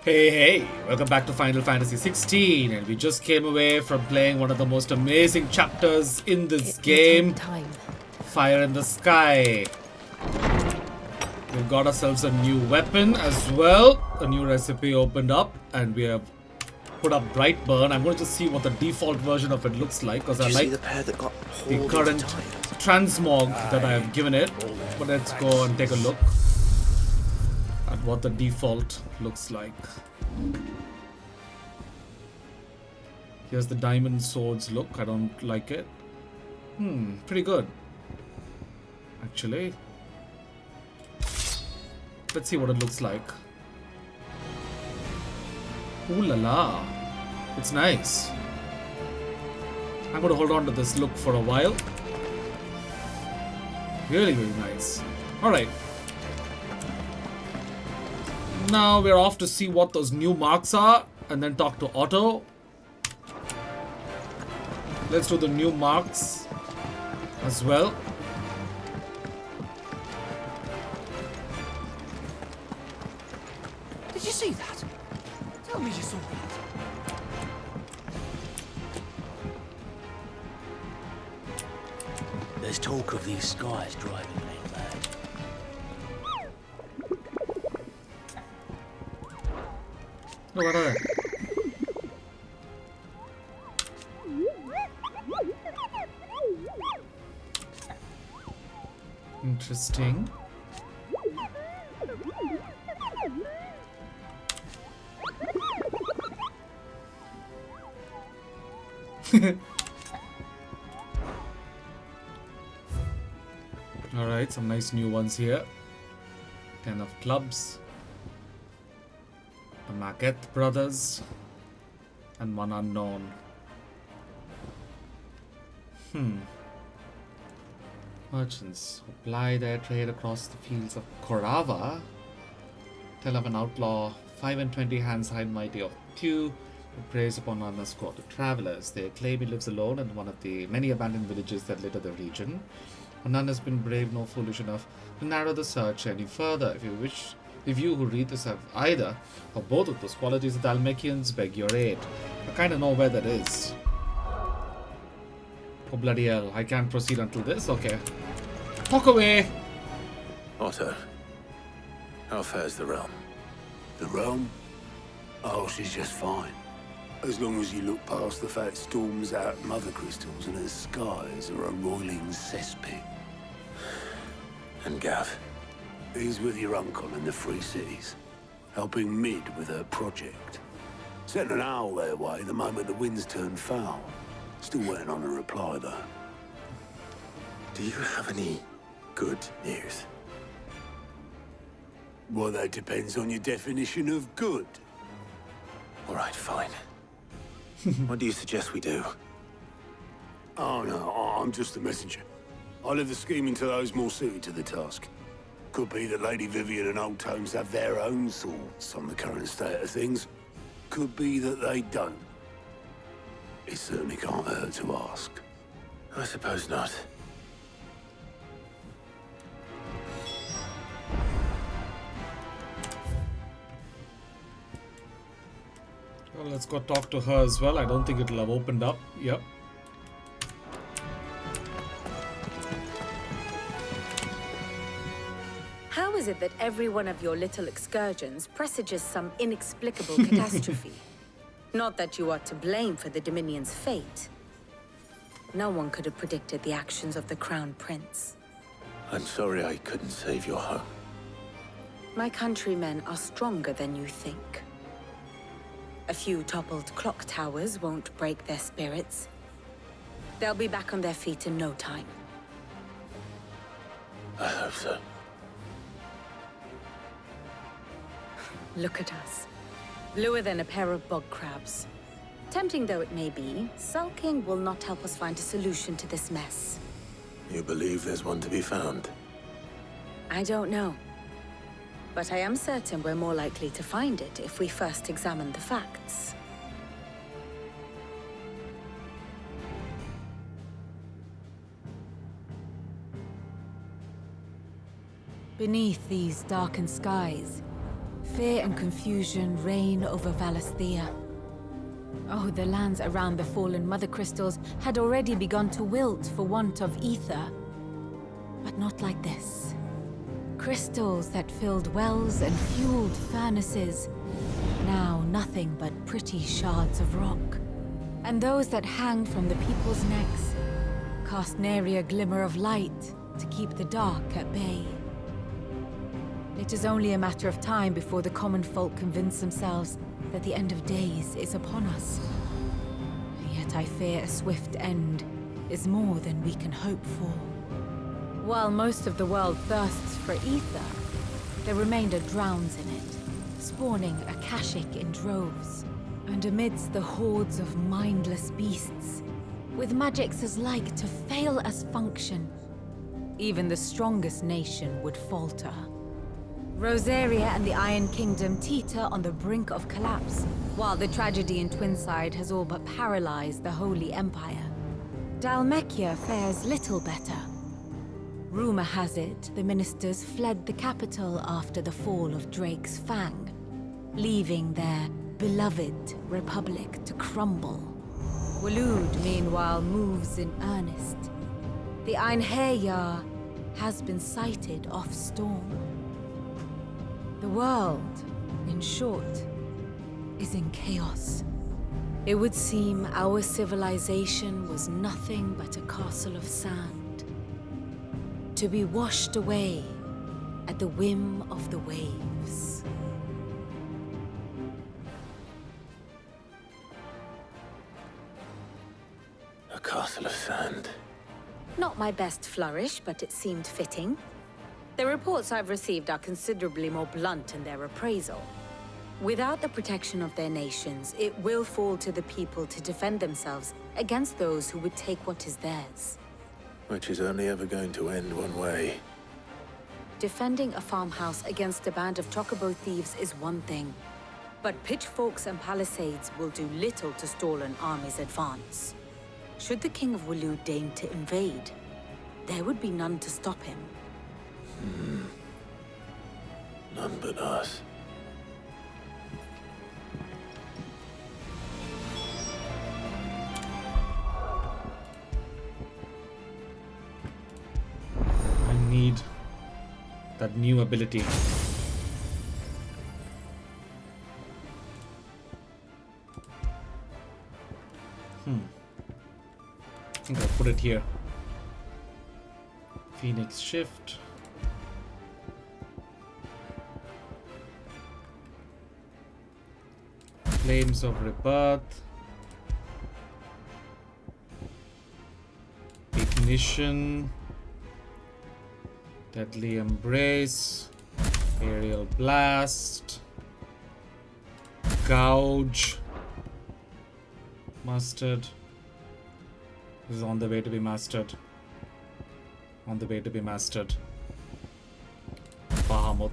Hey, welcome back to Final Fantasy 16, and we just came away from playing one of the most amazing chapters in this game, Fire in the Sky. We've got ourselves a new weapon as well, a new recipe opened up, and we have put up Brightburn. I'm going to just see what the default version of it looks like, because I like the current transmog that I have given it. But let's go and take a look at what the default looks like. Here's the diamond swords look. I don't like it. Pretty good, actually. Let's see what it looks like. Ooh la la. It's nice. I'm going to hold on to this look for a while. Really, really nice. Alright. Now we're off to see what those new marks are and then talk to Otto. Let's do the new marks as well. Did you see that? Tell me you saw that. There's talk of these skies driving me mad. Oh, what are they? Interesting. Alright, some nice new ones here. 10 of clubs. The Maquette brothers. And one unknown. Merchants who ply their trade across the fields of Korava tell of an outlaw 5 and 20 hands high mighty of Tew who preys upon unescorted travelers. They claim he lives alone in one of the many abandoned villages that litter the region. And none has been brave nor foolish enough to narrow the search any further. If you who read this have either or both of those qualities, the Dalmatians beg your aid. I kinda know where that is. Oh bloody hell, I can't proceed until this? Okay. Walk away! Otto, how fares the realm? The realm? Oh, she's just fine. As long as you look past the fat storms out mother crystals and her skies are a roiling cesspit. And Gav? He's with your uncle in the Free Cities, helping Mid with her project. Sent an owl their way the moment the winds turned foul. Still waiting on a reply, though. Do you have any good news? Well, that depends on your definition of good. All right, fine. What do you suggest we do? Oh, no, I'm just a messenger. I leave the scheming to those more suited to the task. Could be that Lady Vivian and Old Tomes have their own thoughts on the current state of things. Could be that they don't. It certainly can't hurt to ask. I suppose not. Well, let's go talk to her as well. I don't think it'll have opened up. Yep. How is it that every one of your little excursions presages some inexplicable catastrophe? Not that you are to blame for the Dominion's fate. No one could have predicted the actions of the Crown Prince. I'm sorry I couldn't save your home. My countrymen are stronger than you think. A few toppled clock towers won't break their spirits. They'll be back on their feet in no time. I hope so. Look at us. Bluer than a pair of bog crabs. Tempting though it may be, sulking will not help us find a solution to this mess. You believe there's one to be found? I don't know. But I am certain we're more likely to find it if we first examine the facts. Beneath these darkened skies, Fear and confusion reign over Valisthea. Oh, the lands around the fallen Mother Crystals had already begun to wilt for want of ether. But not like this. Crystals that filled wells and fueled furnaces. Now nothing but pretty shards of rock. And those that hang from the people's necks cast nary a glimmer of light to keep the dark at bay. It is only a matter of time before the common folk convince themselves that the end of days is upon us. Yet I fear a swift end is more than we can hope for. While most of the world thirsts for ether, the remainder drowns in it, spawning Akashic in droves. And amidst the hordes of mindless beasts, with magics as like to fail as function, even the strongest nation would falter. Rosaria and the Iron Kingdom teeter on the brink of collapse, while the tragedy in Twinside has all but paralyzed the Holy Empire. Dalmekia fares little better. Rumor has it the ministers fled the capital after the fall of Drake's Fang, leaving their beloved republic to crumble. Waloed, meanwhile, moves in earnest. The Einherjar has been sighted off Storm. The world, in short, is in chaos. It would seem our civilization was nothing but a castle of sand, to be washed away at the whim of the waves. A castle of sand. Not my best flourish, but it seemed fitting. The reports I've received are considerably more blunt in their appraisal. Without the protection of their nations, it will fall to the people to defend themselves against those who would take what is theirs. Which is only ever going to end one way. Defending a farmhouse against a band of chocobo thieves is one thing, but pitchforks and palisades will do little to stall an army's advance. Should the King of Waloed deign to invade, there would be none to stop him. None but us. I need that new ability. I think I'll put it here. Phoenix Shift. Flames of Rebirth. Ignition. Deadly Embrace. Aerial Blast. Gouge. Mastered. This is on the way to be mastered. On the way to be mastered. Bahamut.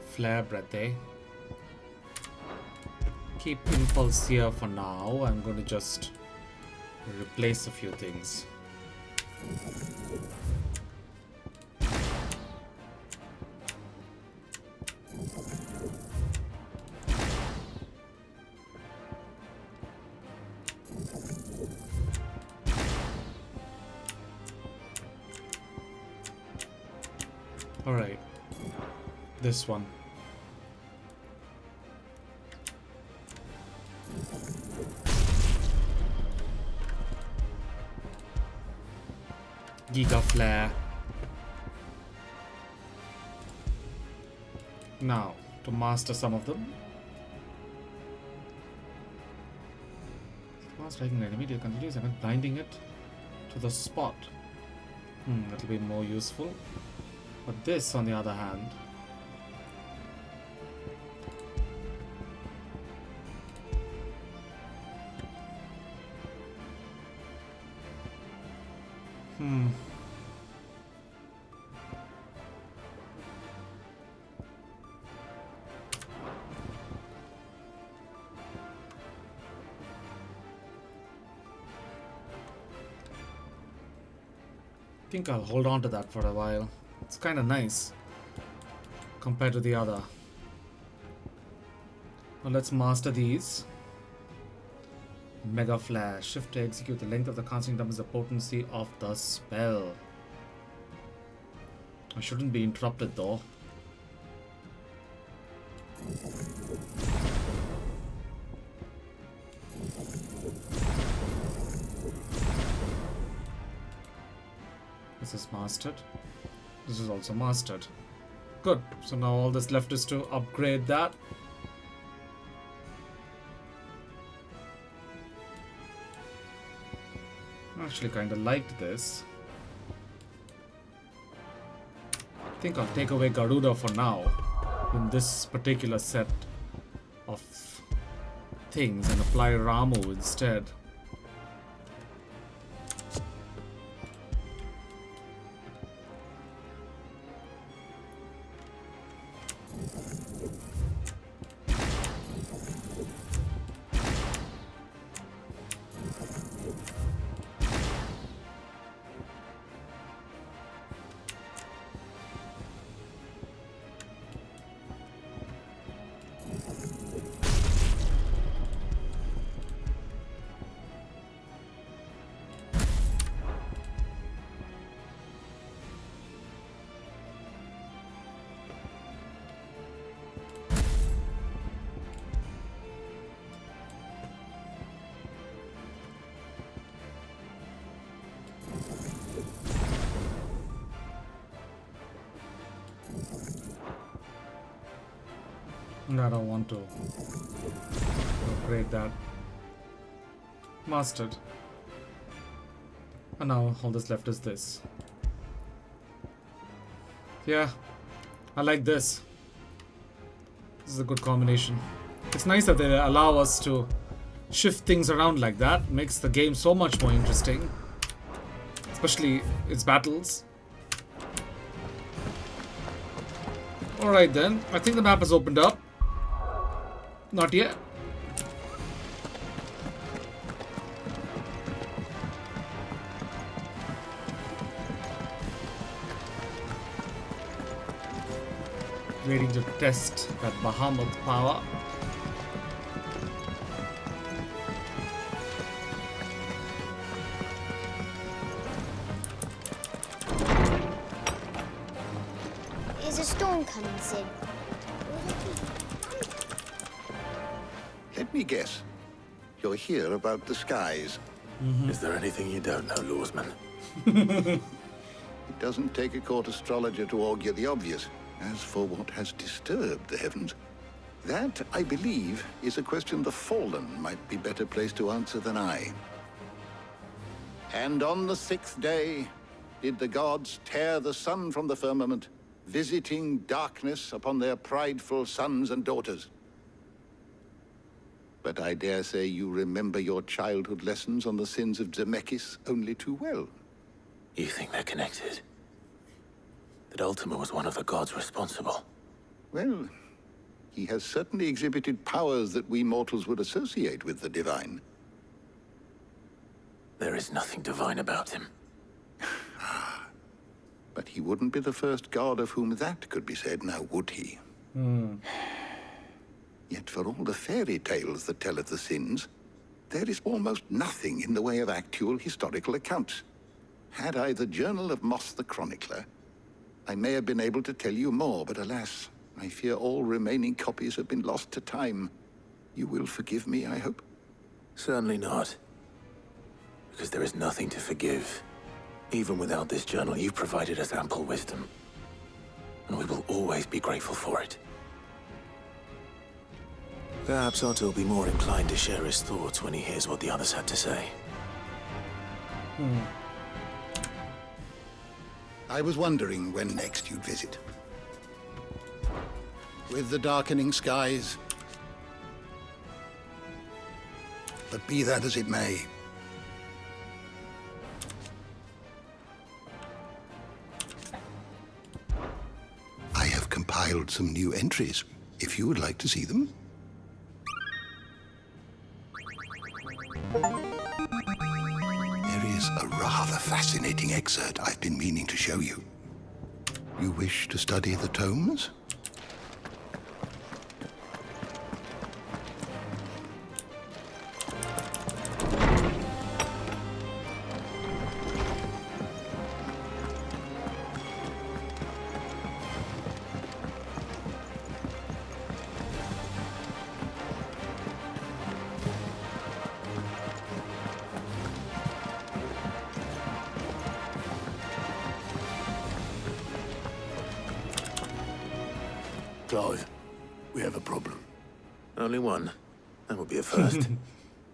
Flare Breath, eh? Keep Impulse here for now. I'm going to just replace a few things. Alright. This one. Giga Flare. Now, to master some of them. While striking an enemy, you continues and blinding it to the spot. That'll be more useful. But this, on the other hand, think I'll hold on to that for a while. It's kind of nice compared to the other. Now let's master these. Mega Flash. Shift to execute. The length of the casting doubles the potency of the spell. I shouldn't be interrupted though. This is mastered. This is also mastered. Good. So now all that's left is to upgrade that. I actually kind of liked this. I think I'll take away Garuda for now in this particular set of things and apply Ramu instead. I don't want to upgrade that. Mastered. And now all that's left is this. Yeah, I like this. This is a good combination. It's nice that they allow us to shift things around like that. Makes the game so much more interesting. Especially its battles. Alright then, I think the map has opened up. Not yet. Waiting to test that Bahamut power. Is a storm coming soon? Let me guess. You're here about the skies. Is there anything you don't know, Lawsman? It doesn't take a court astrologer to augur the obvious. As for what has disturbed the heavens, that, I believe, is a question the Fallen might be better placed to answer than I. And on the 6th day did the gods tear the sun from the firmament, visiting darkness upon their prideful sons and daughters. But I dare say you remember your childhood lessons on the sins of Zemeckis only too well. You think they're connected? That Ultima was one of the gods responsible? Well, he has certainly exhibited powers that we mortals would associate with the divine. There is nothing divine about him. But he wouldn't be the first god of whom that could be said, now would he? Yet for all the fairy tales that tell of the sins, there is almost nothing in the way of actual historical accounts. Had I the Journal of Moss the Chronicler, I may have been able to tell you more, but alas, I fear all remaining copies have been lost to time. You will forgive me, I hope? Certainly not. Because there is nothing to forgive. Even without this journal, you've provided us ample wisdom. And we will always be grateful for it. Perhaps Otto will be more inclined to share his thoughts when he hears what the others had to say. I was wondering when next you'd visit. With the darkening skies. But be that as it may. I have compiled some new entries, if you would like to see them. There is a rather fascinating excerpt I've been meaning to show you. You wish to study the tomes? Clive, we have a problem. Only one. That would be a first.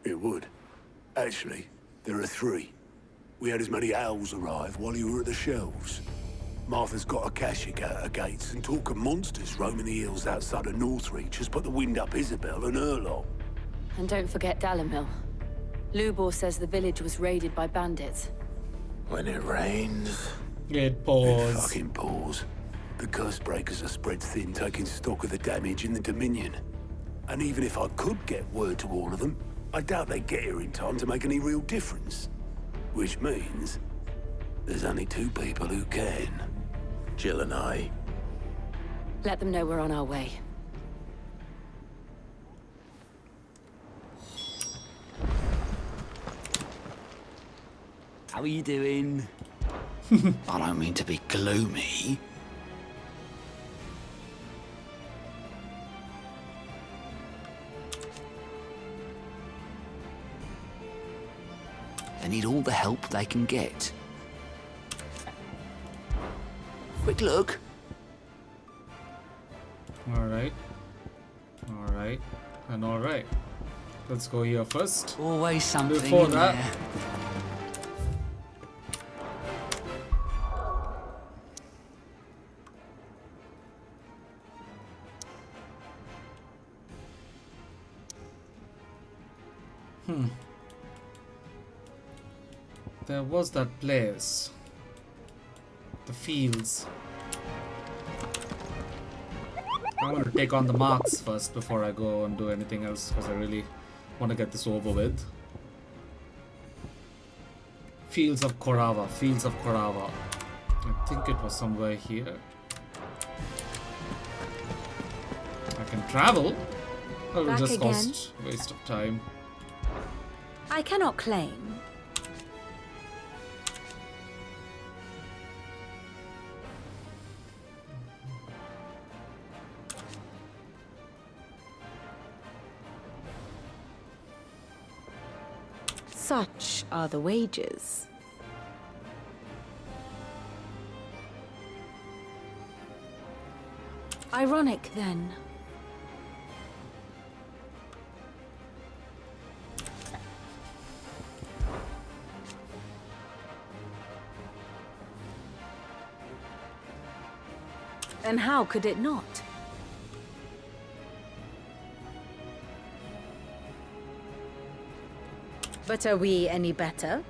It would. Actually, there are three. We had as many owls arrive while you were at the shelves. Martha's got a Kashik at her gates, and talk of monsters roaming the hills outside of Northreach has put the wind up Isabel and her lot. And don't forget Dalimil. Lubor says the village was raided by bandits. When it rains... It pours. It fucking pours. The curse breakers are spread thin, taking stock of the damage in the Dominion. And even if I could get word to all of them, I doubt they'd get here in time to make any real difference. Which means there's only two people who can. Jill and I. Let them know we're on our way. How are you doing? I don't mean to be gloomy. They need all the help they can get. Quick look. Alright. Alright. And alright. Let's go here first. Always something Before in that, there. there was that place. The fields. I want to take on the marks first before I go and do anything else, because I really want to get this over with. Fields of Korava. Fields of Korava. I think it was somewhere here. I can travel. It will Back just again? cost waste of time. I cannot claim. Such are the wages. Ironic, then. And how could it not? But are we any better?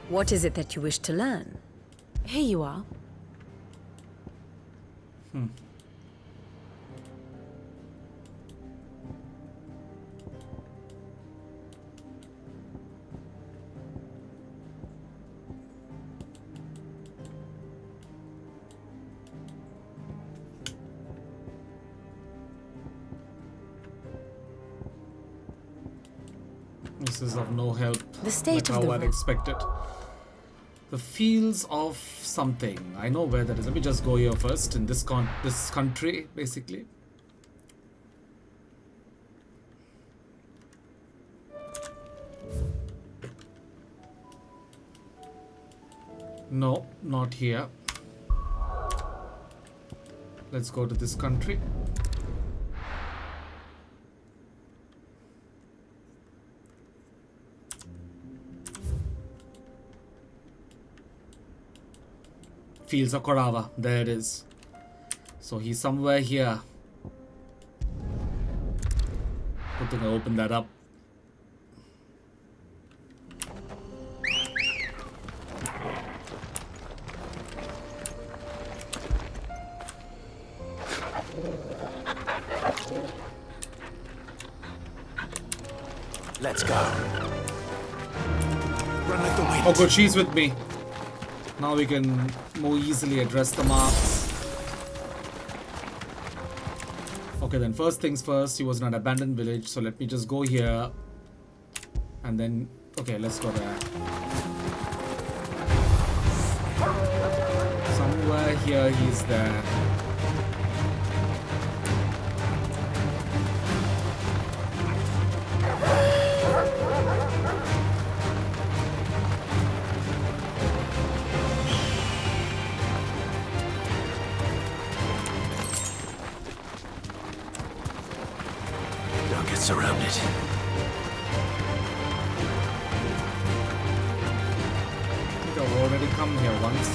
What is it that you wish to learn? Here you are. This is of no help. The state like of the how I'd road. expected. The fields of something. I know where that is. Let me just go here first in this country, basically. No, not here. Let's go to this country. Fields of Korava. There it is. So he's somewhere here. Good thing I opened that up. Let's go. Run like the wind. Oh good, she's with me. Now we can more easily address the marks. Okay then, first things first, he was in an abandoned village, so let me just go here. And then, okay, let's go there. Somewhere here he's there. Surrounded. I think I've already come here once.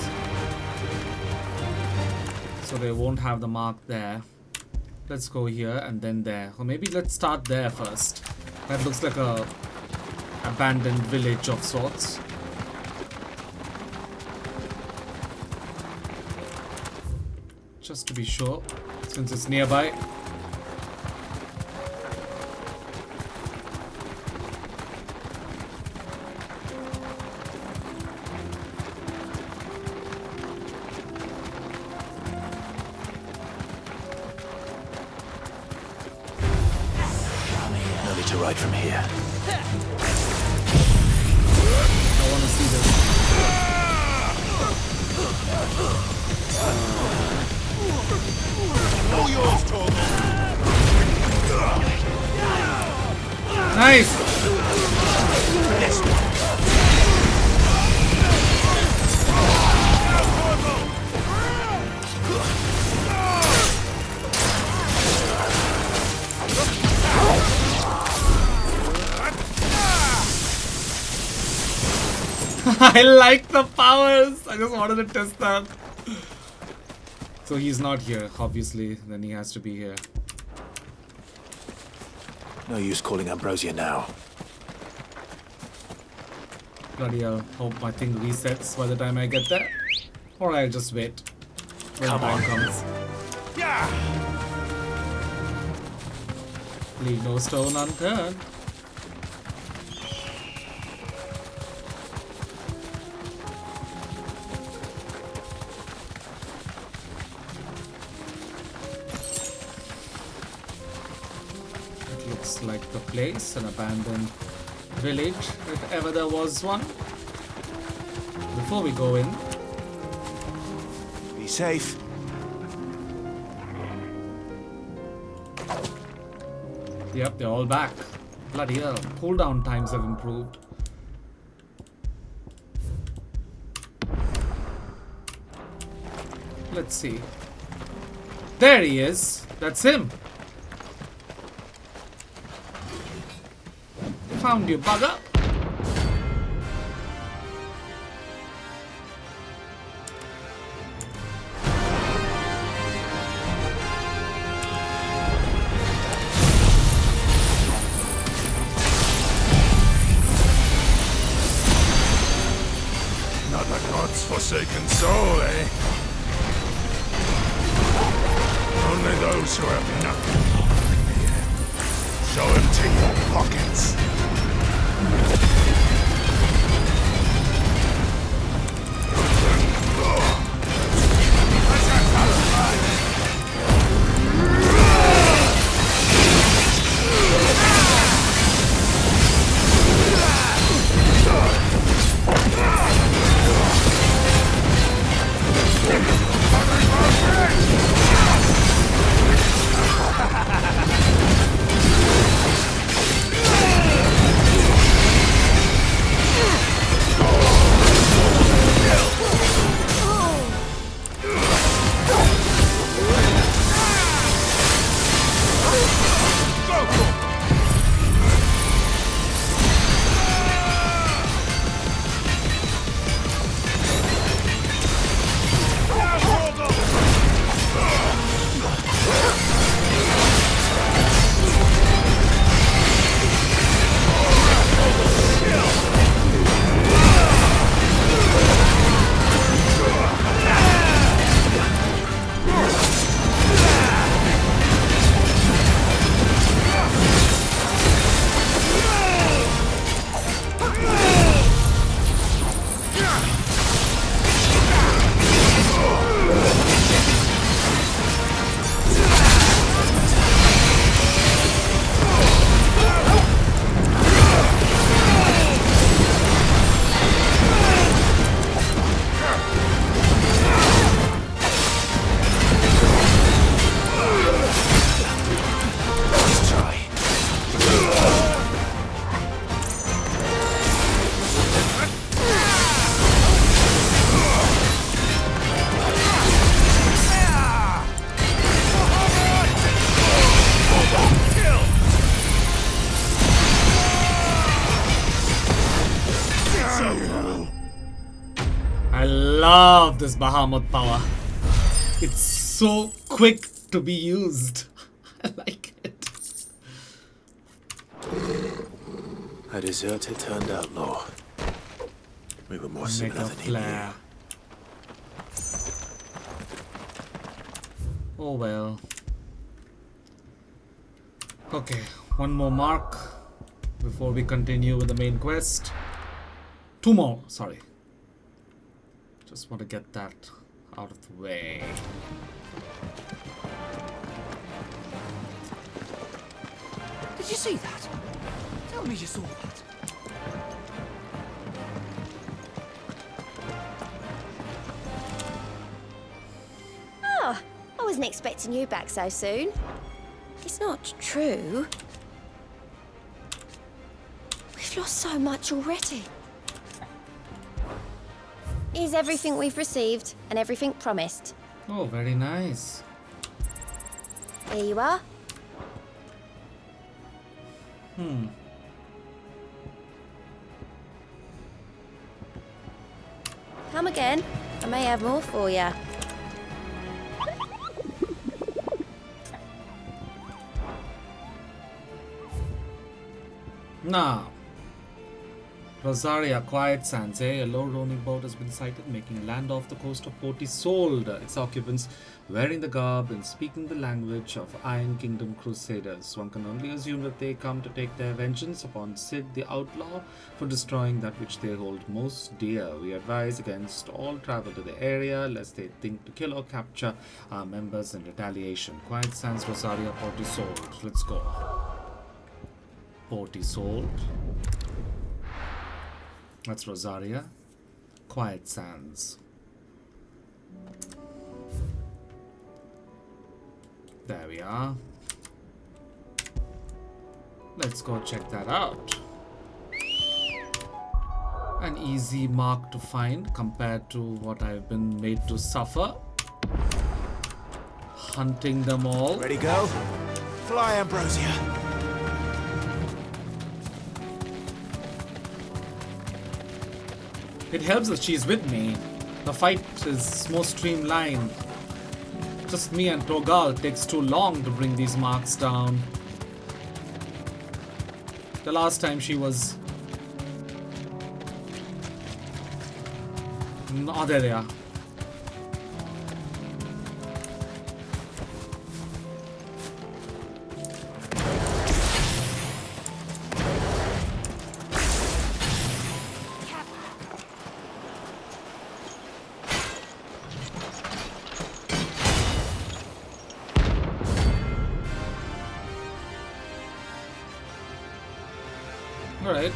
So they won't have the mark there. Let's go here and then there. Or maybe let's start there first. That looks like a abandoned village of sorts. Just to be sure, since it's nearby. Right from here. I want to see this. All yours, Torgal. Nice! I like the powers! I just wanted to test that. So he's not here, obviously. Then he has to be here. No use calling Ambrosia now. Bloody hell. Hope my thing resets by the time I get there. Or I'll just wait. When Come time on. comes. Yeah. Leave no stone unturned. Like the place, an abandoned village, if ever there was one. Before we go in, Be safe. yep, they're all back. Bloody hell, cooldown times have improved. Let's see. There he is. That's him. Found you, bugger. Not a god's forsaken soul, eh? Only those who have nothing. Show empty your pockets. love this Bahamut power. It's so quick to be used. I like it. A deserter turned outlaw. We were more similar Mega than he knew. flare. Oh well. Okay, one more mark before we continue with the main quest. Two more, sorry. Just want to get that out of the way. Did you see that? Tell me you saw that. Oh, I wasn't expecting you back so soon. It's not true. We've lost so much already. Here's everything we've received and everything promised. Oh, very nice. Here you are. Come again. I may have more for you. Now, Rosaria, Quiet Sands, a low rowing boat has been sighted making land off the coast of Port Isolde. Its occupants wearing the garb and speaking the language of Iron Kingdom Crusaders. One can only assume that they come to take their vengeance upon Sid the Outlaw for destroying that which they hold most dear. We advise against all travel to the area lest they think to kill or capture our members in retaliation. Quiet Sands, Rosaria, Port Isolde. Let's go. Port Isolde. That's Rosaria. Quiet Sands. There we are. Let's go check that out. An easy mark to find compared to what I've been made to suffer. Hunting them all. Ready, go? Fly, Ambrosia. It helps that she's with me. The fight is more streamlined. Just me and Togal takes too long to bring these marks down. The last time she was... Oh, there they are. Alright.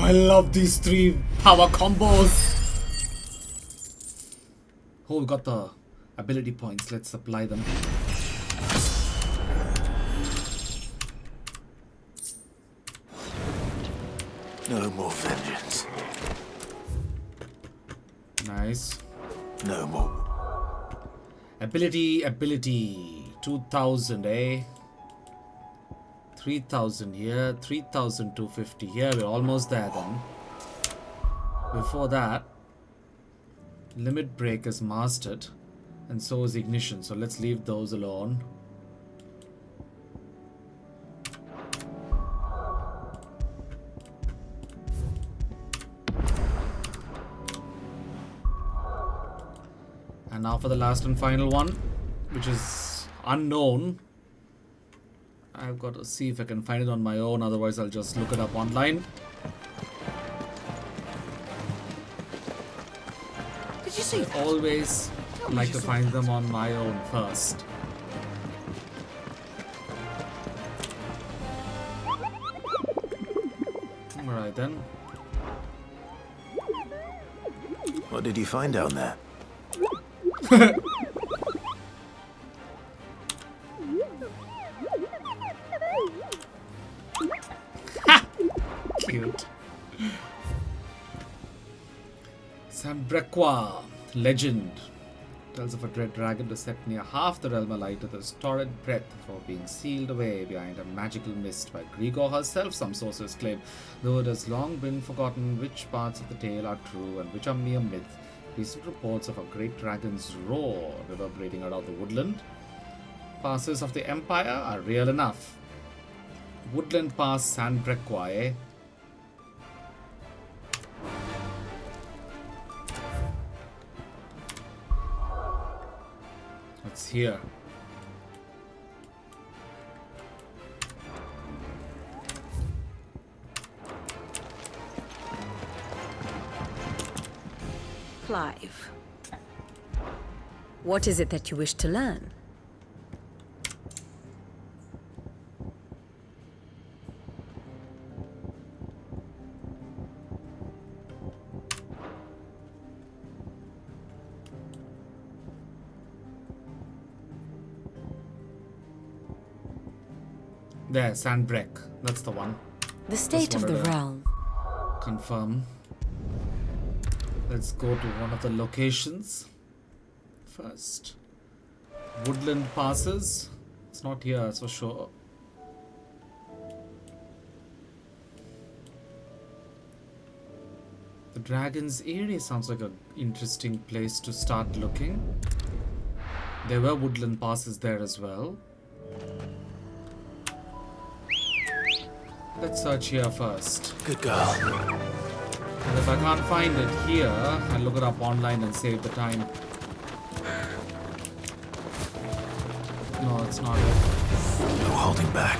I love these 3 power combos. Oh, we got the ability points. Let's apply them. No more vengeance. Nice. No more. Ability. 2000, eh? 3000 here, 3250 here. We're almost there then. Before that, limit break is mastered, and so is ignition. So let's leave those alone. And now for the last and final one, which is unknown. I've got to see if I can find it on my own, otherwise I'll just look it up online. Did you see that? Always like to find them on my own first. Alright then. What did you find down there? Cute. Sambrequa, legend. Tells of a dread dragon to set near half the realm alight with a torrid breath before being sealed away behind a magical mist by Grigor herself, some sources claim, though it has long been forgotten which parts of the tale are true and which are mere myth. Recent reports of a great dragon's roar reverberating around the woodland passes of the Empire are real enough. Woodland Pass Sandbrequa, eh? It's here. Clive, what is it that you wish to learn? There, Sandbreak. That's the one. The state of the wanted to realm. Confirm. Let's go to one of the locations first. Woodland passes. It's not here, that's for sure. The Dragon's Eyrie sounds like an interesting place to start looking. There were woodland passes there as well. Let's search here first. Good girl. And if I can't find it here, I'll look it up online and save the time. No, it's not it. No holding back.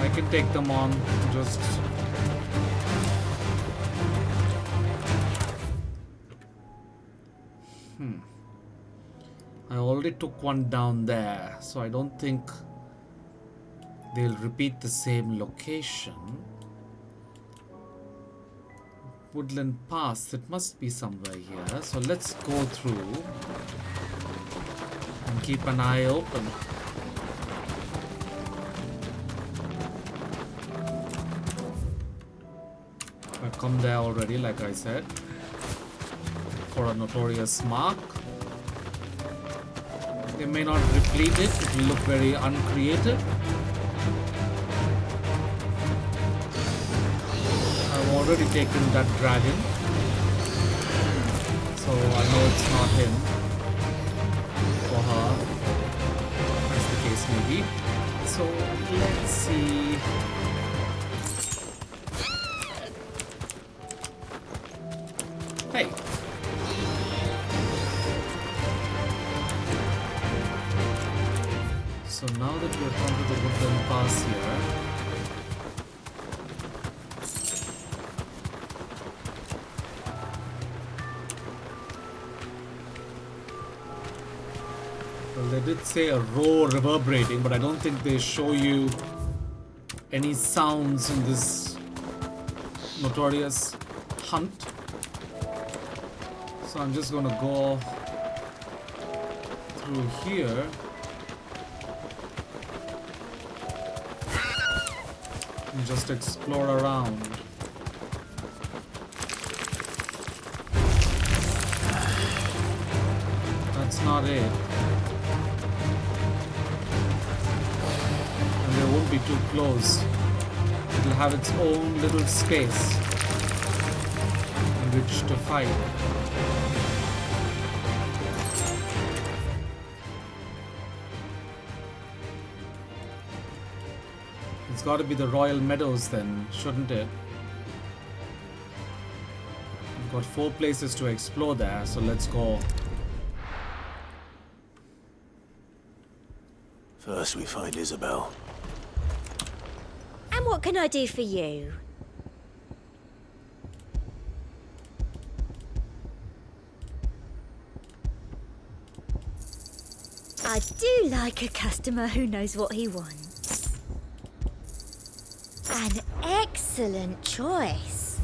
I can take them on, just... I already took one down there, so I don't think they'll repeat the same location. Woodland Pass, it must be somewhere here. So let's go through and keep an eye open. I've come there already, like I said, for a notorious mark. They may not replete it, it will look very uncreative. I've already taken that dragon, so I know it's not him or her, as the case may be. So let's see. Hey. So now that we have come to the Woodland Pass here, well, they did say a roar reverberating, but I don't think they show you any sounds in this notorious hunt. So I'm just gonna go through here. And just explore around. That's not it. And they won't be too close. It'll have its own little space in which to fight. It's got to be the Royal Meadows then, shouldn't it? We've got 4 places to explore there, so let's go. First we find Isabel. And what can I do for you? I do like a customer who knows what he wants. An excellent choice.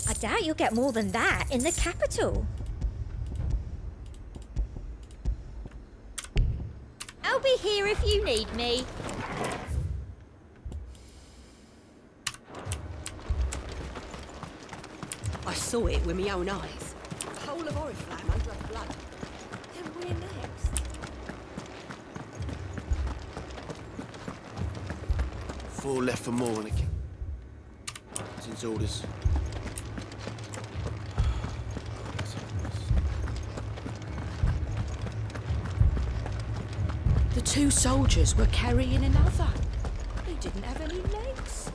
I doubt you'll get more than that in the capital. I'll be here if you need me. I saw it with my own eyes. The whole of Oriflamme under her blood. Then where next? 4 left for more on it. Since orders. The 2 soldiers were carrying another. They didn't have any legs.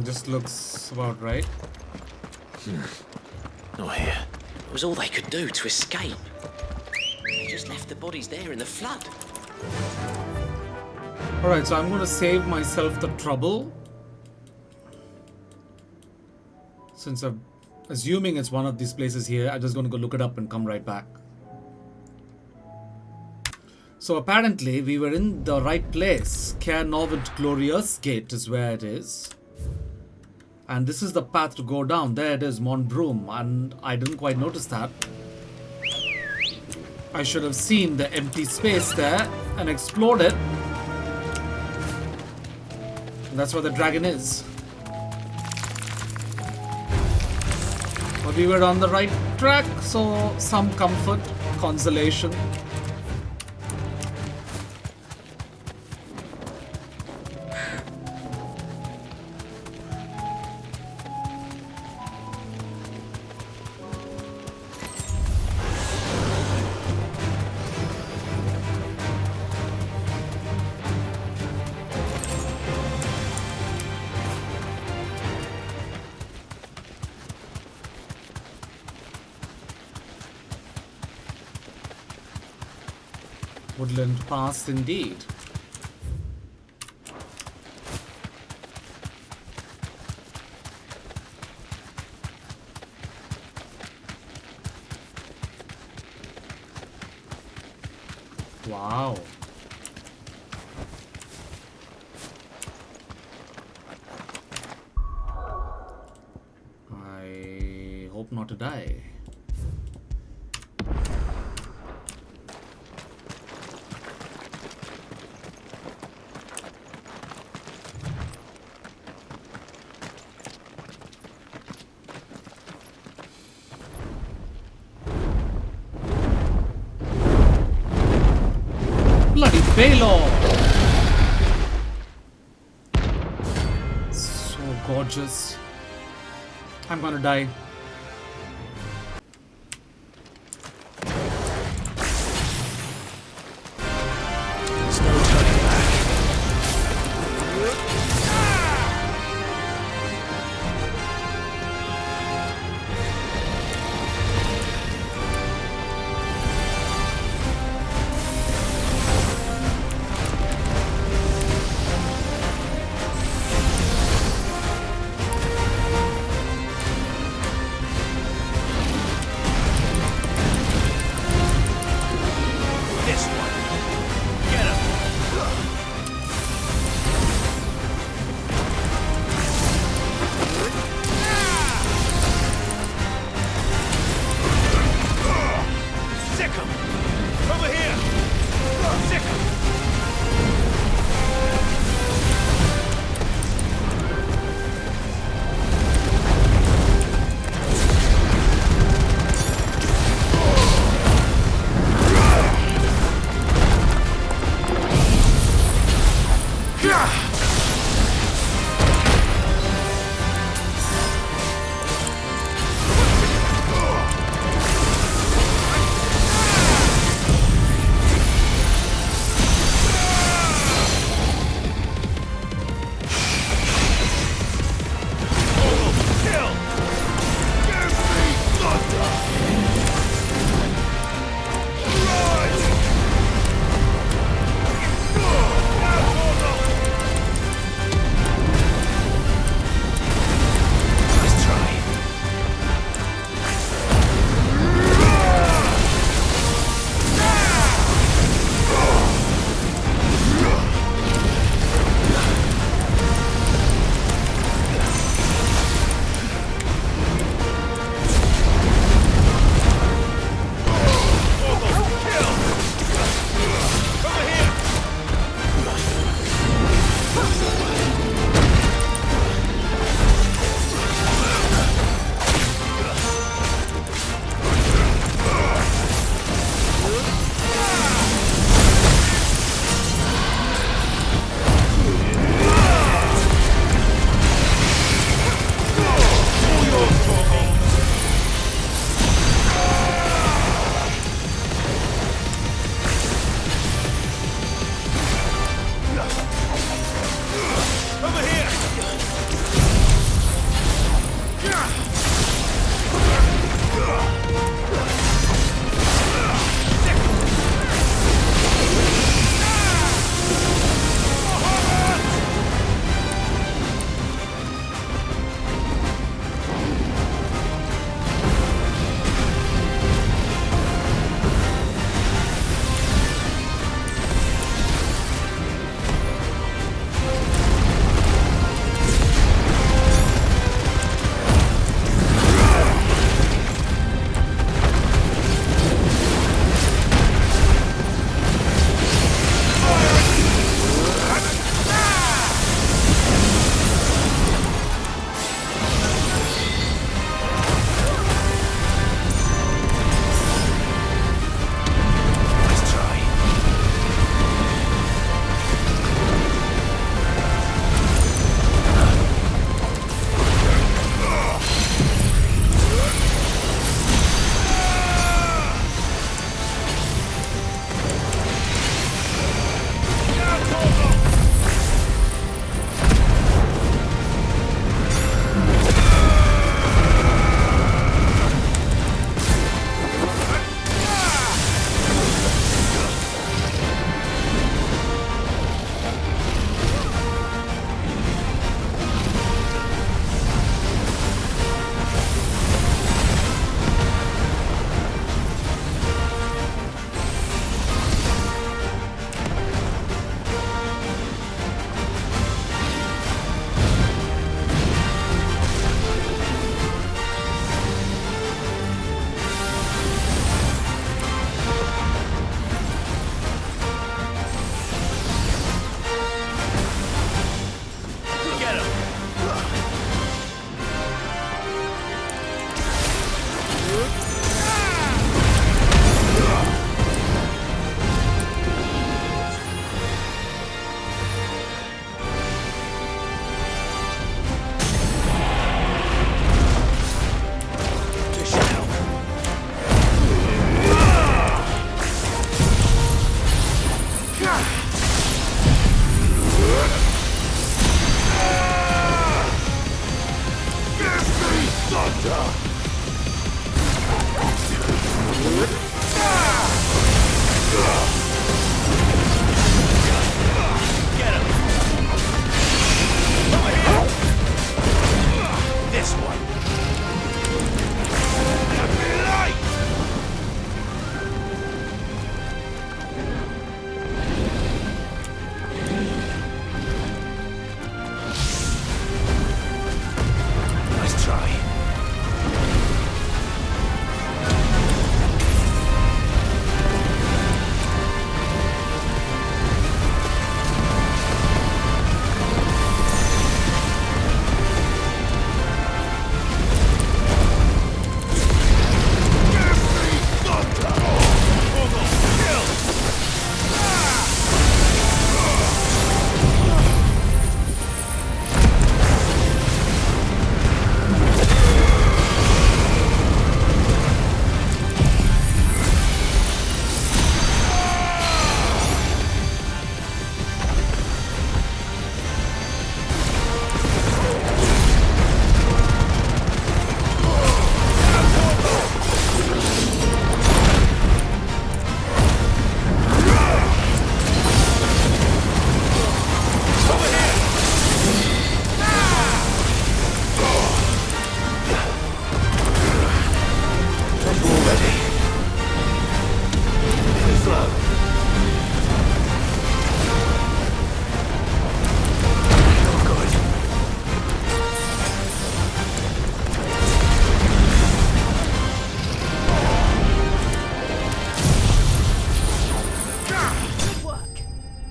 Just looks about right. Not here. It was all they could do to escape. They just left the bodies there in the flood. Alright, so I'm going to save myself the trouble. Since I'm assuming it's one of these places here, I'm just going to go look it up and come right back. So apparently we were in the right place. Caer Novant Glorious Gate is where it is. And this is the path to go down. There it is, Montbroom. And I didn't quite notice that. I should have seen the empty space there and explored it. And that's where the dragon is. But we were on the right track, so some comfort, consolation. Woodland Pass indeed. Wow. I hope not to die. Bloody Baylor! So gorgeous. I'm gonna die. There's no turning back. over here!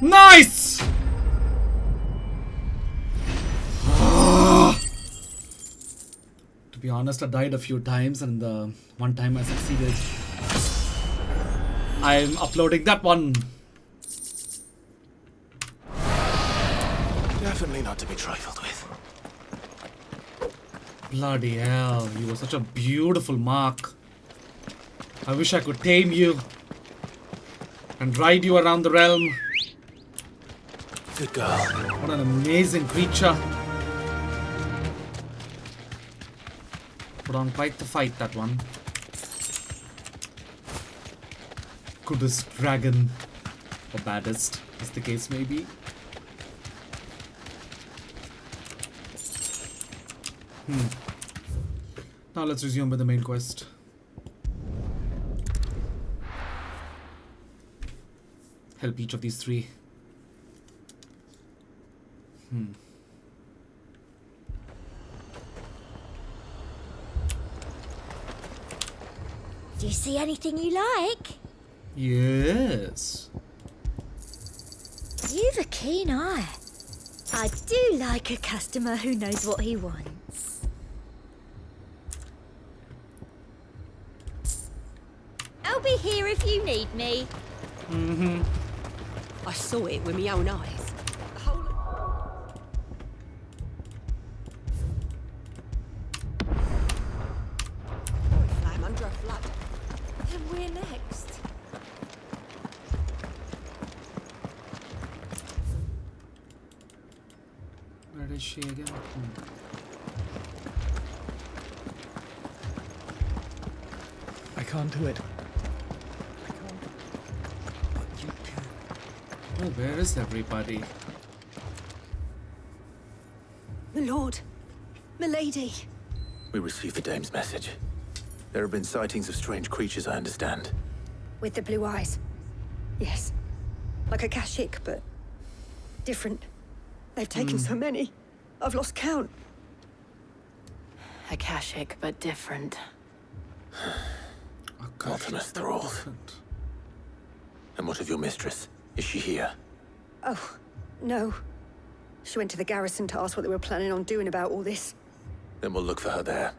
Nice! To be honest, I died a few times, and the one time I succeeded. I'm uploading that one. Definitely not to be trifled with. Bloody hell, you were such a beautiful mark. I wish I could tame you and ride you around the realm. Good girl. What an amazing creature. Put on quite the fight, that one. Goodest dragon, or baddest, as the case may be. Now let's resume with the main quest. Help each of these three. Do you see anything you like? Yes. You've a keen eye. I do like a customer who knows what he wants. I'll be here if you need me. I saw it with my own eyes. The whole... Flame under a flood. Then we're next. Where is she again? I can't do it. Oh, where is everybody? My lord. My lady. We received the dame's message. There have been sightings of strange creatures, I understand. With the blue eyes. Yes. Like a Kashik, but different. They've taken so many. I've lost count. Akashic, but different. Ultimus thralls. And what of your mistress? Is she here? Oh, no. She went to the garrison to ask what they were planning on doing about all this. Then we'll look for her there.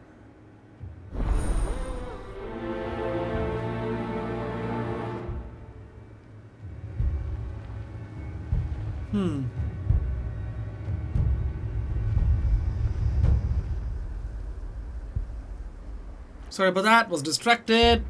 Sorry about that, was distracted.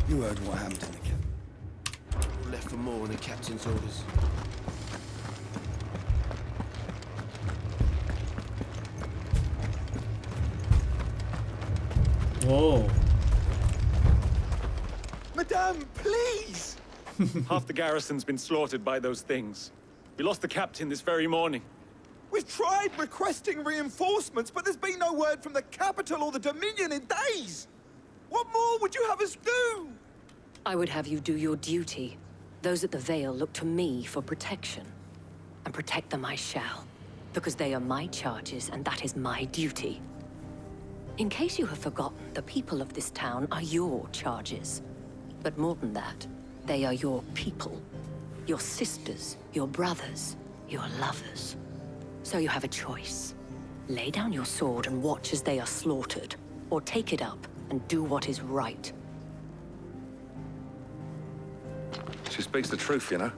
You heard what happened in the camp. Left for more on the captain's orders. Whoa. Madame, please! Half the garrison's been slaughtered by those things. We lost the captain this very morning. We've tried requesting reinforcements, but there's been no word from the capital or the Dominion in days! What more would you have us do? I would have you do your duty. Those at the Vale look to me for protection. And protect them I shall. Because they are my charges, and that is my duty. In case you have forgotten, the people of this town are your charges. But more than that, they are your people. Your sisters, your brothers, your lovers. So you have a choice. Lay down your sword and watch as they are slaughtered, or take it up and do what is right. She speaks the truth, you know.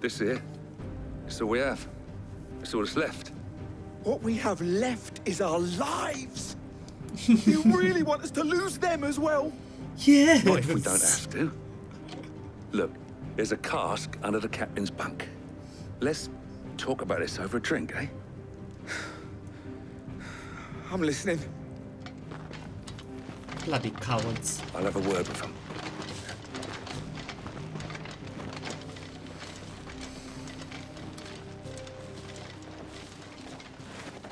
This here, it's all we have. It's all that's left. What we have left is our lives! You really want us to lose them as well? Yeah. Not if we don't have to. Look, there's a cask under the captain's bunk. Let's talk about this over a drink, eh? I'm listening. Bloody cowards. I'll have a word with them.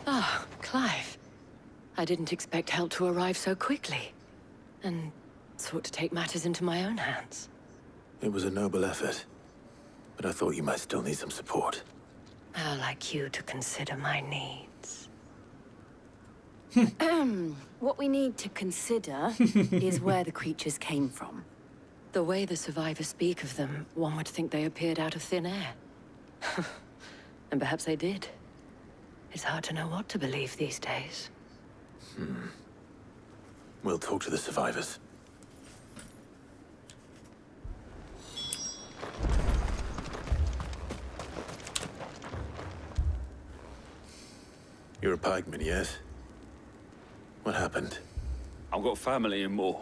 Ah, Clive. I didn't expect help to arrive so quickly. And sought to take matters into my own hands. It was a noble effort. But I thought you might still need some support. I'd like you to consider my needs. What we need to consider is where the creatures came from. The way the survivors speak of them, one would think they appeared out of thin air. And perhaps they did. It's hard to know what to believe these days. We'll talk to the survivors. You're a pikeman, yes? What happened? I've got family in Moor.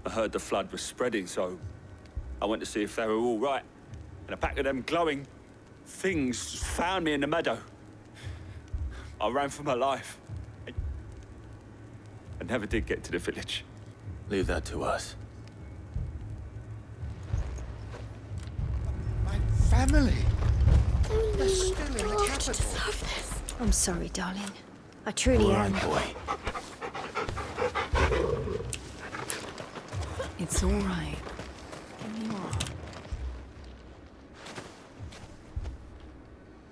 I heard the flood was spreading, so I went to see if they were all right. And a pack of them glowing things found me in the meadow. I ran for my life. I never did get to the village. Leave that to us. My family! They're still in the capital. I'm sorry, darling. I truly am. Boy. It's all right. You are.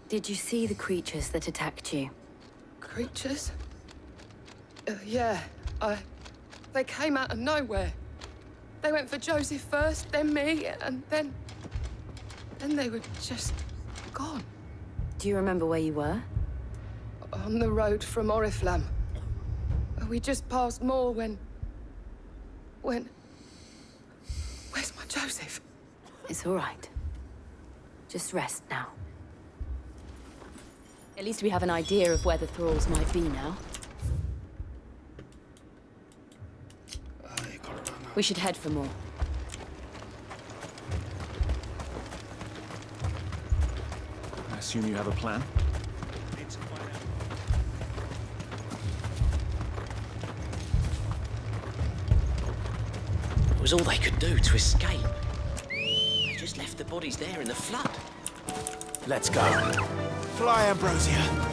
Did you see the creatures that attacked you? Creatures? Yeah, they came out of nowhere. They went for Joseph first, then me, and then they were just gone. Do you remember where you were? On the road from Oriflamme. We just passed Moor when... Where's my Joseph? It's all right. Just rest now. At least we have an idea of where the thralls might be now. We should head for more. I assume you have a plan? It was all they could do to escape. They just left the bodies there in the flood. Let's go. Fly, Ambrosia.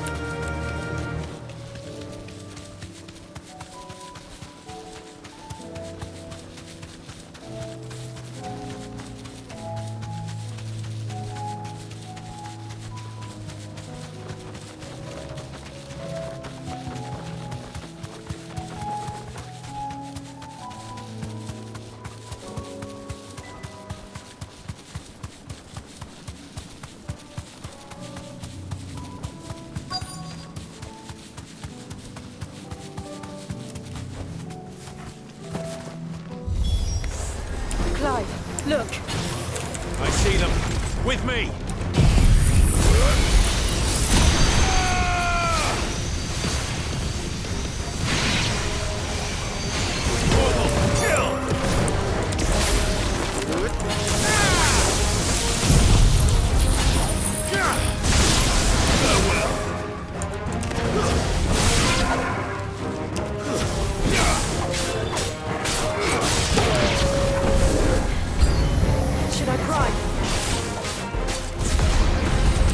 Clive, look. I see them. With me.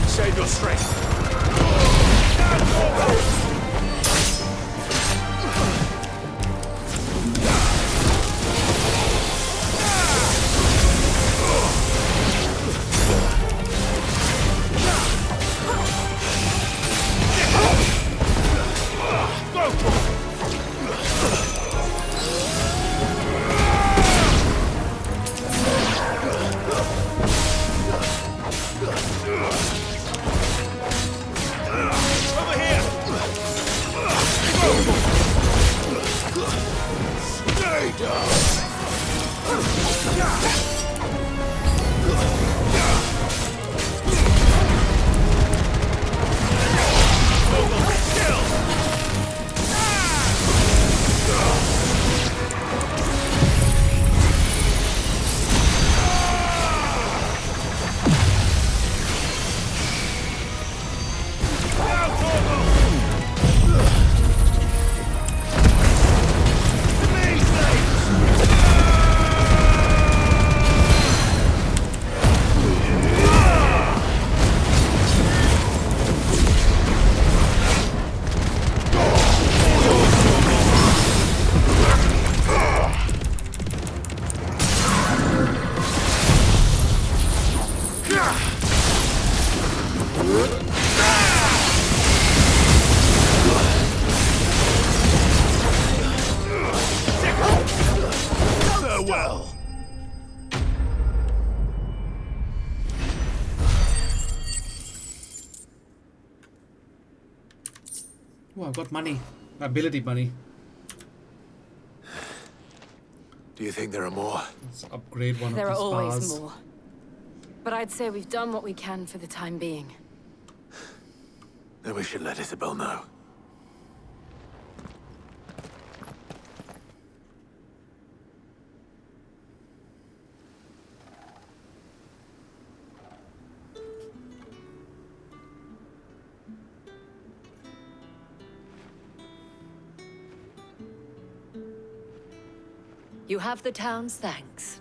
Save your Oh, I've got money. Ability money. Do you think there are more? Let's upgrade one There of are these always bars. more. But I'd say we've done what we can for the time being. Then we should let Isabel know. You have the town's thanks.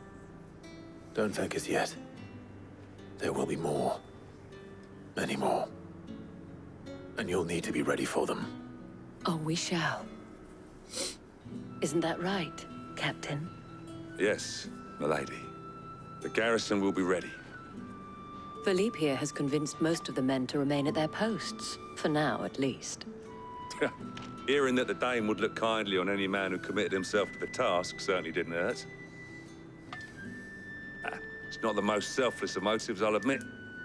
Don't thank us yet. There will be more. Many more. And you'll need to be ready for them. Oh, we shall. Isn't that right, Captain? Yes, milady. The garrison will be ready. Philippe here has convinced most of the men to remain at their posts. For now, at least. Hearing that the Dane would look kindly on any man who committed himself to the task certainly didn't hurt. It's not the most selfless of motives, I'll admit.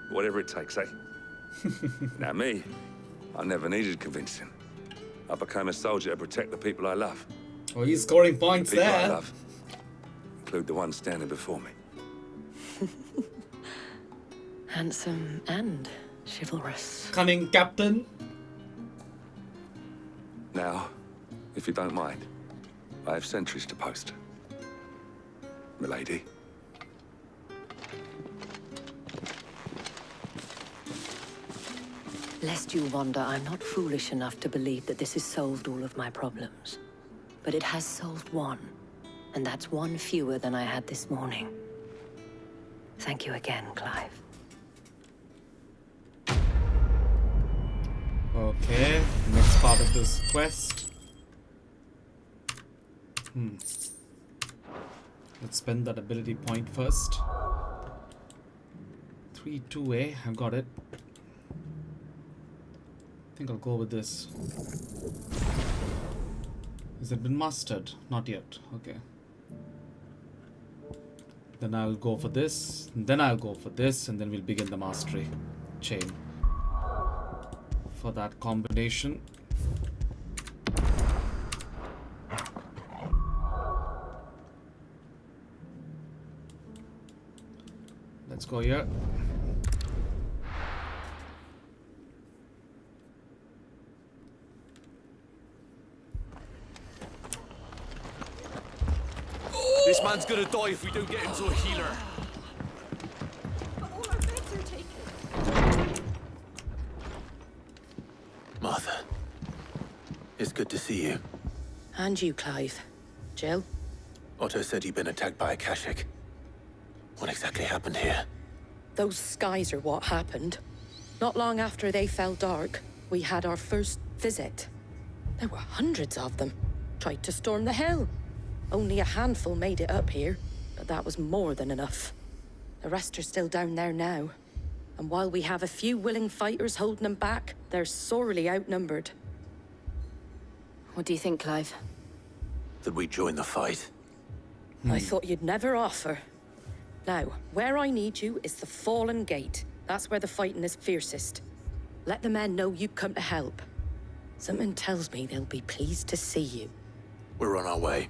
Whatever it takes, eh? Now me, I never needed convincing. I became a soldier to protect the people I love. Oh, he's scoring points The people I there. love include the one standing before me. Handsome and chivalrous. Cunning captain. Now, if you don't mind, I have sentries to post. Milady. Lest you wonder, I'm not foolish enough to believe that this has solved all of my problems. But it has solved one, and that's one fewer than I had this morning. Thank you again, Clive. Okay, next part of this quest. Let's spend that ability point first. 3-2A, I've got it. I think I'll go with this. Has it been mastered? Not yet. Okay. Then I'll go for this. Then I'll go for this, and then we'll begin the mastery chain. For that combination. Let's go here. This man's gonna die if we don't get him to a healer. Martha, it's good to see you. And you, Clive. Jill? Otto said he'd been attacked by a Kashik. What exactly happened here? Those skies are what happened. Not long after they fell dark, we had our first visit. There were hundreds of them. Tried to storm the hill. Only a handful made it up here, but that was more than enough. The rest are still down there now. And while we have a few willing fighters holding them back, they're sorely outnumbered. What do you think, Clive? That we join the fight? I thought you'd never offer. Now, where I need you is the Fallen Gate. That's where the fighting is fiercest. Let the men know you come to help. Something tells me they'll be pleased to see you. We're on our way.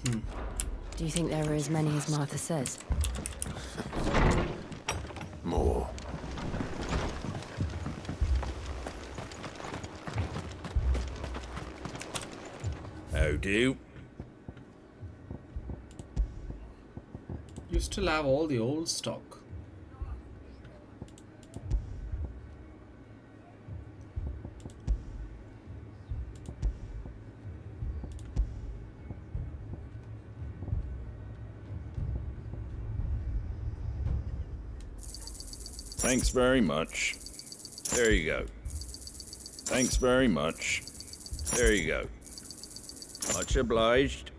Do you think there are as many as Martha says? More. How do? You still have all the old stock. Thanks very much. There you go. Thanks very much. There you go. Much obliged.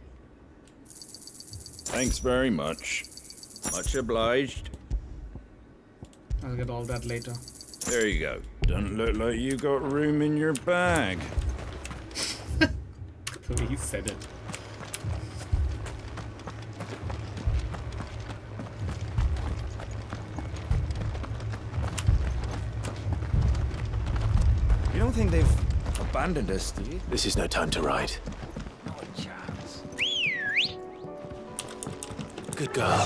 Thanks very much. Much obliged. I'll get all that later. There you go. Doesn't look like you got room in your bag. The way he said it. don't think they've abandoned us, do you? This is no time to ride. Not a chance. Good girl.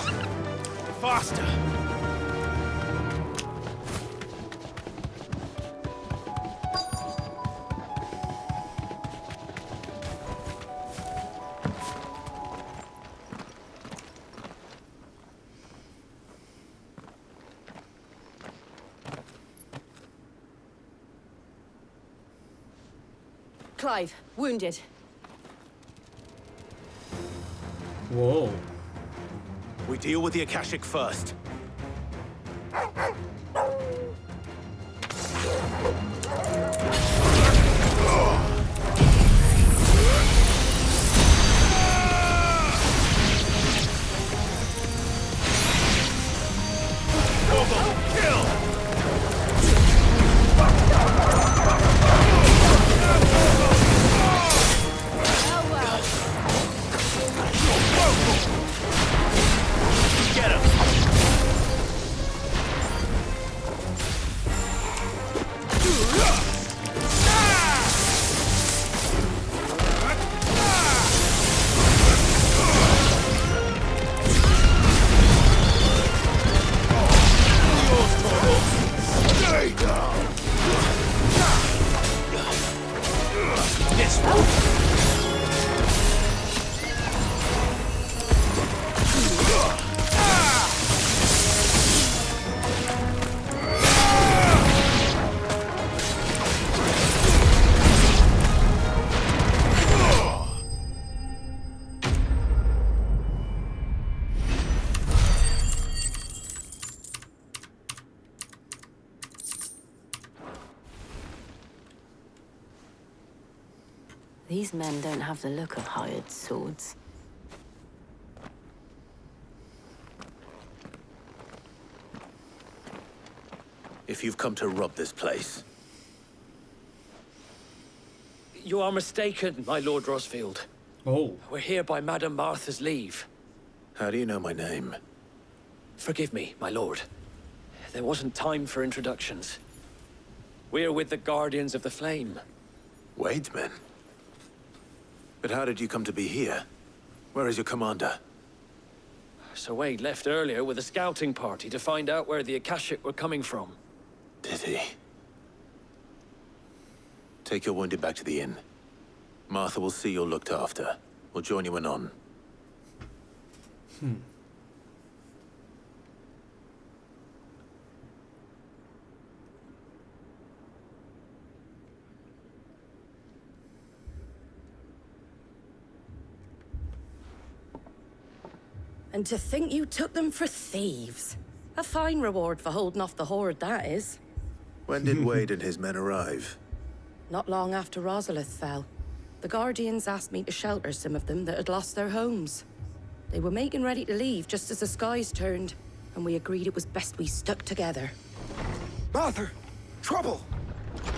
Faster! Clive, wounded. Whoa. We deal with the Akashic first. These men don't have the look of hired swords. If you've come to rob this place, You are mistaken, my Lord Rosfield. Oh. We're here by Madame Martha's leave. how do you know my name? Forgive me, my lord. There wasn't time for introductions. We're with the Guardians of the Flame. Wade's men? But how did you come to be here? Where is your commander? Sir Wade left earlier with a scouting party to find out where the Akashic were coming from. Did he? Take your wounded back to the inn. Martha will see you're looked after. We'll join you anon. And to think you took them for thieves. A fine reward for holding off the horde, that is. When did Wade and his men arrive? Not long after Rosalith fell. The Guardians asked me to shelter some of them that had lost their homes. They were making ready to leave just as the skies turned, and we agreed it was best we stuck together. Martha! Trouble!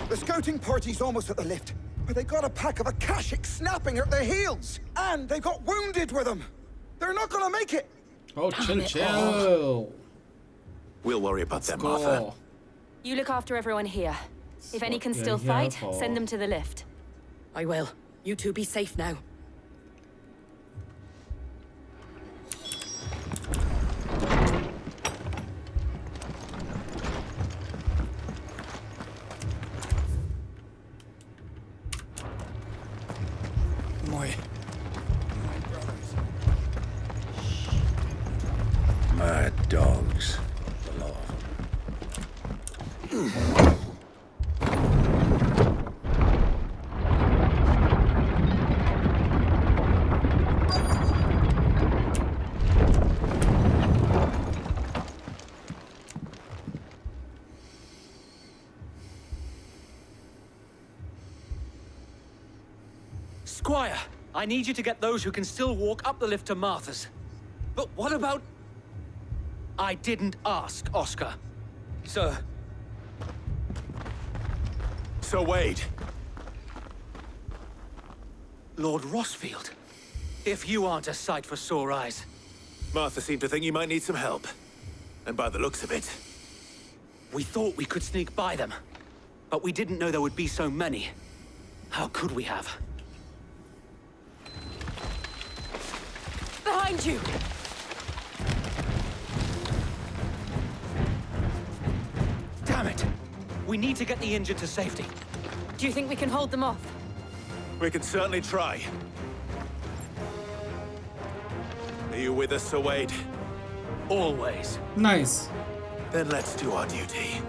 The scouting party's almost at the lift, but they got a pack of Akashic snapping at their heels! And they got wounded with them! They're not gonna make it! Oh, chill. We'll worry about them, Go. Martha. You look after everyone here. If any can what still you're here fight, for. send them to the lift. I will. You two be safe now. Mad dogs. A lot of them. Squire, I need you to get those who can still walk up the lift to Martha's. But what about... I didn't ask, Oscar. Sir. Sir Wade. Lord Rosfield. If you aren't a sight for sore eyes. Martha seemed to think you might need some help. And by the looks of it... We thought we could sneak by them. But we didn't know there would be so many. How could we have? Behind you! Damn it! We need to get the injured to safety. Do you think we can hold them off? We can certainly try. Are you with us, Sir Wade? Always. Nice. Then let's do our duty.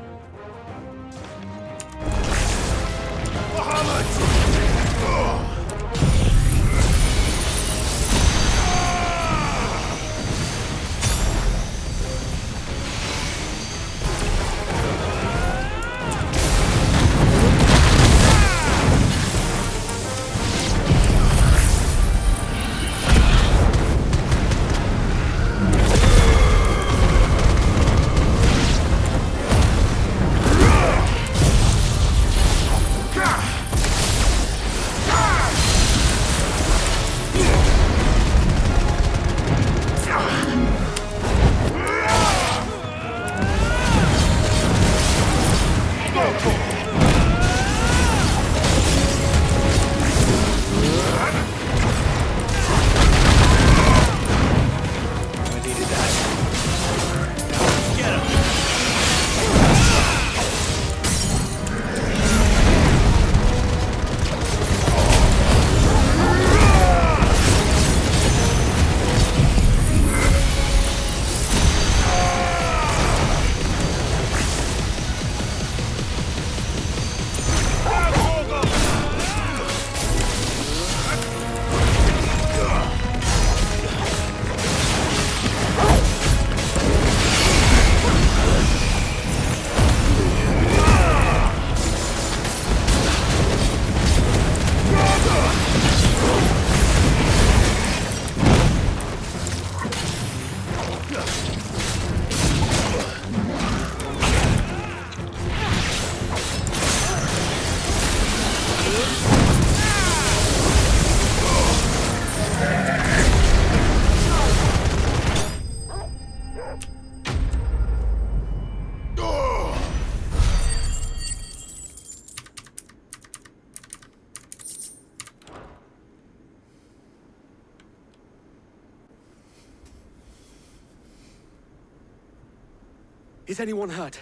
Is anyone hurt?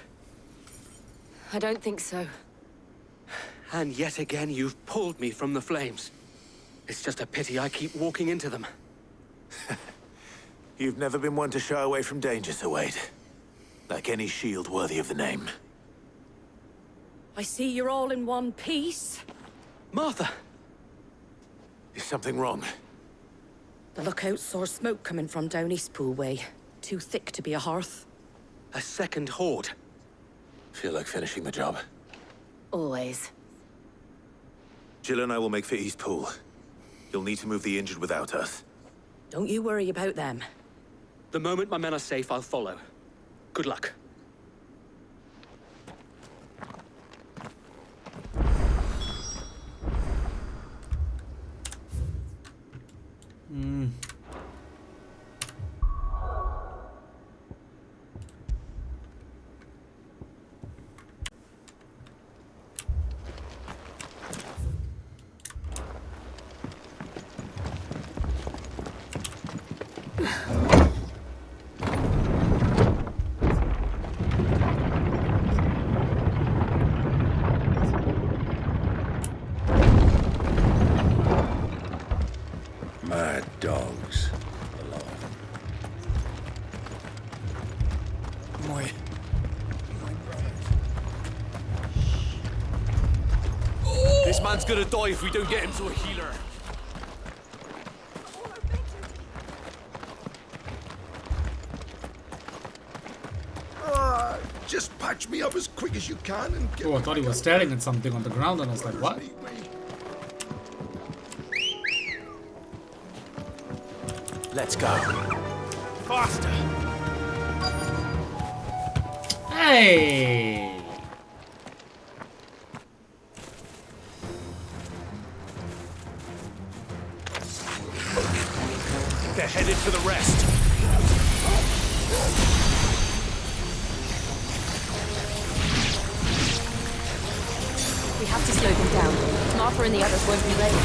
I don't think so. And yet again, you've pulled me from the flames. It's just a pity I keep walking into them. You've never been one to shy away from danger, Sir Wade. Like any shield worthy of the name. I see you're all in one piece. Martha! Is something wrong? The lookout saw smoke coming from down Eastpool way. Too thick to be a hearth. A second horde. Feel like finishing the job. Always. Jill and I will make for Eastpool. You'll need to move the injured without us. Don't you worry about them. The moment my men are safe, I'll follow. Good luck. Mad dogs. My This man's gonna die if we don't get him to a healer. Just patch me up as quick as you can and get... Oh, I thought he was staring at something on the ground and I was like, what? Let's go. Faster! Hey! They're headed for the rest. We have to slow them down. Martha and the others won't be ready.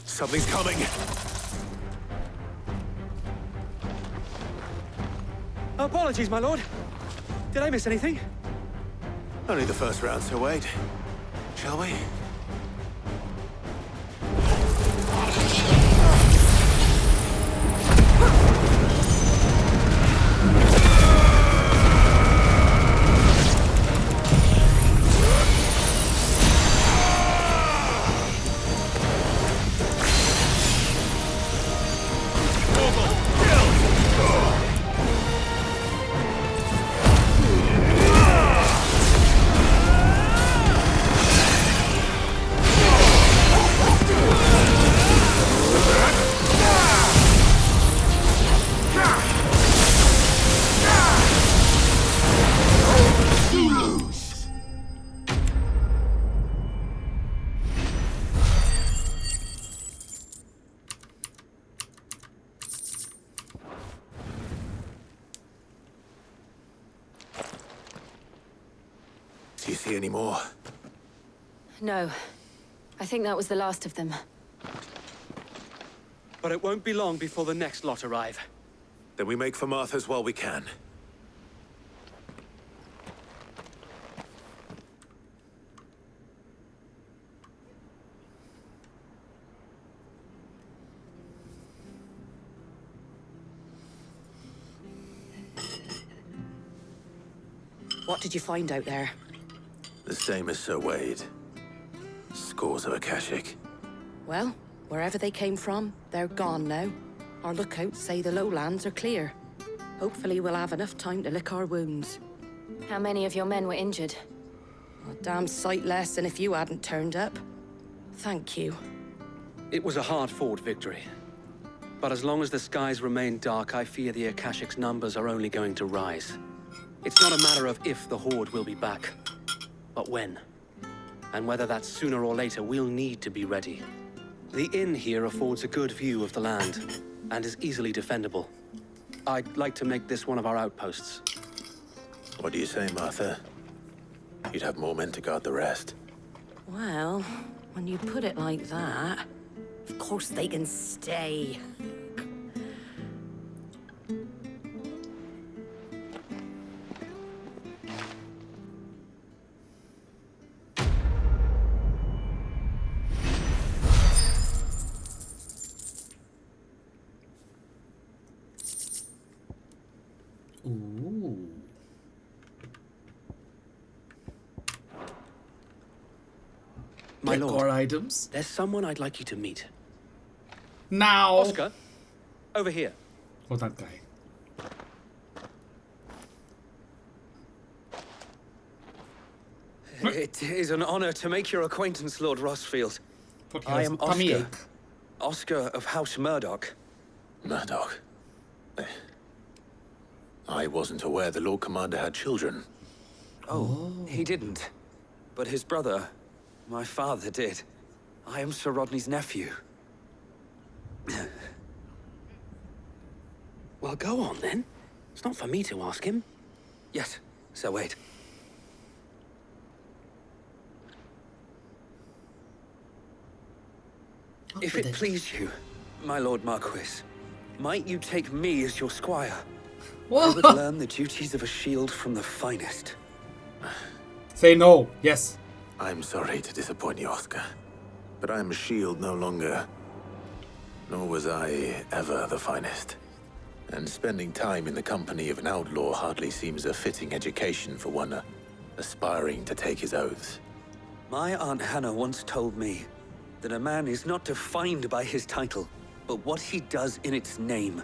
Something's coming. Apologies, my lord. Did I miss anything? Only the first round, so wait. Shall we? Do you see any more? No. I think that was the last of them. But it won't be long before the next lot arrive. Then we make for Martha's while we can. What did you find out there? The same as Sir Wade. Scores of Akashic. Well, wherever they came from, they're gone now. Our lookouts say the lowlands are clear. Hopefully we'll have enough time to lick our wounds. How many of your men were injured? A damn sight less than if you hadn't turned up. Thank you. It was a hard-fought victory. But as long as the skies remain dark, I fear the Akashic's numbers are only going to rise. It's not a matter of if the Horde will be back, but when. And whether that's sooner or later, we'll need to be ready. The inn here affords a good view of the land, and is easily defendable. I'd like to make this one of our outposts. What do you say, Martha? You'd have more men to guard the rest. Well, when you put it like that, of course they can stay. Ooh. My Decor lord, items. There's someone I'd like you to meet. Now. Oscar, over here. Oh, that guy. It is an honor to make your acquaintance, Lord Rossfield. Okay, I am tummy Oscar. ache. Oscar of House Murdoch. Murdoch? I wasn't aware the Lord Commander had children. Oh, he didn't. But his brother, my father, did. I am Sir Rodney's nephew. Well, go on then. It's not for me to ask him. Yes, Sir Wade. If it please you, my Lord Marquis, might you take me as your squire? I would learn the duties of a shield from the finest. Say no. Yes. I'm sorry to disappoint you, Oscar, but I'm a shield no longer. Nor was I ever the finest. And spending time in the company of an outlaw hardly seems a fitting education for one aspiring to take his oaths. My Aunt Hannah once told me that a man is not defined by his title, but what he does in its name.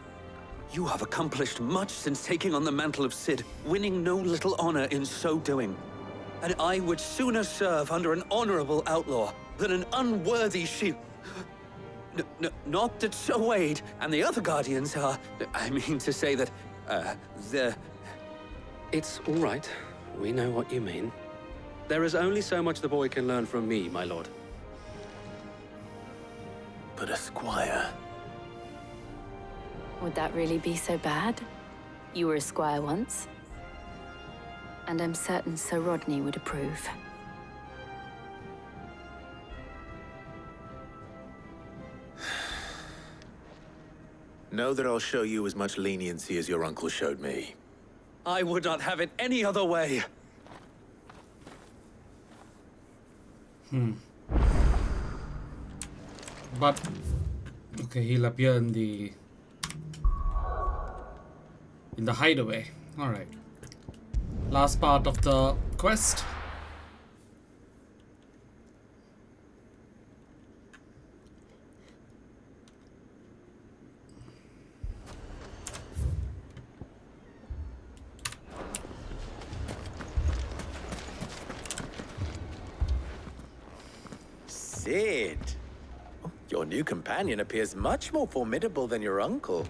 You have accomplished much since taking on the mantle of Cid, winning no little honor in so doing. And I would sooner serve under an honorable outlaw than an unworthy shield. Not that Sir Wade and the other Guardians are... I mean to say that, they're... It's all right. We know what you mean. There is only so much the boy can learn from me, my lord. But a squire... Would that really be so bad? You were a squire once. And I'm certain Sir Rodney would approve. Know that I'll show you as much leniency as your uncle showed me. I would not have it any other way. But okay, he'll appear in the hideaway. All right. Last part of the quest. Cid. Your new companion appears much more formidable than your uncle.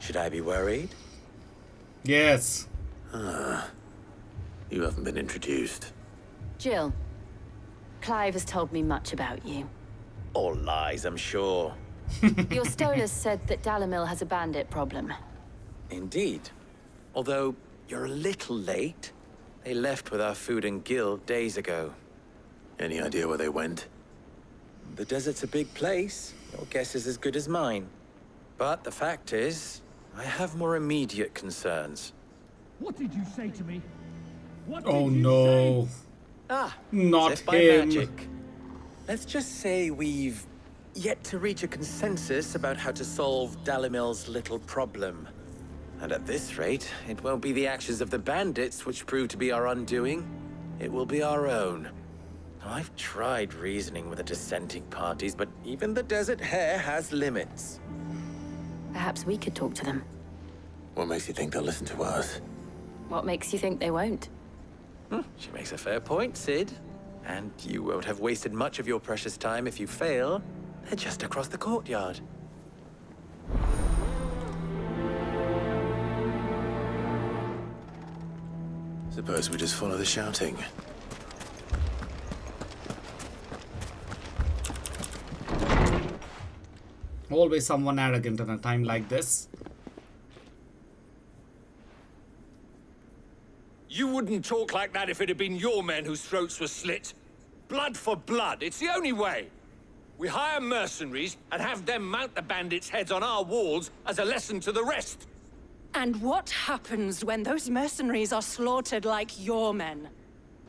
Should I be worried? Yes. You haven't been introduced. Jill, Clive has told me much about you. All lies, I'm sure. Your Stolas said that Dalamil has a bandit problem. Indeed. Although, you're a little late. They left with our food and guild days ago. Any idea where they went? The desert's a big place. Your guess is as good as mine. But the fact is, I have more immediate concerns. What did you say to me? What did Oh you no. say? Not as if by him. magic. Let's just say we've yet to reach a consensus about how to solve Dalamil's little problem. And at this rate, it won't be the actions of the bandits which prove to be our undoing. It will be our own. I've tried reasoning with the dissenting parties, but even the Desert Hare has limits. Perhaps we could talk to them. What makes you think they'll listen to us? What makes you think they won't? She makes a fair point, Cid. And you won't have wasted much of your precious time if you fail. They're just across the courtyard. Suppose we just follow the shouting. Always someone arrogant in a time like this. You wouldn't talk like that if it had been your men whose throats were slit. Blood for blood, it's the only way. We hire mercenaries and have them mount the bandits' heads on our walls as a lesson to the rest. And what happens when those mercenaries are slaughtered like your men?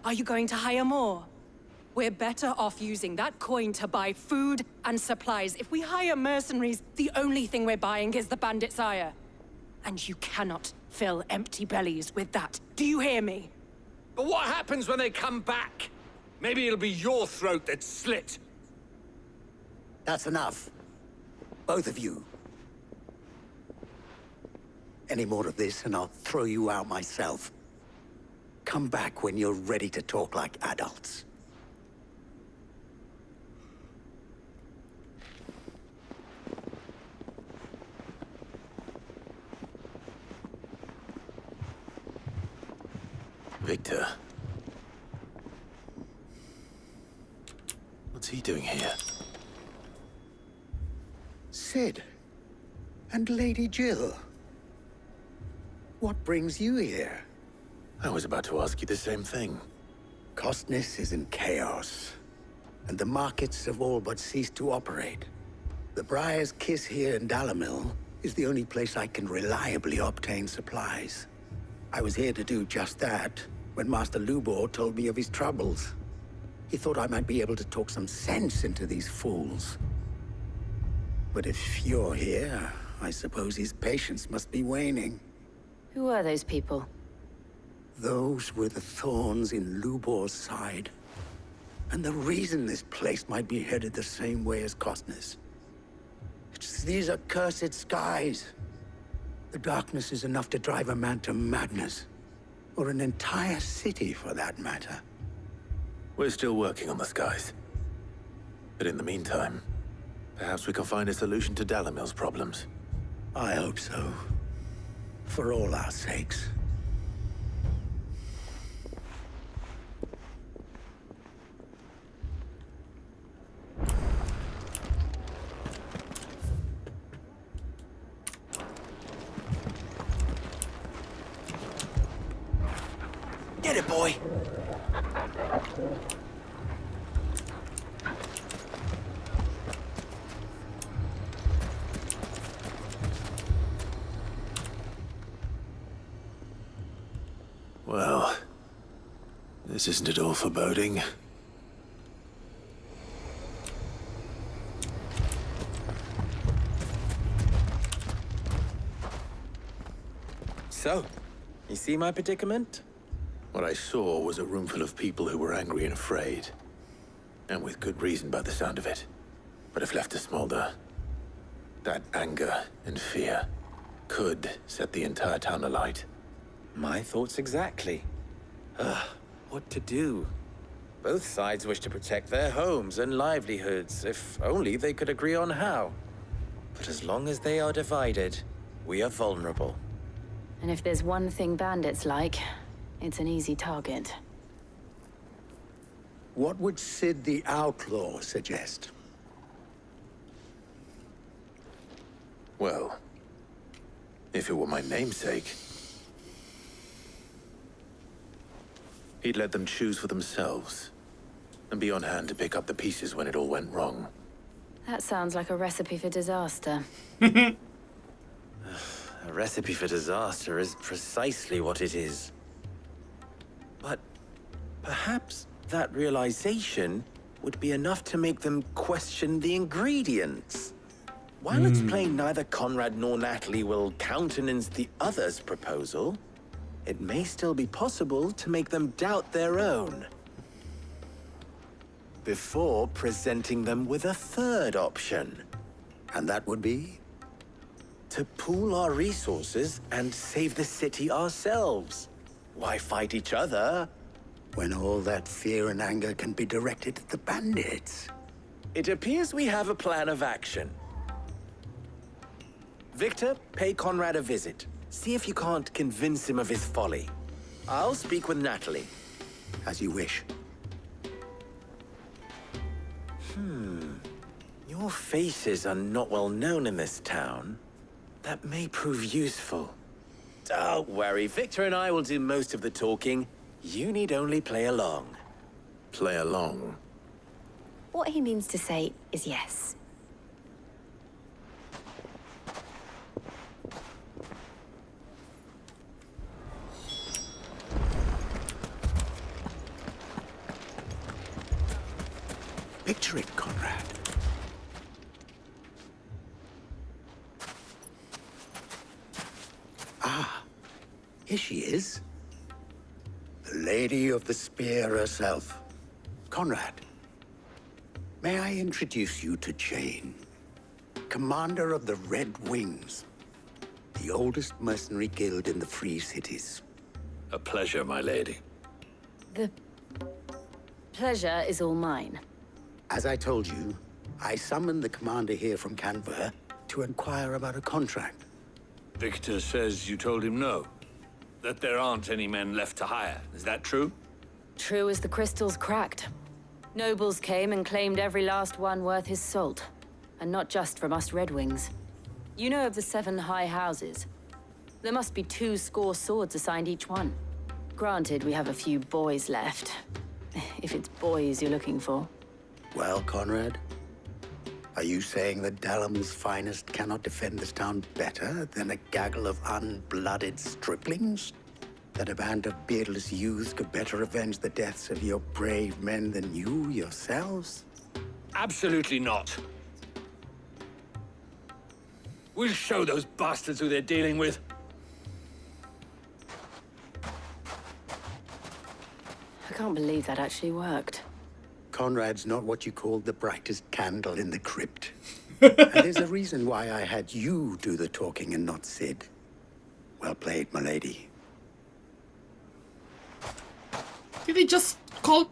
Are you going to hire more? We're better off using that coin to buy food and supplies. If we hire mercenaries, the only thing we're buying is the bandits' ire. And you cannot fill empty bellies with that. Do you hear me? But what happens when they come back? Maybe it'll be your throat that's slit. That's enough. Both of you. Any more of this and I'll throw you out myself. Come back when you're ready to talk like adults. Victor. What's he doing here? Cid. And Lady Jill. What brings you here? I was about to ask you the same thing. Costness is in chaos. and the markets have all but ceased to operate. The Briar's Kiss here in Dalimil is the only place I can reliably obtain supplies. I was here to do just that when Master Lubor told me of his troubles. He thought I might be able to talk some sense into these fools. But if you're here, I suppose his patience must be waning. Who are those people? Those were the thorns in Lubor's side. And the reason this place might be headed the same way as Costner's. It's these accursed skies. The darkness is enough to drive a man to madness. Or an entire city, for that matter. We're still working on the skies. But in the meantime, perhaps we can find a solution to Dalimil's problems. I hope so. For all our sakes. Get it, boy! Well, this isn't at all foreboding. So, you see my predicament? What I saw was a room full of people who were angry and afraid. And with good reason by the sound of it. But if left to smolder, that anger and fear could set the entire town alight. My thoughts exactly. What to do? Both sides wish to protect their homes and livelihoods, if only they could agree on how. But as long as they are divided, we are vulnerable. And if there's one thing bandits like, it's an easy target. What would Sid the Outlaw suggest? Well, if it were my namesake, he'd let them choose for themselves, and be on hand to pick up the pieces when it all went wrong. That sounds like a recipe for disaster. A recipe for disaster is precisely what it is. But perhaps that realization would be enough to make them question the ingredients. While it's plain neither Conrad nor Natalie will countenance the other's proposal, it may still be possible to make them doubt their own. Before presenting them with a third option. And that would be? To pool our resources and save the city ourselves. Why fight each other? When all that fear and anger can be directed at the bandits. It appears we have a plan of action. Victor, pay Conrad a visit. See if you can't convince him of his folly. I'll speak with Natalie. As you wish. Your faces are not well known in this town. That may prove useful. Don't worry, Victor and I will do most of the talking. You need only play along. Play along? What he means to say is yes. Picture it, Conrad. Ah, here she is. The Lady of the Spear herself. Conrad, may I introduce you to Jane, commander of the Red Wings, the oldest mercenary guild in the Free Cities. A pleasure, my lady. The pleasure is all mine. As I told you, I summoned the commander here from Canberra to inquire about a contract. Victor says you told him no. That there aren't any men left to hire. Is that true? True as the crystals cracked. Nobles came and claimed every last one worth his salt. And not just from us Red Wings. You know of the 7 high houses. There must be 2 swords assigned each one. Granted, we have a few boys left. If it's boys you're looking for. Well, Conrad? Are you saying that Dalamel's finest cannot defend this town better than a gaggle of unblooded striplings? That a band of beardless youths could better avenge the deaths of your brave men than you yourselves? Absolutely not. We'll show those bastards who they're dealing with. I can't believe that actually worked. Conrad's not what you called the brightest candle in the crypt. And there's a reason why I had you do the talking and not Sid. Well played, my lady. Did he just call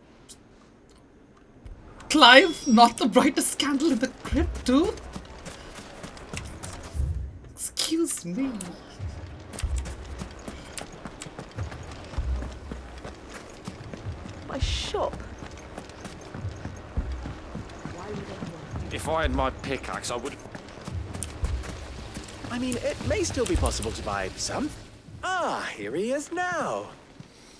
Clive not the brightest candle in the crypt too? Excuse me. My shop. If I had my pickaxe, I would... I mean, it may still be possible to buy some. Ah, here he is now.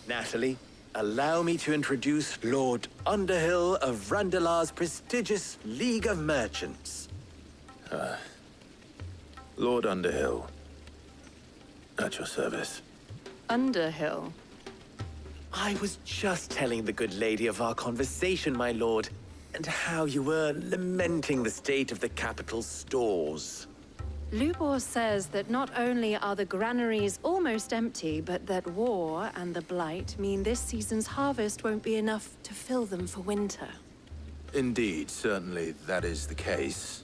Natalie, allow me to introduce Lord Underhill of Randalar's prestigious League of Merchants. Lord Underhill. At your service. Underhill? I was just telling the good lady of our conversation, my lord, and how you were lamenting the state of the capital's stores. Lubor says that not only are the granaries almost empty, but that war and the Blight mean this season's harvest won't be enough to fill them for winter. Indeed, certainly that is the case.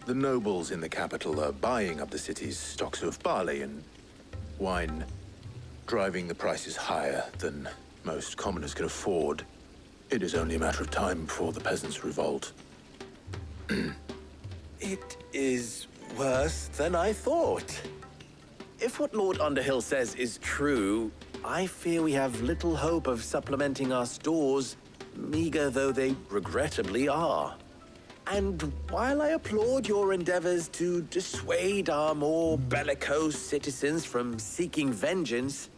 The nobles in the capital are buying up the city's stocks of barley and wine, driving the prices higher than most commoners can afford. It is only a matter of time before the peasants revolt. It is worse than I thought. If what Lord Underhill says is true, I fear we have little hope of supplementing our stores, meager though they regrettably are. And while I applaud your endeavors to dissuade our more bellicose citizens from seeking vengeance,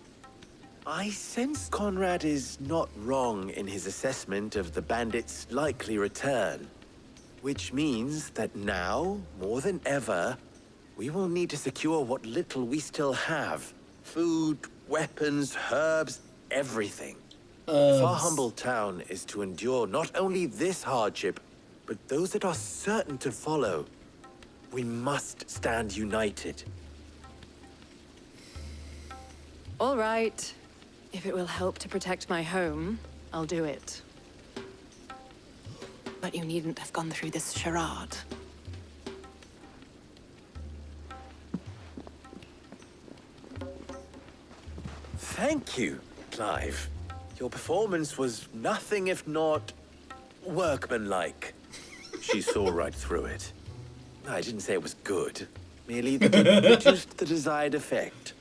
I sense Conrad is not wrong in his assessment of the bandits' likely return. Which means that now, more than ever, we will need to secure what little we still have. Food, weapons, herbs, everything. If our humble town is to endure not only this hardship, but those that are certain to follow, we must stand united. All right. If it will help to protect my home, I'll do it. But you needn't have gone through this charade. Thank you, Clive. Your performance was nothing if not workmanlike. She saw right through it. I didn't say it was good. Merely that it produced the desired effect.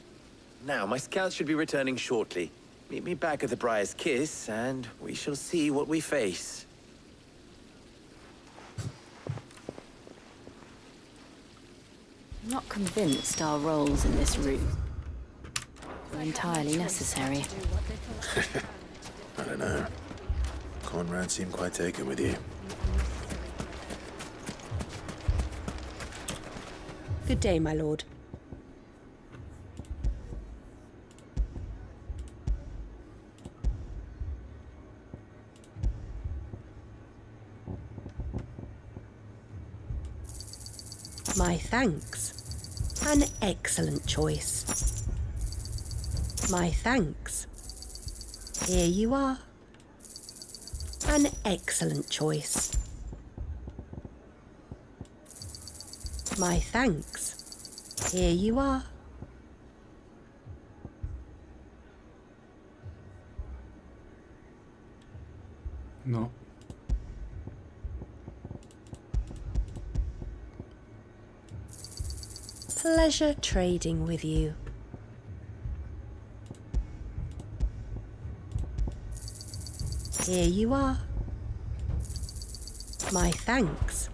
Now, my scouts should be returning shortly. Meet me back at the Briar's Kiss, and we shall see what we face. I'm not convinced our roles in this room are entirely necessary. I don't know. Conrad seemed quite taken with you. Good day, my lord. My thanks. An excellent choice. My thanks. Here you are. An excellent choice. My thanks. Here you are. No. Pleasure trading with you. Here you are. My thanks.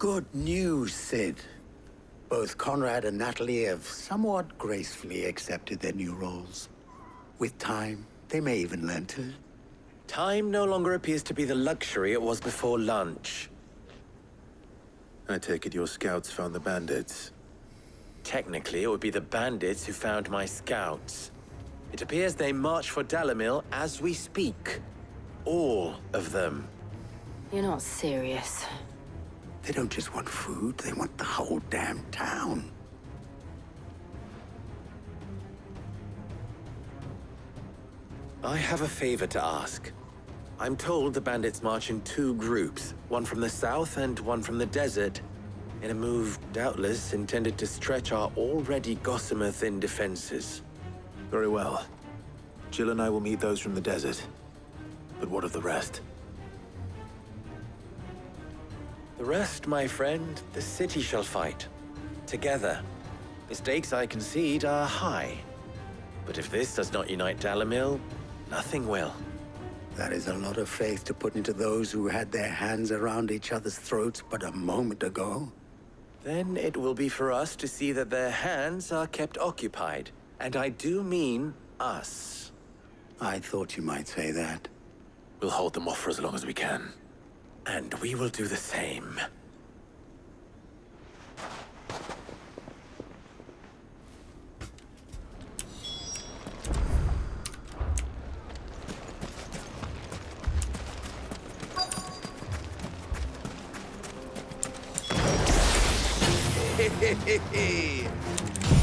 Good news, Sid. Both Conrad and Natalie have somewhat gracefully accepted their new roles. With time, they may even learn to... Time no longer appears to be the luxury it was before lunch. I take it your scouts found the bandits. Technically, it would be the bandits who found my scouts. It appears they march for Dalimil as we speak. All of them. You're not serious. They don't just want food, they want the whole damn town. I have a favor to ask. I'm told the bandits march in 2 groups, one from the south and one from the desert, in a move doubtless intended to stretch our already gossamer-thin defenses. Very well. Jill and I will meet those from the desert. But what of the rest? The rest, my friend, the city shall fight. Together. The stakes, I concede, are high. But if this does not unite Dalimil, nothing will. That is a lot of faith to put into those who had their hands around each other's throats but a moment ago. Then it will be for us to see that their hands are kept occupied. And I do mean us. I thought you might say that. We'll hold them off for as long as we can. And we will do the same.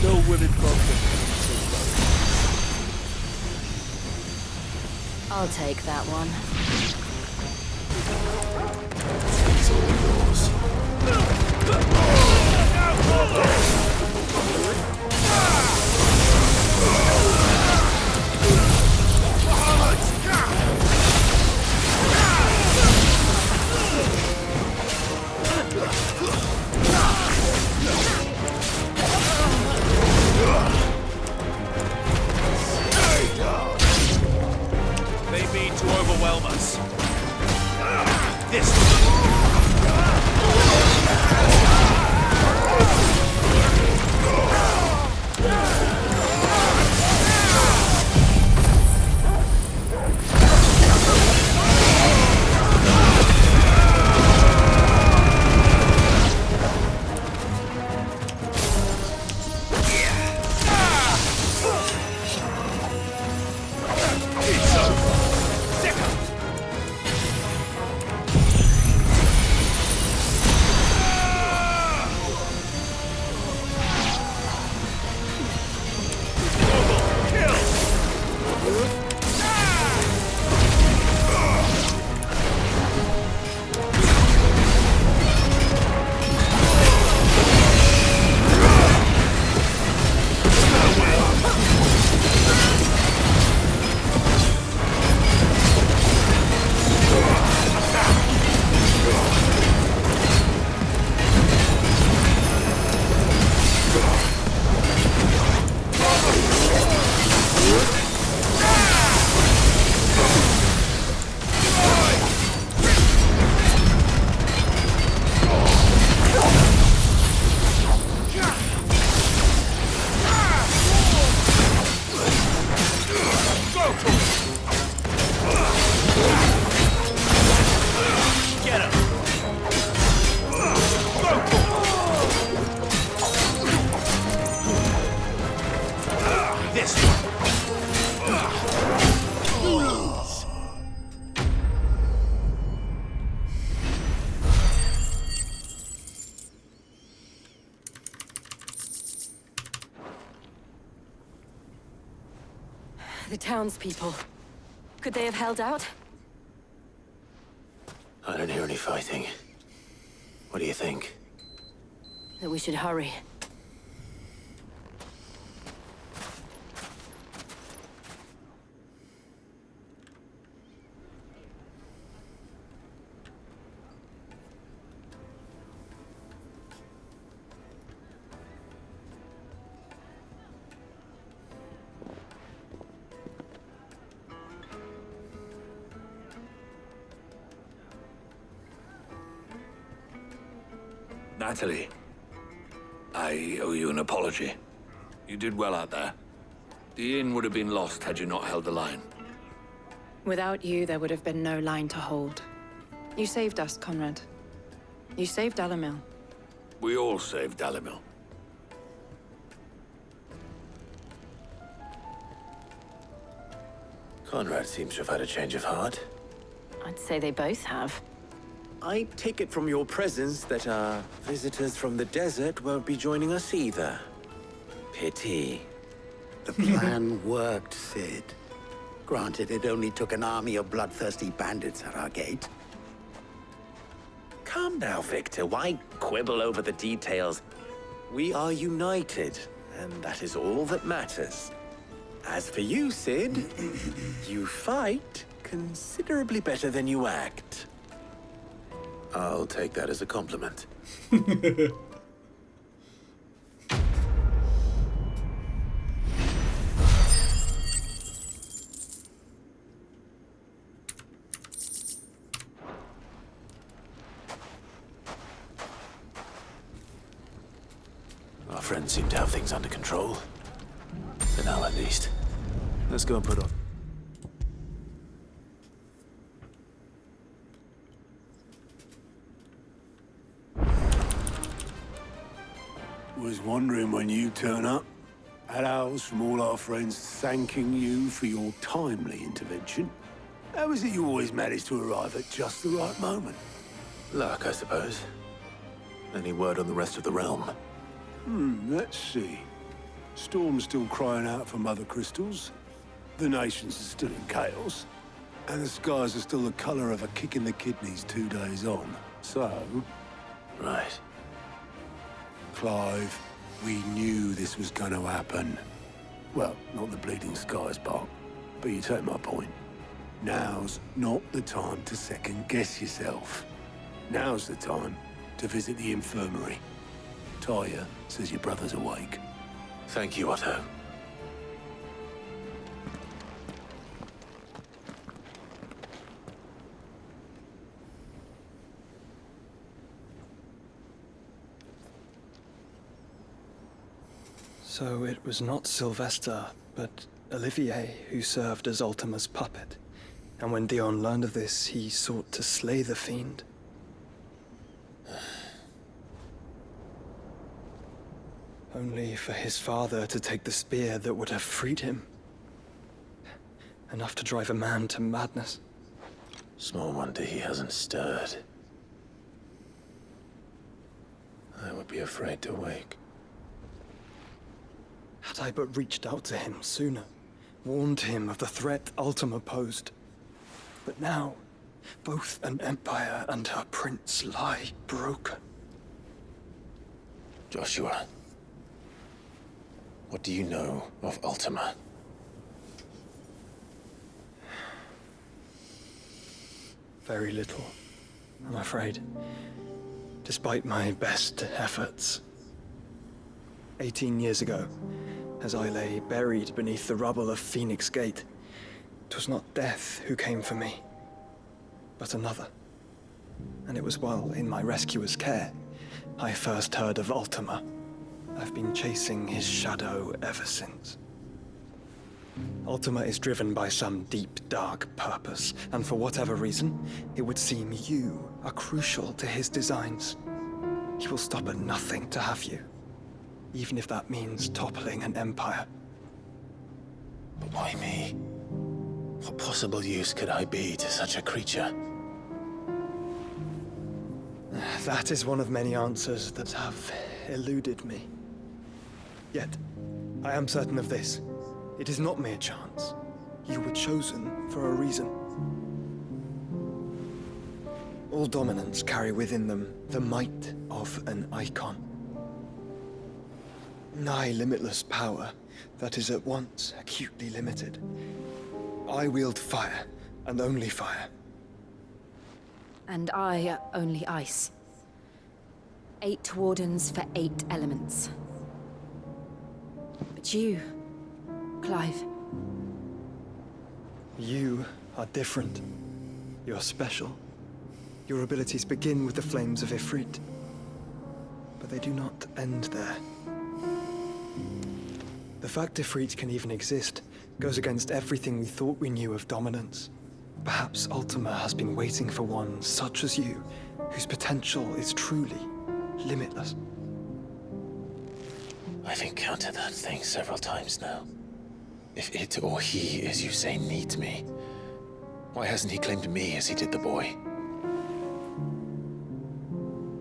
No women problem. I'll take that one. It's They mean to overwhelm us. This The townspeople. Could they have held out? I don't hear any fighting. What do you think? That we should hurry. Natalie, I owe you an apology. You did well out there. The inn would have been lost had you not held the line. Without you, there would have been no line to hold. You saved us, Conrad. You saved Dalimil. We all saved Dalimil. Conrad seems to have had a change of heart. I'd say they both have. I take it from your presence that our visitors from the desert won't be joining us either. Pity. The plan worked, Sid. Granted, it only took an army of bloodthirsty bandits at our gate. Calm now, Victor. Why quibble over the details? We are united, and that is all that matters. As for you, Sid, you fight considerably better than you act. I'll take that as a compliment. Our friends seem to have things under control. For now, at least. Let's go and put on. Was wondering when you turn up. Had owls from all our friends thanking you for your timely intervention. How is it you always manage to arrive at just the right moment? Luck, I suppose. Any word on the rest of the realm? Let's see. Storm's still crying out for mother crystals. The nations are still in chaos. And the skies are still the color of a kick in the kidneys 2 days on. So... Right. Clive, we knew this was going to happen. Well, not the bleeding skies part, but you take my point. Now's not the time to second-guess yourself. Now's the time to visit the infirmary. Talia says your brother's awake. Thank you, Otto. So it was not Sylvester, but Olivier who served as Ultima's puppet. And when Dion learned of this, he sought to slay the fiend. Only for his father to take the spear that would have freed him. Enough to drive a man to madness. Small wonder he hasn't stirred. I would be afraid to wake. Had I but reached out to him sooner, warned him of the threat Ultima posed. But now, both an empire and her prince lie broken. Joshua, what do you know of Ultima? Very little, I'm afraid. Despite my best efforts. 18 years ago, as I lay buried beneath the rubble of Phoenix Gate, 'twas not death who came for me, but another. And it was while in my rescuer's care, I first heard of Ultima. I've been chasing his shadow ever since. Ultima is driven by some deep, dark purpose, and for whatever reason, it would seem you are crucial to his designs. He will stop at nothing to have you, even if that means toppling an empire. But why me? What possible use could I be to such a creature? That is one of many answers that have eluded me. Yet, I am certain of this. It is not mere chance. You were chosen for a reason. All dominants carry within them the might of an icon. Nigh limitless power that is at once acutely limited. I wield fire, and only fire. And I only ice. 8 wardens for 8 elements. But you, Clive. You are different. You're special. Your abilities begin with the flames of Ifrit. but they do not end there. The fact Ifrit can even exist goes against everything we thought we knew of dominance. Perhaps Ultima has been waiting for one such as you, whose potential is truly limitless. I've encountered that thing several times now. If it or he, as you say, needs me, why hasn't he claimed me as he did the boy?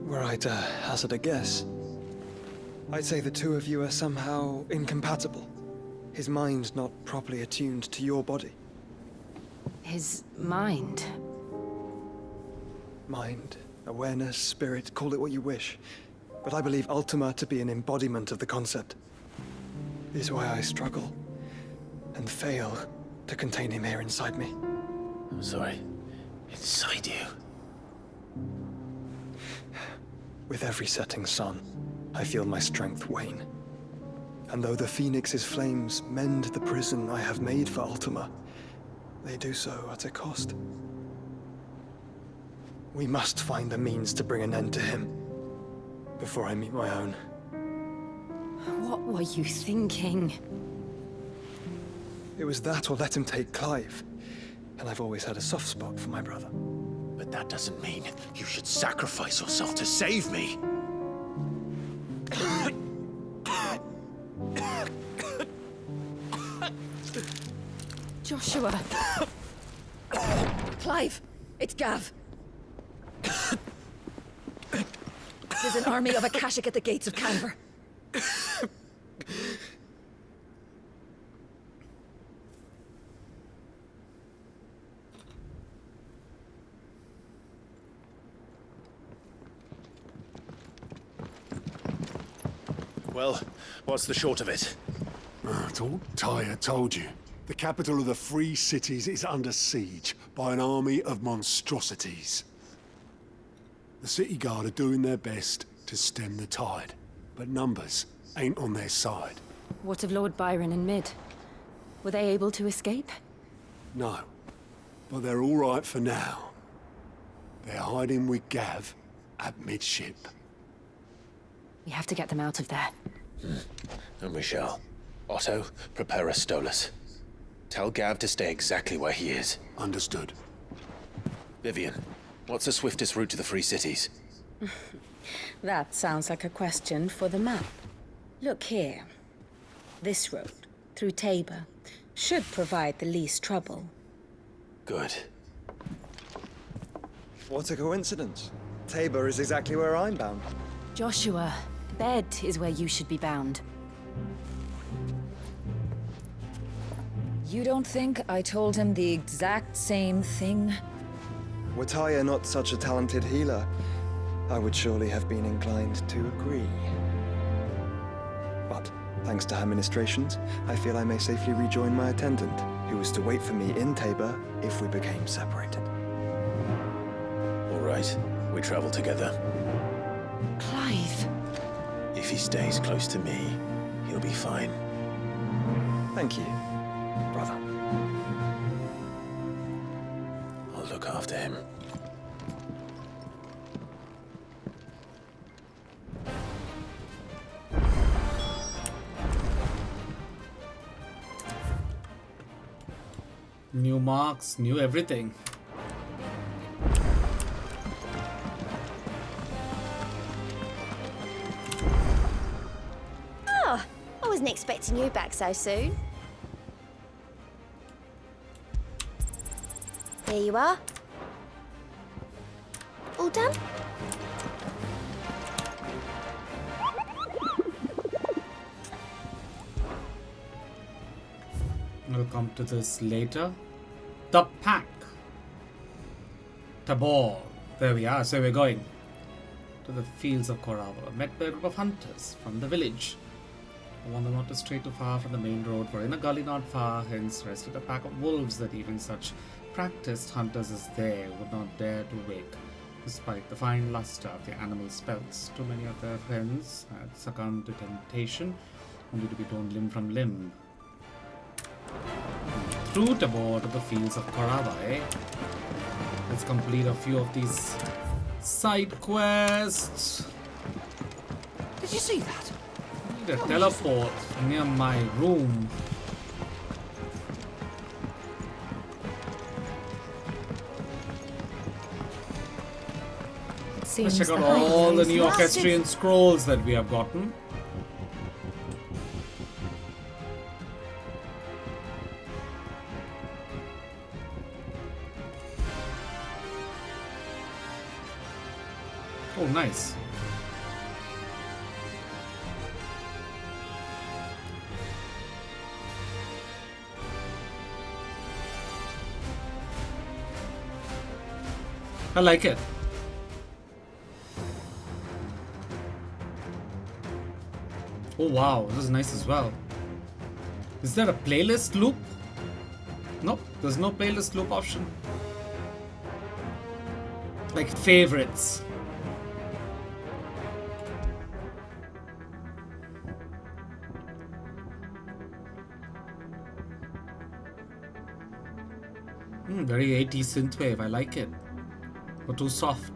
Were I to hazard a guess, I'd say the two of you are somehow incompatible. His mind not properly attuned to your body. His mind? Mind, awareness, spirit, call it what you wish. But I believe Ultima to be an embodiment of the concept. This is why I struggle and fail to contain him here inside me. I'm sorry. Inside you? With every setting sun, I feel my strength wane. And though the Phoenix's flames mend the prison I have made for Ultima, they do so at a cost. We must find the means to bring an end to him before I meet my own. What were you thinking? It was that or let him take Clive. And I've always had a soft spot for my brother. But that doesn't mean you should sacrifice yourself to save me. Joshua! Clive! It's Gav! There's an army of Akashic at the gates of Canver. Well, what's the short of it? Tyre told you. The capital of the Free Cities is under siege by an army of monstrosities. The City Guard are doing their best to stem the tide, but numbers ain't on their side. What of Lord Byron and Mid? Were they able to escape? No, but they're all right for now. They're hiding with Gav at midship. We have to get them out of there. And we shall. Otto, prepare a Stolas. Tell Gav to stay exactly where he is. Understood. Vivian, what's the swiftest route to the Free Cities? That sounds like a question for the map. Look here. This road, through Tabor, should provide the least trouble. Good. What a coincidence. Tabor is exactly where I'm bound. Joshua, bed is where you should be bound. You don't think I told him the exact same thing? Were Tyre not such a talented healer, I would surely have been inclined to agree. But, thanks to her ministrations, I feel I may safely rejoin my attendant, who was to wait for me in Tabor if we became separated. All right, we travel together. Clive! If he stays close to me, he'll be fine. Thank you, brother. I'll look after him. New marks, new everything. Oh, I wasn't expecting you back so soon. There you are. All done? We'll come to this later. The pack. Tabor. There we are. So we're going to the fields of Korava. Met by a group of hunters from the village. I warned them not to stray too far from the main road, for in a gully not far hence rested a pack of wolves that even such practiced hunters as they would not dare to wake, despite the fine luster of the animal's pelts. Too many of their friends had succumbed to temptation, only to be torn limb from limb. Through Tabor to the fields of Korava, eh? Let's complete a few of these side quests. Did you see that? I need a teleport near my room. Let's check out all the new Orchestrion scrolls that we have gotten. Oh, nice. I like it. Oh wow, this is nice as well. Is there a playlist loop? Nope, there's no playlist loop option. Like favorites. Very 80s synthwave, I like it. But too soft.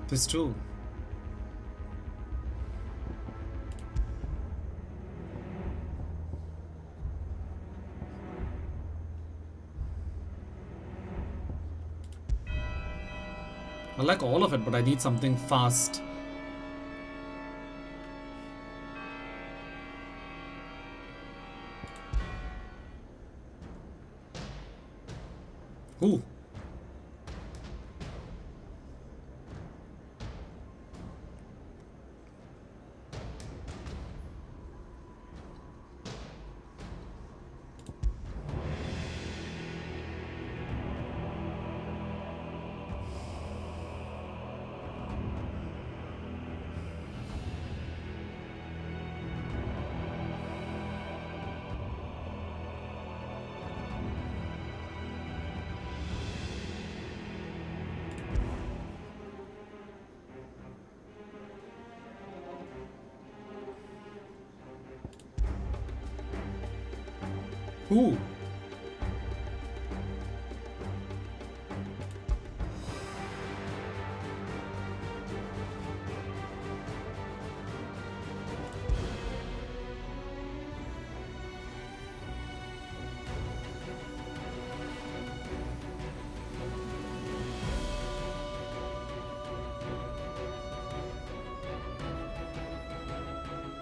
This too. I like all of it, but I need something fast. Ooh. Ooh.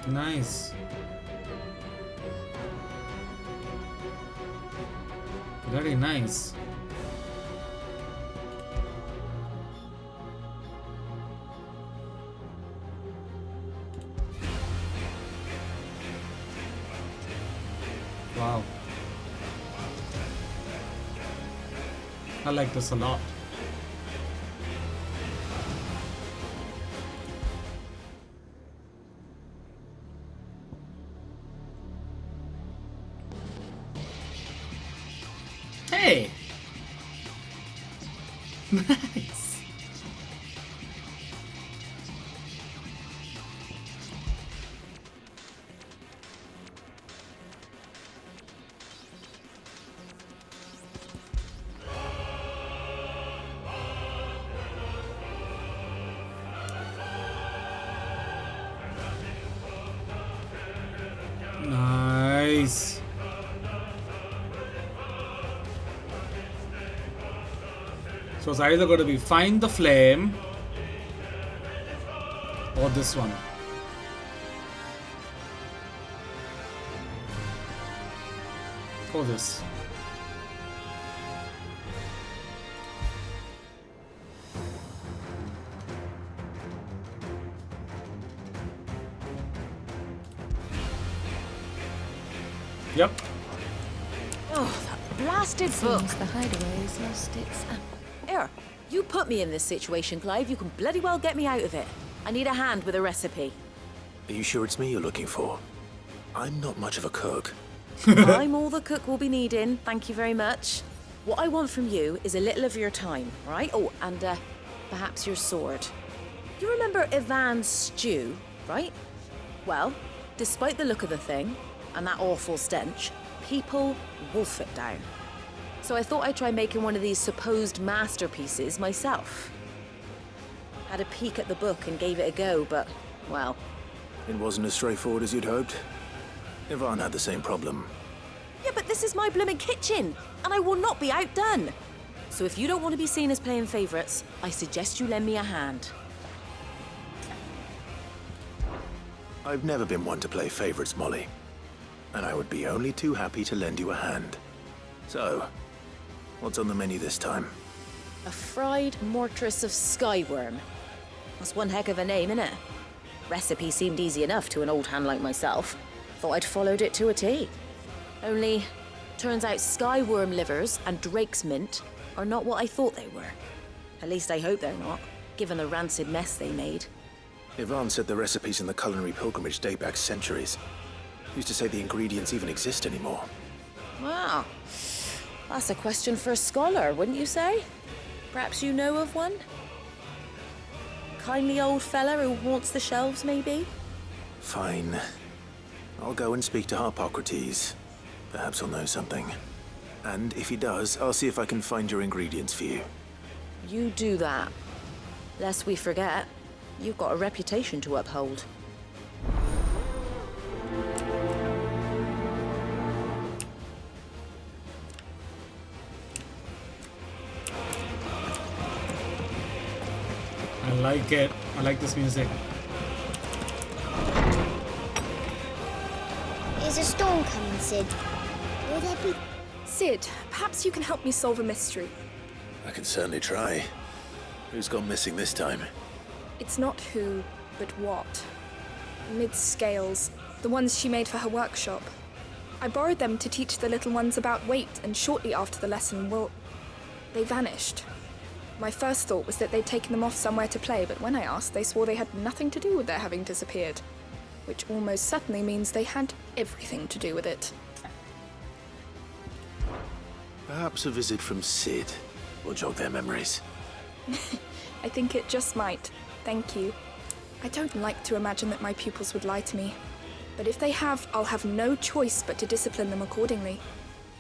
Nice. Very nice. Wow. I like this a lot. Hey! Nice! Nice! So it's either going to be find the flame or this one. Or this. Yep. Oh, that blasted book. The hideaway's lost its... Here, you put me in this situation, Clive. You can bloody well get me out of it. I need a hand with a recipe. Are you sure it's me you're looking for? I'm not much of a cook. I'm all the cook will be needing, thank you very much. What I want from you is a little of your time, right? Oh, and perhaps your sword. You remember Ivan's stew, right? Well, despite the look of the thing, and that awful stench, people wolf it down. So I thought I'd try making one of these supposed masterpieces myself. Had a peek at the book and gave it a go, but, well... It wasn't as straightforward as you'd hoped. Yvonne had the same problem. Yeah, but this is my blooming kitchen, and I will not be outdone. So if you don't want to be seen as playing favourites, I suggest you lend me a hand. I've never been one to play favorites, Molly. And I would be only too happy to lend you a hand. So, what's on the menu this time? A fried mortress of skyworm. That's one heck of a name, innit? Recipe seemed easy enough to an old hand like myself. Thought I'd followed it to a T. Only, turns out skyworm livers and drake's mint are not what I thought they were. At least I hope they're not, given the rancid mess they made. Yvonne said the recipes in the culinary pilgrimage date back centuries. Who's to say the ingredients even exist anymore? Wow. That's a question for a scholar, wouldn't you say? Perhaps you know of one? Kindly old fella who haunts the shelves, maybe? Fine. I'll go and speak to Harpocrates. Perhaps he'll know something. And if he does, I'll see if I can find your ingredients for you. You do that. Lest we forget, you've got a reputation to uphold. I like it. I like this music. Is a storm coming, Sid? Will there be... Sid, perhaps you can help me solve a mystery. I can certainly try. Who's gone missing this time? It's not who, but what. Mid's scales, the ones she made for her workshop. I borrowed them to teach the little ones about weight, and shortly after the lesson, well, they vanished. My first thought was that they'd taken them off somewhere to play, but when I asked, they swore they had nothing to do with their having disappeared. Which almost certainly means they had everything to do with it. Perhaps a visit from Sid will jog their memories. I think it just might. Thank you. I don't like to imagine that my pupils would lie to me. But if they have, I'll have no choice but to discipline them accordingly.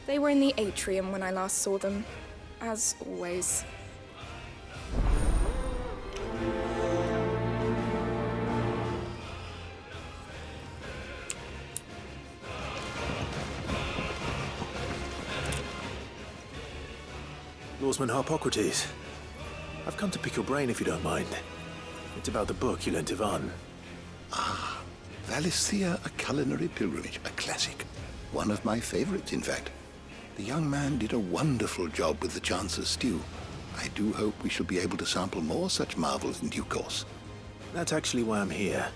They were in the atrium when I last saw them. As always. Lawsman Harpocrates. I've come to pick your brain if you don't mind. It's about the book you lent Yvonne. Ah, Valisthea, A Culinary Pilgrimage, a classic. One of my favorites, in fact. The young man did a wonderful job with the Chance's stew. I do hope we shall be able to sample more such marvels in due course. That's actually why I'm here.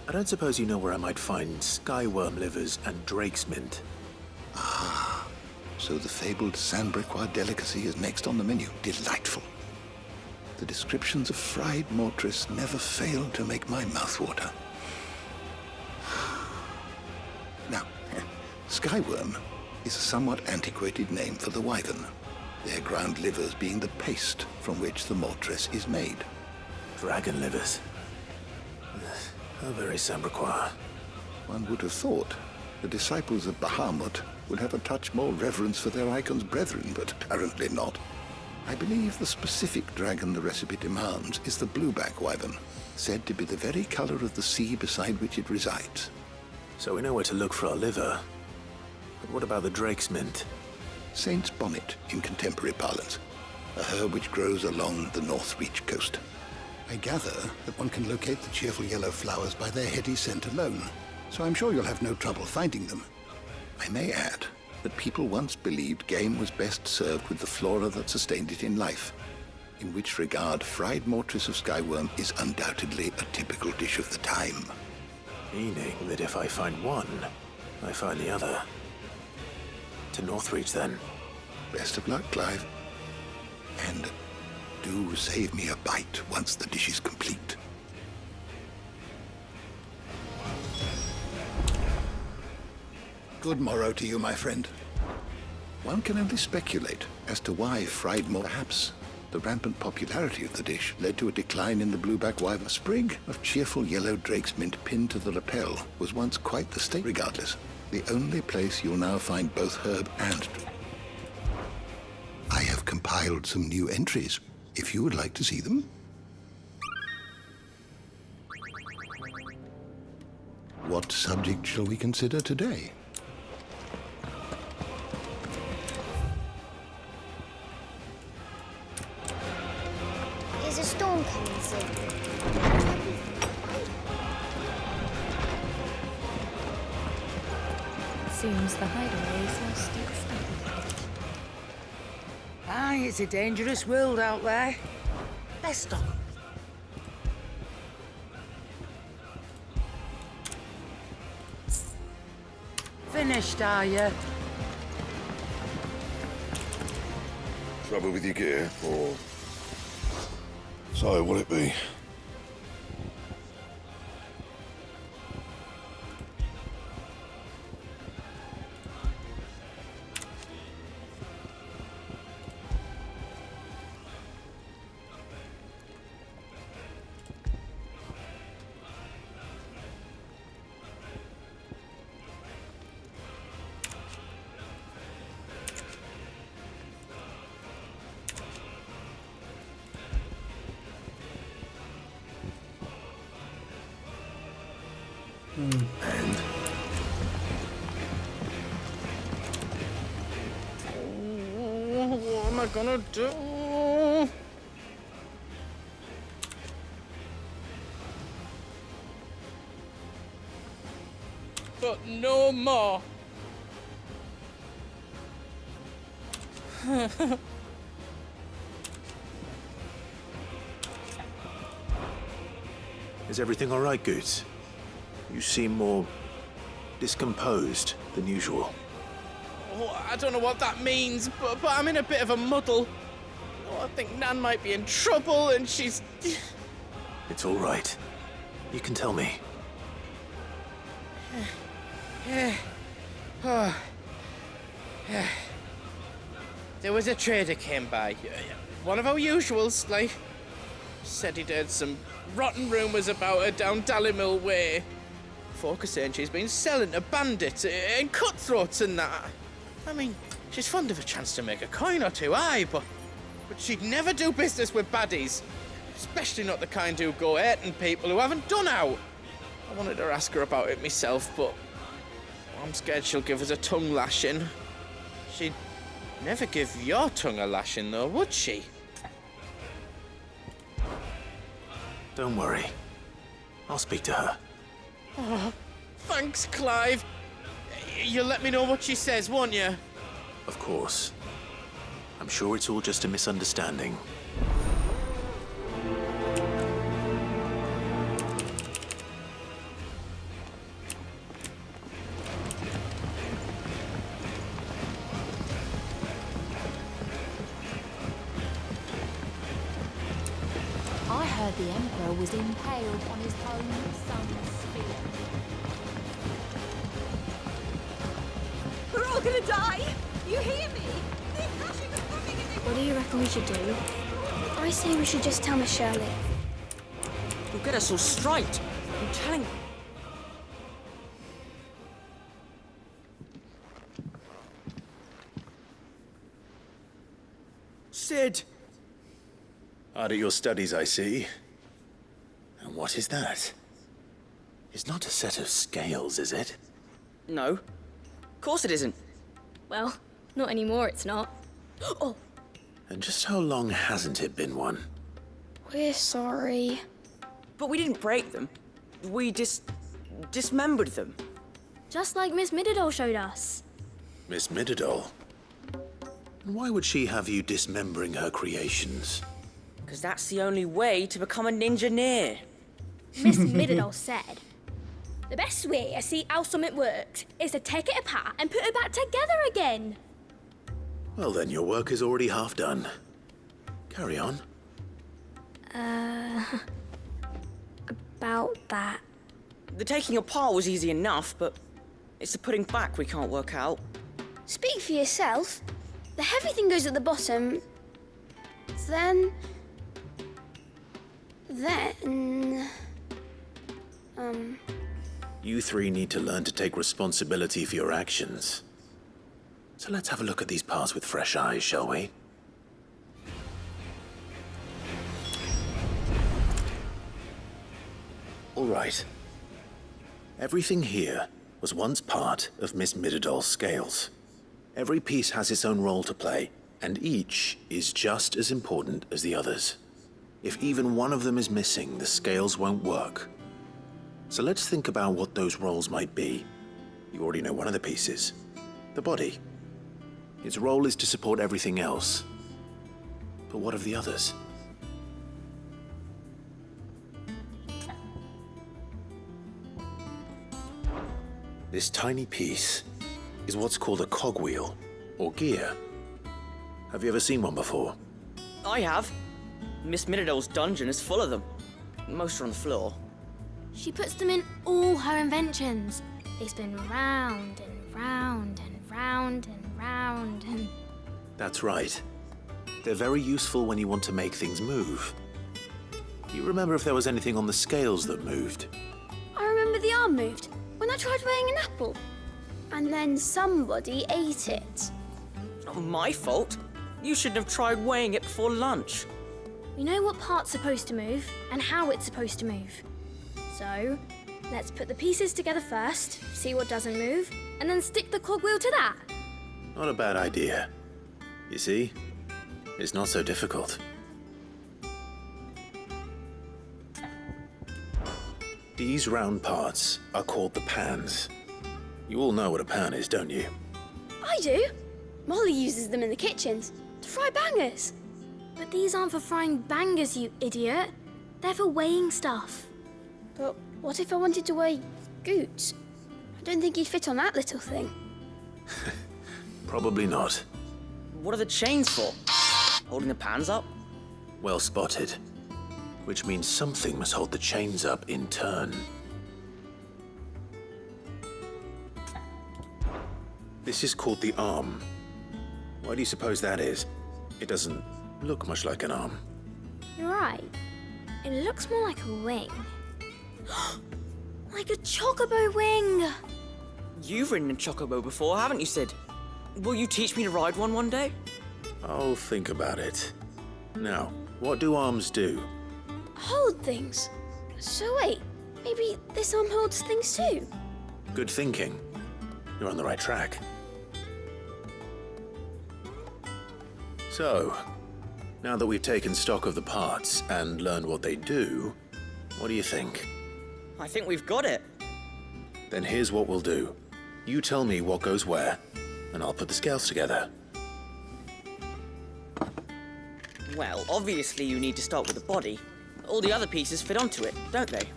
I don't suppose you know where I might find skyworm livers and drake's mint. Ah, so the fabled Sandbrequois delicacy is next on the menu. Delightful. The descriptions of fried mortress never fail to make my mouth water. Now, skyworm is a somewhat antiquated name for the wyvern, their ground livers being the paste from which the mortress is made. Dragon livers. How very Sandbrequois. One would have thought the disciples of Bahamut would have a touch more reverence for their icon's brethren, but apparently not. I believe the specific dragon the recipe demands is the blueback wyvern, said to be the very color of the sea beside which it resides. So we know where to look for our liver. But what about the drake's mint? Saint's bonnet in contemporary parlance, a herb which grows along the North Reach coast. I gather that one can locate the cheerful yellow flowers by their heady scent alone, so I'm sure you'll have no trouble finding them. I may add that people once believed game was best served with the flora that sustained it in life, in which regard fried mortress of skyworm is undoubtedly a typical dish of the time. Meaning that if I find one, I find the other. To Northreach, then. Best of luck, Clive. And do save me a bite once the dish is complete. Good morrow to you, my friend. One can only speculate as to why fried more. Perhaps the rampant popularity of the dish led to a decline in the blueback wyvern. A sprig of cheerful yellow drake's mint pinned to the lapel was once quite the state. Regardless, the only place you'll now find both herb and I have compiled some new entries, if you would like to see them. What subject shall we consider today? Is a storm coming, Sid? Seems the hideaway is lost its appetite. Aye, it's a dangerous world out there. Let's stop. Finished, are you? Trouble with your gear, or... So, will it be? And what am I gonna do? But no more. Is everything all right, Goots? You seem more discomposed than usual. Oh, I don't know what that means, but I'm in a bit of a muddle. Oh, I think Nan might be in trouble, and she's... It's all right. You can tell me. Oh. There was a trader came by. One of our usuals, like... Said he'd heard some rotten rumours about her down Dalimil Way. Folk are saying she's been selling to bandits and cutthroats and that. I mean, she's fond of a chance to make a coin or two, aye, but she'd never do business with baddies. Especially not the kind who go hurting people who haven't done out. I wanted to ask her about it myself, but I'm scared she'll give us a tongue lashing. She'd never give your tongue a lashing, though, would she? Don't worry. I'll speak to her. Oh, thanks, Clive. You'll let me know what she says, won't you? Of course. I'm sure it's all just a misunderstanding. I heard the Emperor was impaled on his own son's spear. We're all gonna die! You hear me? What do you reckon we should do? I say we should just tell Miss Shirley. You'll get us all straight. I'm telling you. Sid! Hard at your studies, I see. And what is that? It's not a set of scales, is it? No. Of course it isn't. Well, not anymore, it's not. Oh, And just how long hasn't it been one? we're sorry. But we didn't break them. We dismembered them. Just like Miss Mididol showed us. Miss Mididol? And why would she have you dismembering her creations? Because that's the only way to become a ninja-neer. Miss Mididol said, the best way to see how something works is to take it apart and put it back together again. Well then, your work is already half done. Carry on. About that. The taking apart was easy enough, but it's the putting back we can't work out. Speak for yourself. The heavy thing goes at the bottom. Then... You three need to learn to take responsibility for your actions. So let's have a look at these parts with fresh eyes, shall we? right. Everything here was once part of Miss Midadol's scales. Every piece has its own role to play, and each is just as important as the others. If even one of them is missing, the scales won't work. So let's think about what those roles might be. You already know one of the pieces, the body. Its role is to support everything else. But what of the others? This tiny piece is what's called a cogwheel, or gear. Have you ever seen one before? I have. Miss Minadol's dungeon is full of them. Most are on the floor. She puts them in all her inventions. They spin round and round and round and round and... That's right. They're very useful when you want to make things move. Do you remember if there was anything on the scales that moved? I remember the arm moved when I tried weighing an apple. And then somebody ate it. Not my fault. You shouldn't have tried weighing it before lunch. We know what part's supposed to move and how it's supposed to move. So, let's put the pieces together first, see what doesn't move, and then stick the cogwheel to that. Not a bad idea. You see? It's not so difficult. These round parts are called the pans. You all know what a pan is, don't you? I do. Molly uses them in the kitchens to fry bangers. But these aren't for frying bangers, you idiot. They're for weighing stuff. But what if I wanted to weigh Goots? I don't think he'd fit on that little thing. Probably not. What are the chains for? Holding the pans up? Well spotted. Which means something must hold the chains up in turn. This is called the arm. Why do you suppose that is? It doesn't look much like an arm. You're right. It looks more like a wing. Like a chocobo wing! You've ridden a chocobo before, haven't you, Sid? Will you teach me to ride one day? I'll think about it. Now, what do arms do? Hold things. So wait, maybe this arm holds things too? Good thinking. You're on the right track. So, now that we've taken stock of the parts and learned what they do, what do you think? I think we've got it. Then here's what we'll do. You tell me what goes where, and I'll put the scales together. Well, obviously you need to start with the body. All the other pieces fit onto it, don't they?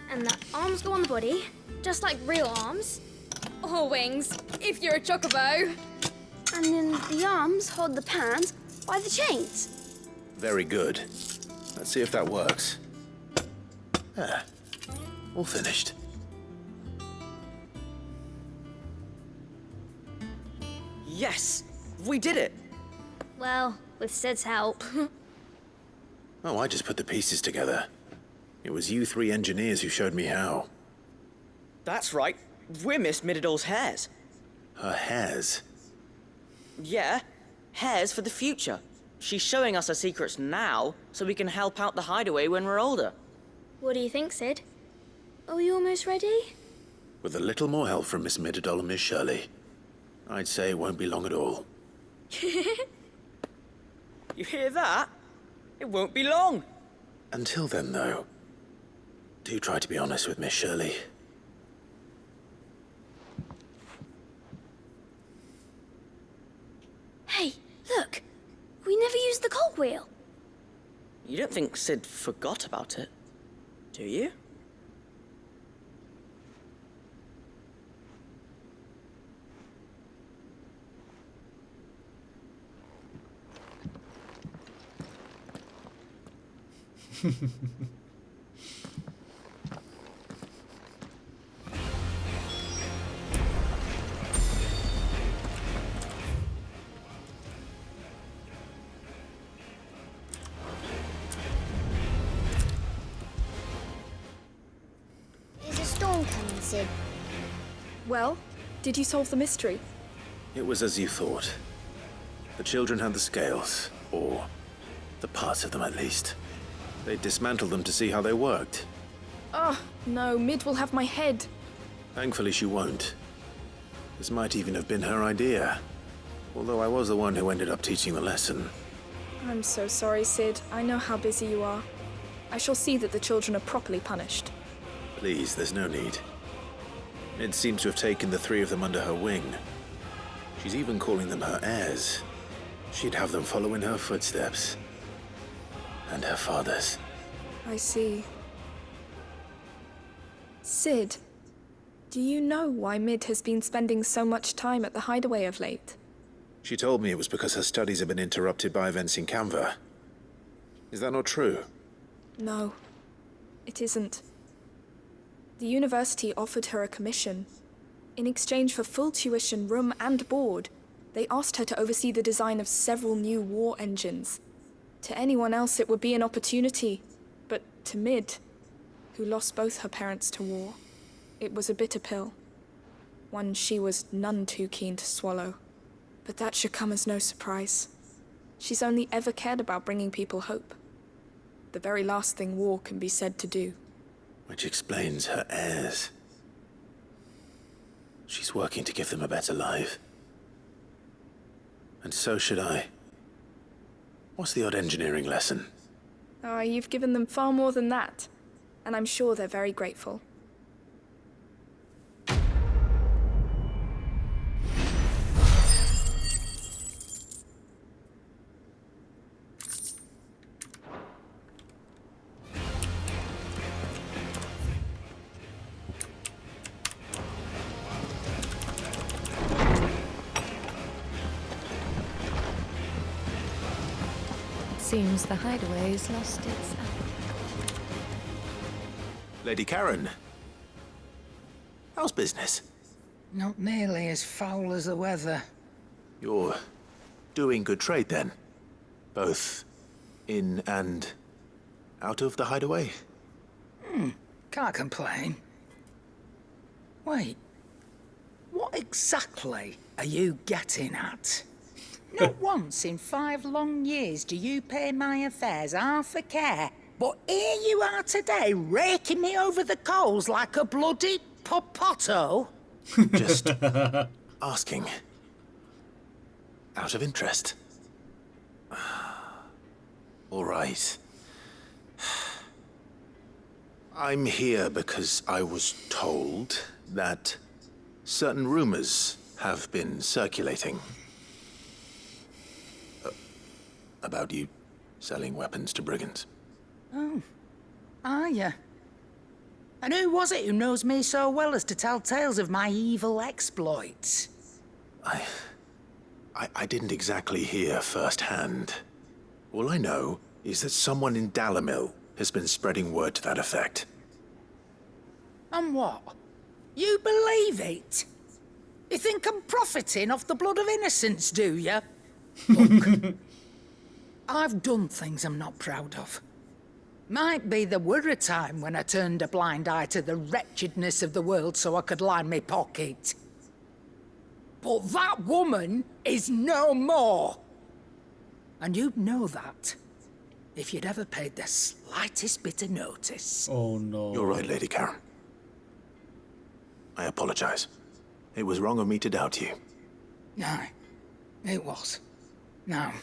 And the arms go on the body, just like real arms. Or wings, if you're a chocobo. And then the arms hold the pans by the chains. Very good. Let's see if that works. There. All finished. Yes! We did it! Well, with Sid's help. Oh, I just put the pieces together. It was you three engineers who showed me how. That's right. We're Miss Midadol's hares. Her hairs? Yeah, hares for the future. She's showing us her secrets now, so we can help out the hideaway when we're older. What do you think, Sid? Are we almost ready? With a little more help from Miss Midadol and Miss Shirley, I'd say it won't be long at all. You hear that? It won't be long. Until then, though, do try to be honest with Miss Shirley. Hey, look! We never used the cogwheel. You don't think Sid forgot about it, do you? Is a storm coming, Sid? Well, did you solve the mystery? It was as you thought. The children had the scales, or the parts of them at least. They dismantled them to see how they worked. Oh, no, Mid will have my head. Thankfully she won't. This might even have been her idea. Although I was the one who ended up teaching the lesson. I'm so sorry, Sid. I know how busy you are. I shall see that the children are properly punished. Please, there's no need. Mid seems to have taken the three of them under her wing. She's even calling them her heirs. She'd have them follow in her footsteps. And her father's. I see. Sid, do you know why Mid has been spending so much time at the hideaway of late? She told me it was because her studies have been interrupted by events in Canva. Is that not true? No, it isn't. The university offered her a commission. In exchange for full tuition, room and board, they asked her to oversee the design of several new war engines. To anyone else it would be an opportunity, but to Mid, who lost both her parents to war, it was a bitter pill. One she was none too keen to swallow. But that should come as no surprise. She's only ever cared about bringing people hope. The very last thing war can be said to do. Which explains her heirs. She's working to give them a better life. And so should I. What's the odd engineering lesson? Ah, you've given them far more than that. And I'm sure they're very grateful. Seems the hideaway's lost its... Lady Karen. How's business? Not nearly as foul as the weather. You're doing good trade then? Both in and out of the hideaway? Can't complain. Wait. What exactly are you getting at? Not once in 5 long years do you pay my affairs half a care. But here you are today, raking me over the coals like a bloody popoto. Just asking. Out of interest. All right. I'm here because I was told that certain rumors have been circulating. About you selling weapons to brigands. Oh, are ya? And who was it who knows me so well as to tell tales of my evil exploits? I didn't exactly hear firsthand. All I know is that someone in Dalimil has been spreading word to that effect. And what? You believe it? You think I'm profiting off the blood of innocents, do you? Look, I've done things I'm not proud of. Might be there were a time when I turned a blind eye to the wretchedness of the world so I could line my pocket. But that woman is no more. And you'd know that if you'd ever paid the slightest bit of notice. Oh no. You're right, Lady Karen. I apologize. It was wrong of me to doubt you. No, it was. Now,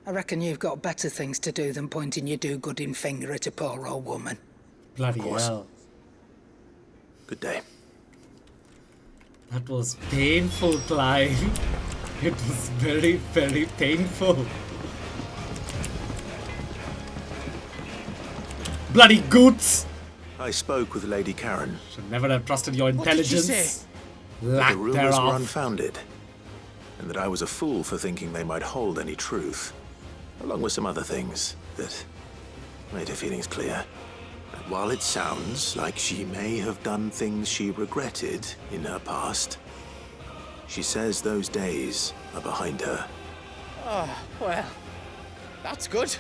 I reckon you've got better things to do than pointing your do-gooding finger at a poor old woman. Bloody hell. Good day. That was painful, Clive. It was very, very painful. Bloody goots! I spoke with Lady Karen. Should never have trusted your intelligence. What did she say? Lack The rumors were thereof. unfounded, and that I was a fool for thinking they might hold any truth, along with some other things that made her feelings clear. And while it sounds like she may have done things she regretted in her past, she says those days are behind her. Oh, well, that's good.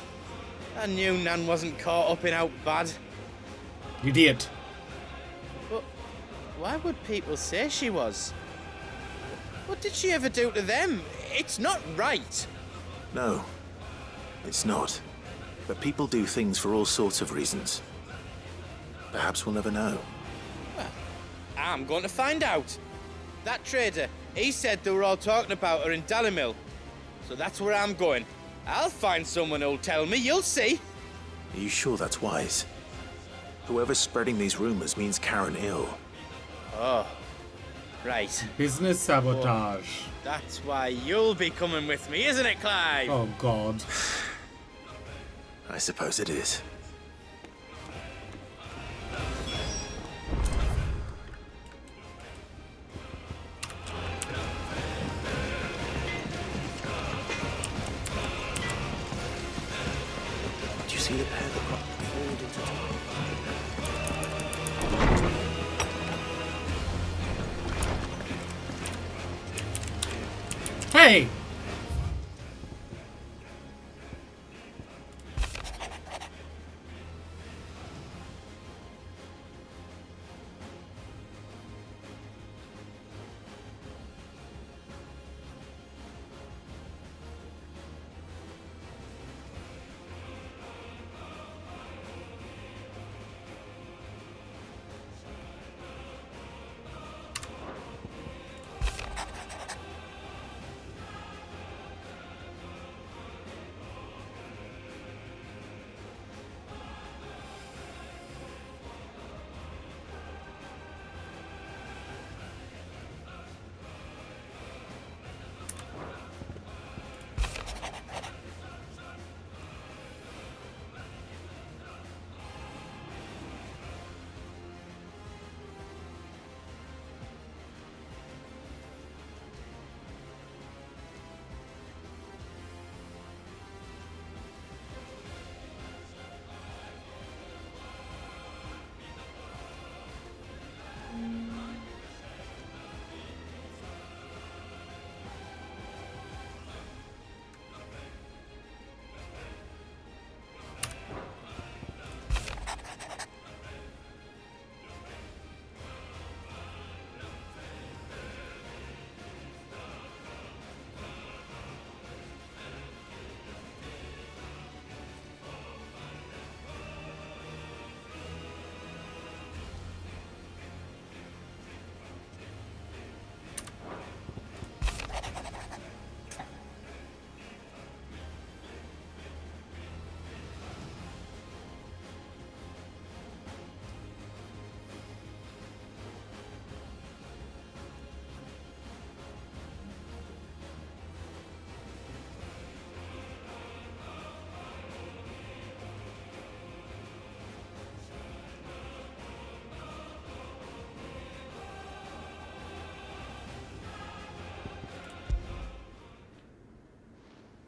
I knew Nan wasn't caught up in out bad. Idiot. But why would people say she was? What did she ever do to them? It's not right. No, it's not. But people do things for all sorts of reasons. Perhaps we'll never know. Well, I'm going to find out. That trader, he said they were all talking about her in Dalimil. So that's where I'm going. I'll find someone who'll tell me, you'll see. Are you sure that's wise? Whoever's spreading these rumors means Karen ill. Oh, right. Business sabotage. Oh, that's why you'll be coming with me, isn't it, Clive? Oh, God. I suppose it is. Did you see the pair that got pulled into Hey!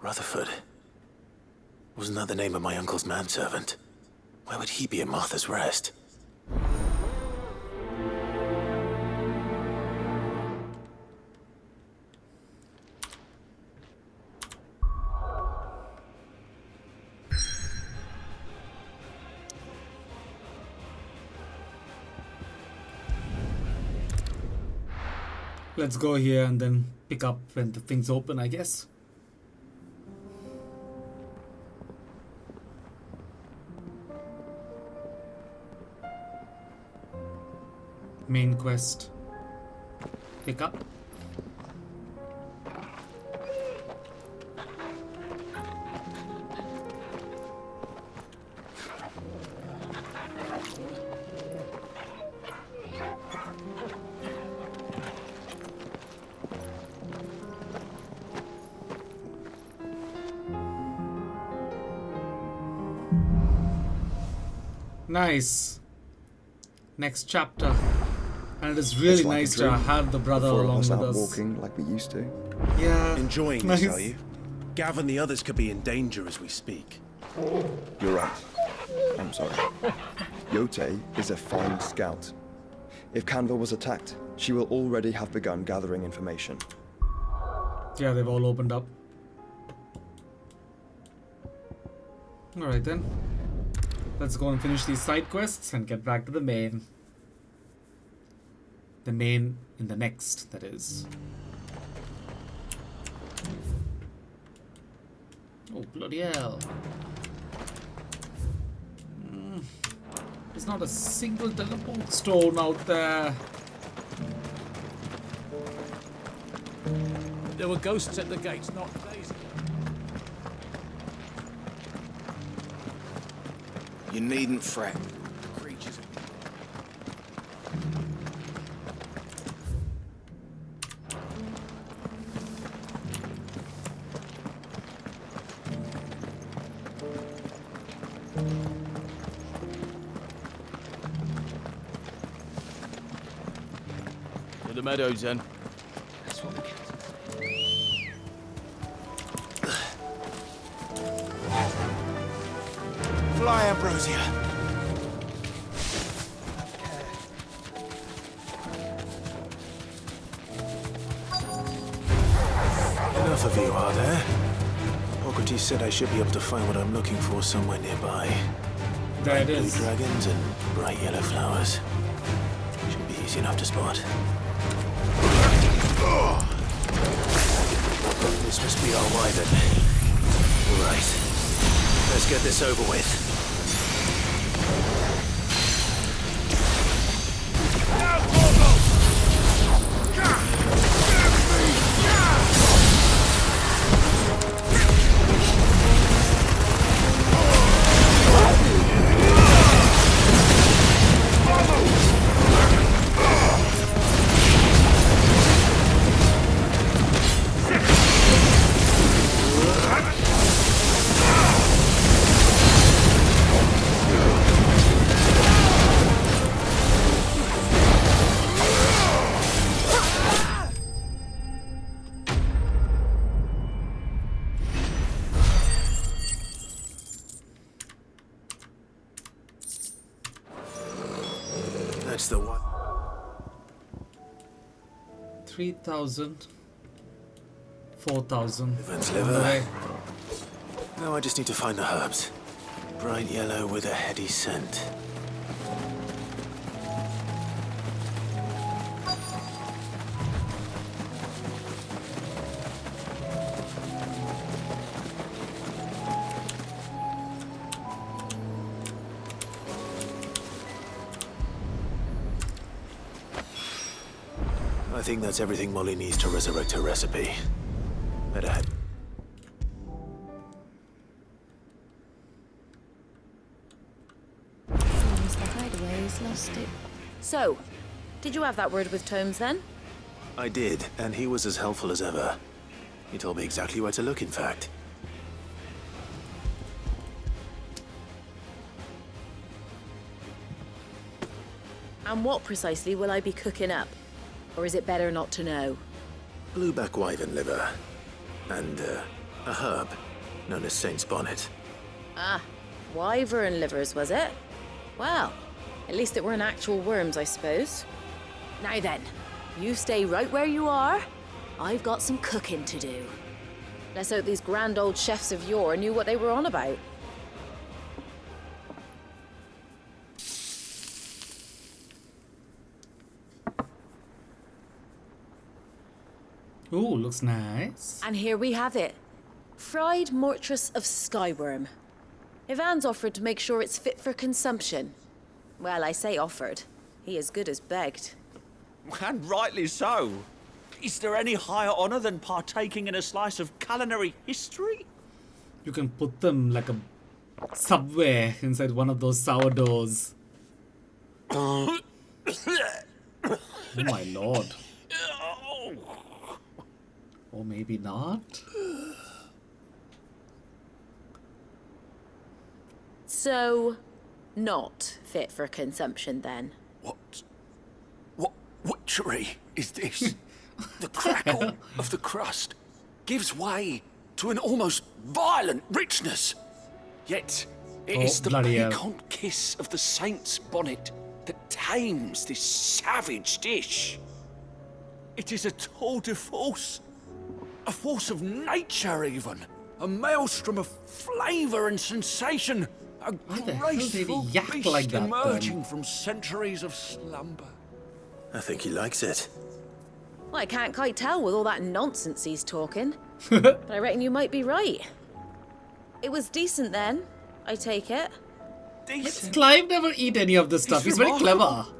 Rutherford. Wasn't that the name of my uncle's manservant? Why would he be at Martha's Rest? Let's go here and then pick up when the things open, I guess. Main quest. Pick up. Nice. Next chapter. And it is really It's like nice a to dream. have the brother The four of along us with out us. walking like we used to. Yeah. Enjoying nice. this, are you? Gav and the others could be in danger as we speak. You're right. I'm sorry. Yote is a fine scout. If Canva was attacked, she will already have begun gathering information. Yeah, they've all opened up. Alright then. Let's go and finish these side quests and get back to the main. The main in the next, that is. Oh, bloody hell. There's not a single teleport stone out there. There were ghosts at the gates, not days. You needn't fret. Creatures. To the meadows, then. That's what we can. Fly, Ambrosia. Enough of you, are there? Hippocrates said I should be able to find what I'm looking for somewhere nearby. There it Blue is. dragons and bright yellow flowers. Should be easy enough to spot. This must be our wyvern. Right. Let's get this over with. That's the one. 3,000. 4,000. Evans liver. Now I just need to find the herbs. Bright yellow with a heady scent. I think that's everything Molly needs to resurrect her recipe. Better head. Seems the hideaway's lost it. So, did you have that word with Tomes then? I did, and he was as helpful as ever. He told me exactly where to look, in fact. And what precisely will I be cooking up? Or is it better not to know? Blueback wyvern liver. And, a herb known as Saint's Bonnet. Ah, wyvern livers, was it? Well, at least it weren't actual worms, I suppose. Now then, you stay right where you are. I've got some cooking to do. Let's hope these grand old chefs of yore knew what they were on about. Ooh, looks nice. And here we have it. Fried mortress of skyworm. Ivan's offered to make sure it's fit for consumption. Well, I say offered. He as good as begged. And rightly so. Is there any higher honor than partaking in a slice of culinary history? You can put them like a subway inside one of those sourdoughs. Oh my lord. Or maybe not. So, not fit for consumption then? What witchery is this? The crackle of the crust gives way to an almost violent richness. Yet, it is the piquant kiss of the saint's bonnet that tames this savage dish. It is a tour de force. A force of nature, even. A maelstrom of flavor and sensation. A graceful beast like that, emerging from centuries of slumber. I think he likes it. Well, I can't quite tell with all that nonsense he's talking. But I reckon you might be right. It was decent then, I take it. decent. Clive never eat any of this stuff. It's He's very remarkable. clever.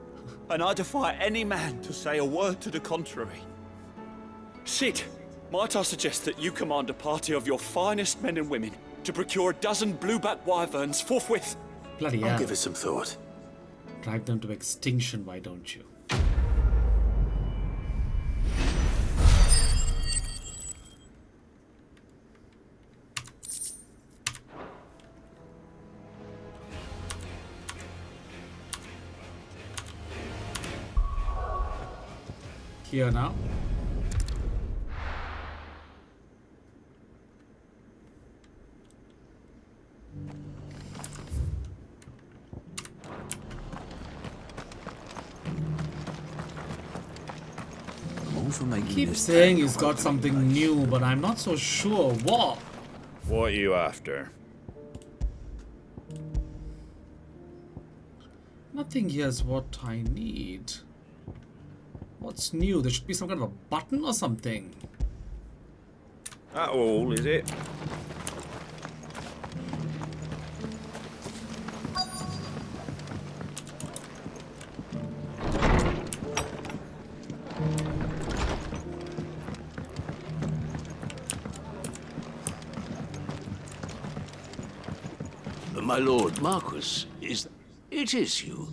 And I defy any man to say a word to the contrary. Sid, might I suggest that you command a party of your finest men and women to procure a dozen blueback wyverns forthwith? Bloody hell. I'll give it some thought. Drive them to extinction, why don't you? Here now. Keep saying he's got something new, but I'm not so sure what. What are you after? Nothing here is what I need. What's new? There should be some kind of a button or something. That all, is it? My lord Marquis, it is you?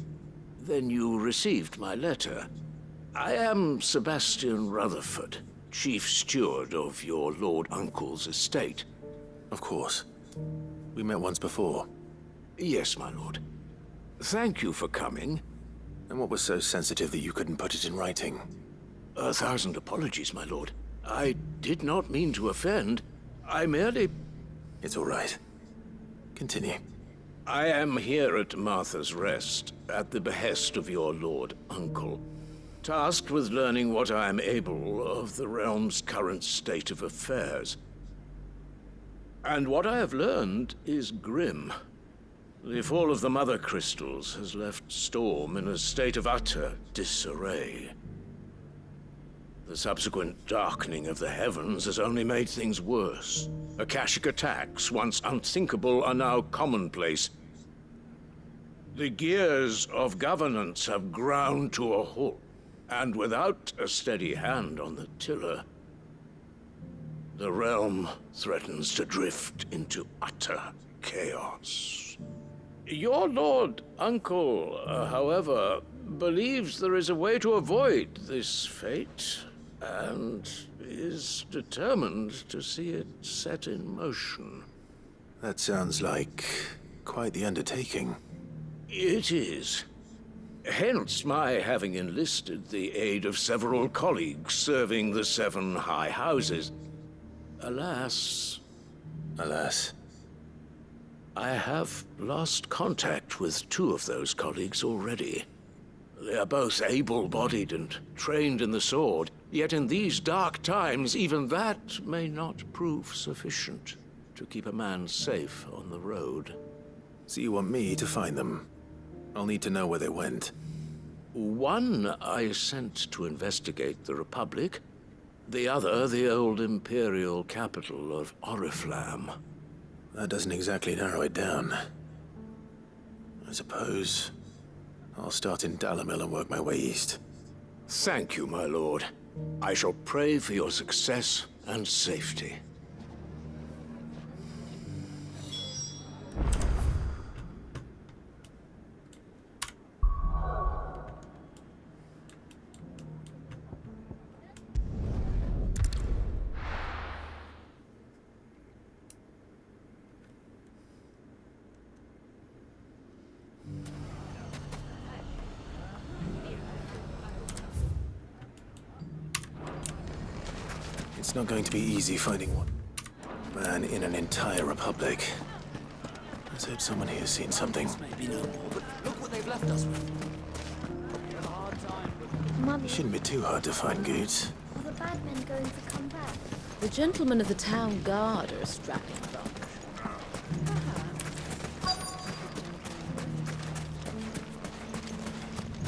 Then you received my letter. I am Sebastian Rutherford, chief steward of your lord uncle's estate. Of course. We met once before. Yes, my lord. Thank you for coming. And what was so sensitive that you couldn't put it in writing? 1,000 apologies, my lord. I did not mean to offend. I merely... It's all right. Continue. I am here at Martha's Rest, at the behest of your lord uncle, tasked with learning what I am able of the realm's current state of affairs. And what I have learned is grim. The fall of the Mother Crystals has left Storm in a state of utter disarray. The subsequent darkening of the heavens has only made things worse. Akashic attacks, once unthinkable, are now commonplace. The gears of governance have ground to a halt, and without a steady hand on the tiller, the realm threatens to drift into utter chaos. Your lord uncle, however, believes there is a way to avoid this fate, and is determined to see it set in motion. That sounds like quite the undertaking. It is. Hence my having enlisted the aid of several colleagues serving the 7 high houses. Alas... Alas? I have lost contact with 2 of those colleagues already. They are both able-bodied and trained in the sword, yet in these dark times, even that may not prove sufficient to keep a man safe on the road. So you want me to find them? I'll need to know where they went. One I sent to investigate the Republic, the other the old Imperial capital of Oriflamme. That doesn't exactly narrow it down. I suppose I'll start in Dalimil and work my way east. Thank you, my lord. I shall pray for your success and safety. It's not going to be easy finding one man in an entire republic. Let's hope someone here has seen something. Maybe no more, but look what they've left us with. It shouldn't be too hard to find goods. Are the bad men going to come back? The gentlemen of the town guard are a strapping bunch.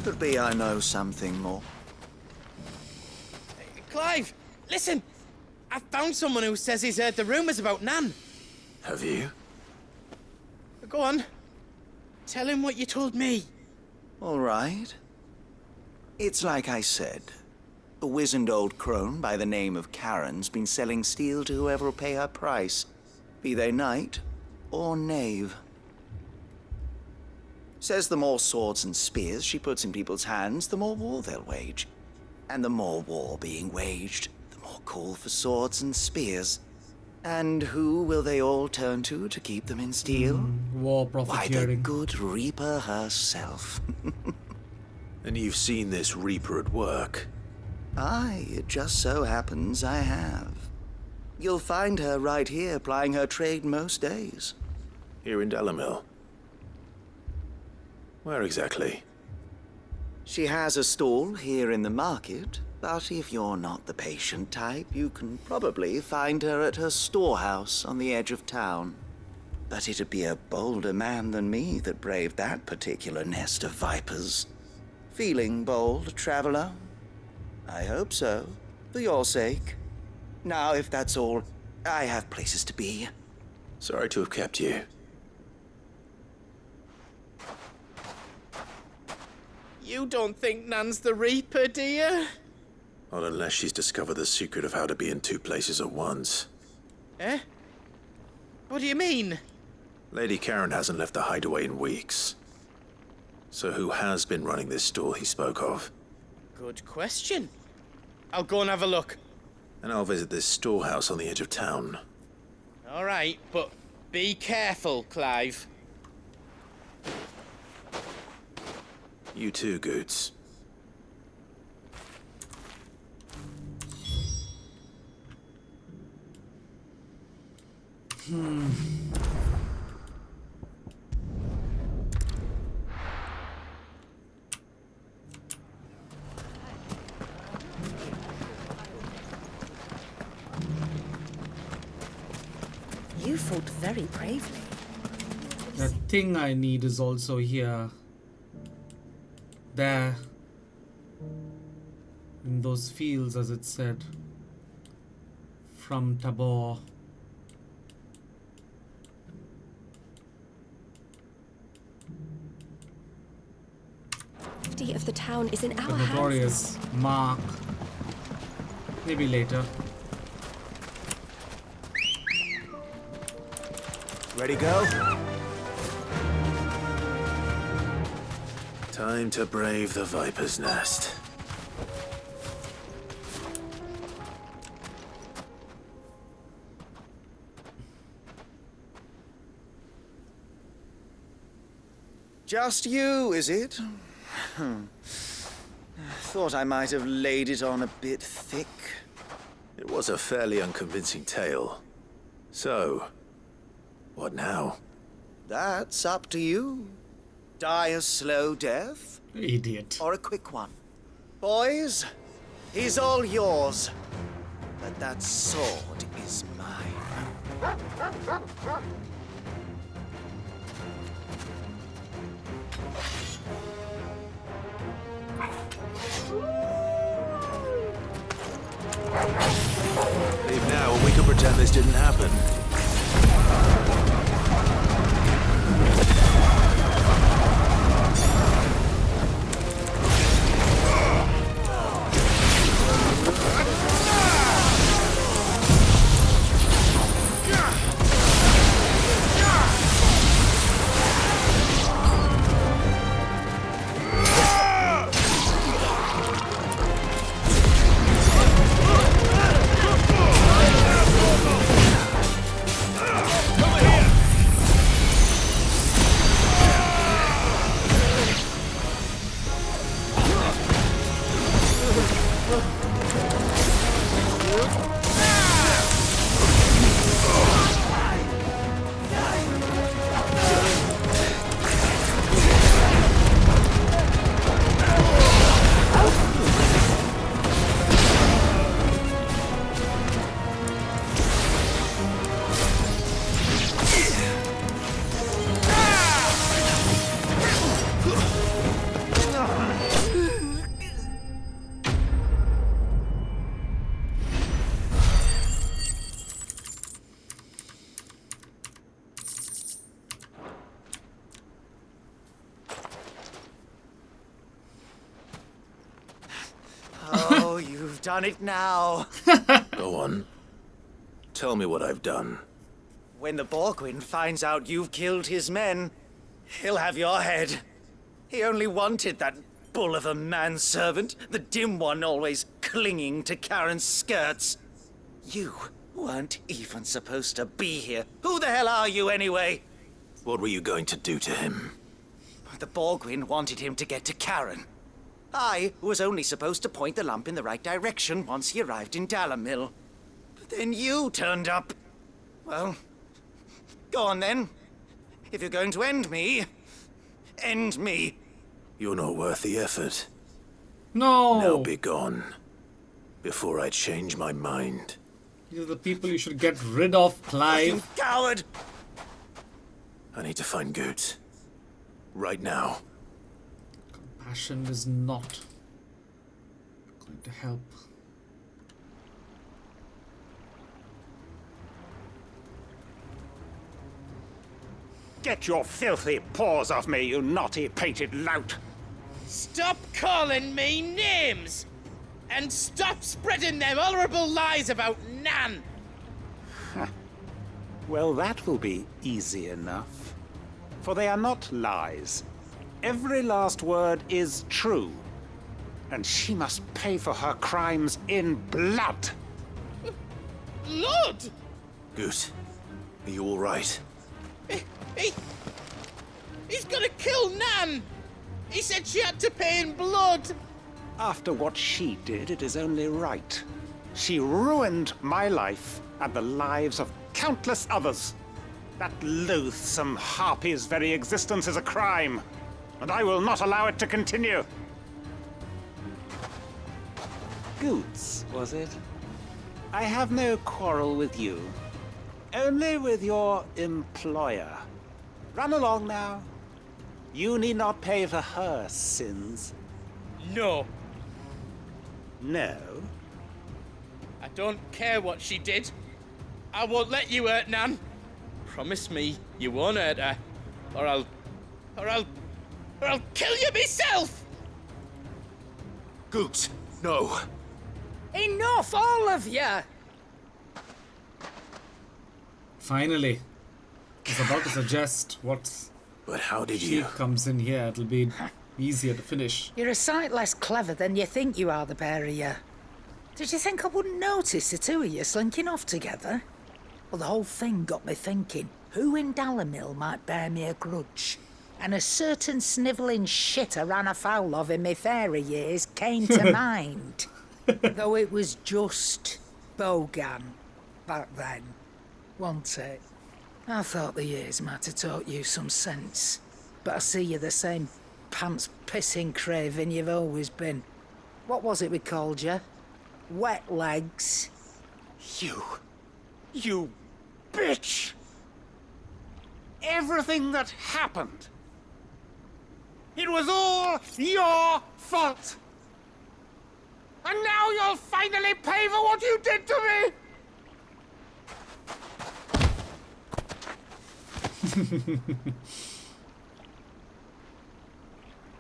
Could be I know something more. Clive, listen! I found someone who says he's heard the rumors about Nan. Have you? Go on. Tell him what you told me. All right. It's like I said. A wizened old crone by the name of Karen's been selling steel to whoever will pay her price, be they knight or knave. Says the more swords and spears she puts in people's hands, the more war they'll wage. And the more war being waged, the more call for swords and spears. And who will they all turn to keep them in steel? War Why, the profiteering. good Reaper herself. And you've seen this Reaper at work? Aye, it just so happens I have. You'll find her right here plying her trade most days. Here in Dalimil? Where exactly? She has a stall here in the market, but if you're not the patient type, you can probably find her at her storehouse on the edge of town. But it'd be a bolder man than me that braved that particular nest of vipers. Feeling bold, traveler? I hope so, for your sake. Now, if that's all, I have places to be. Sorry to have kept you. You don't think Nan's the Reaper, do you? Not unless she's discovered the secret of how to be in two places at once. Eh? What do you mean? Lady Karen hasn't left the hideaway in weeks. So who has been running this stall he spoke of? Good question. I'll go and have a look. And I'll visit this storehouse on the edge of town. All right, but be careful, Clive. You too, Goots. You fought very bravely. The thing I need is also here. There. In those fields, as it said. From Tabor. Of the town is in The our hands. notorious Mark. Maybe later. Ready, go? Time to brave the Viper's Nest. Just you, is it? Thought I might have laid it on a bit thick. It was a fairly unconvincing tale. So, what now? That's up to you. Die a slow death? Idiot. Or a quick one? Boys, he's all yours. But that sword is mine. Leave now and we can pretend this didn't happen. done it now. Go on. Tell me what I've done. When the Borgwyn finds out you've killed his men, he'll have your head. He only wanted that bull of a manservant, the dim one always clinging to Karen's skirts. You weren't even supposed to be here. Who the hell are you anyway? What were you going to do to him? The Borgwyn wanted him to get to Karen. I was only supposed to point the lamp in the right direction once he arrived in Dalamil. But then you turned up. Well, go on then. If you're going to end me, end me. You're not worth the effort. No! Now be gone. Before I change my mind. These are the people you should get rid of, Clive. You coward! I need to find Goots. Right now. Compassion is not going to help. Get your filthy paws off me, you naughty painted lout! Stop calling me names! And stop spreading them horrible lies about Nan! Well, that will be easy enough. For they are not lies. Every last word is true. And she must pay for her crimes in blood. Blood? Goot, are you all right? He's gonna kill Nan! He said she had to pay in blood! After what she did, it is only right. She ruined my life and the lives of countless others. That loathsome harpy's very existence is a crime, and I will not allow it to continue. Goots, was it? I have no quarrel with you. Only with your employer. Run along now. You need not pay for her sins. No. No? I don't care what she did. I won't let you hurt Nan. Promise me you won't hurt her, or I'll kill you myself! Goots, no. Enough, all of you! Finally. I was about to suggest what's... But how did she you... comes in here, it'll be easier to finish. You're a sight less clever than you think you are, the pair of you. Did you think I wouldn't notice the two of you slinking off together? Well, the whole thing got me thinking, who in Dalamil might bear me a grudge? And a certain snivelling shit I ran afoul of in my fairy years came to mind. Though it was just Bogan back then, wasn't it? I thought the years might have taught you some sense, but I see you're the same pants-pissing craven you've always been. What was it we called you? Wet legs? You bitch! Everything that happened, it was all your fault! And now you'll finally pay for what you did to me!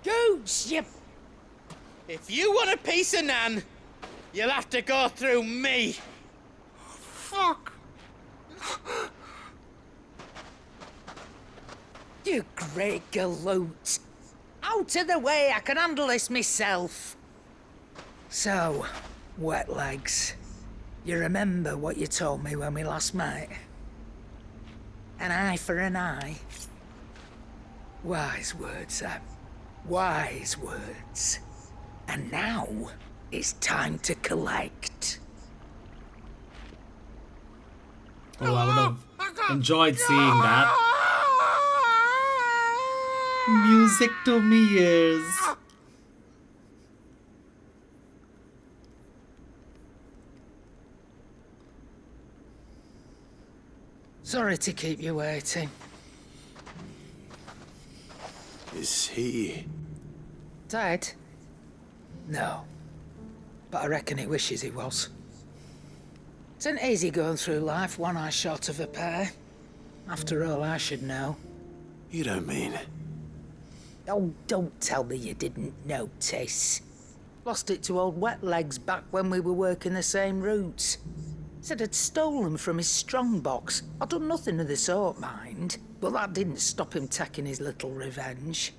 Goots, you... If you want a piece of Nan, you'll have to go through me. Fuck! You great galoot! Out of the way, I can handle this myself. So, wet legs, you remember what you told me when we last met? An eye for an eye. Wise words, Sam. Wise words. And now, it's time to collect. Oh, I would have enjoyed seeing that. Music to me ears. Sorry to keep you waiting. Is he... Dead? No. But I reckon he wishes he was. It isn't easy going through life one eye short of a pair. After all, I should know. You don't mean... Oh, don't tell me you didn't notice. Lost it to old Wet Legs back when we were working the same routes. Said I'd stolen from his strongbox. I'd done nothing of the sort, mind. But that didn't stop him taking his little revenge.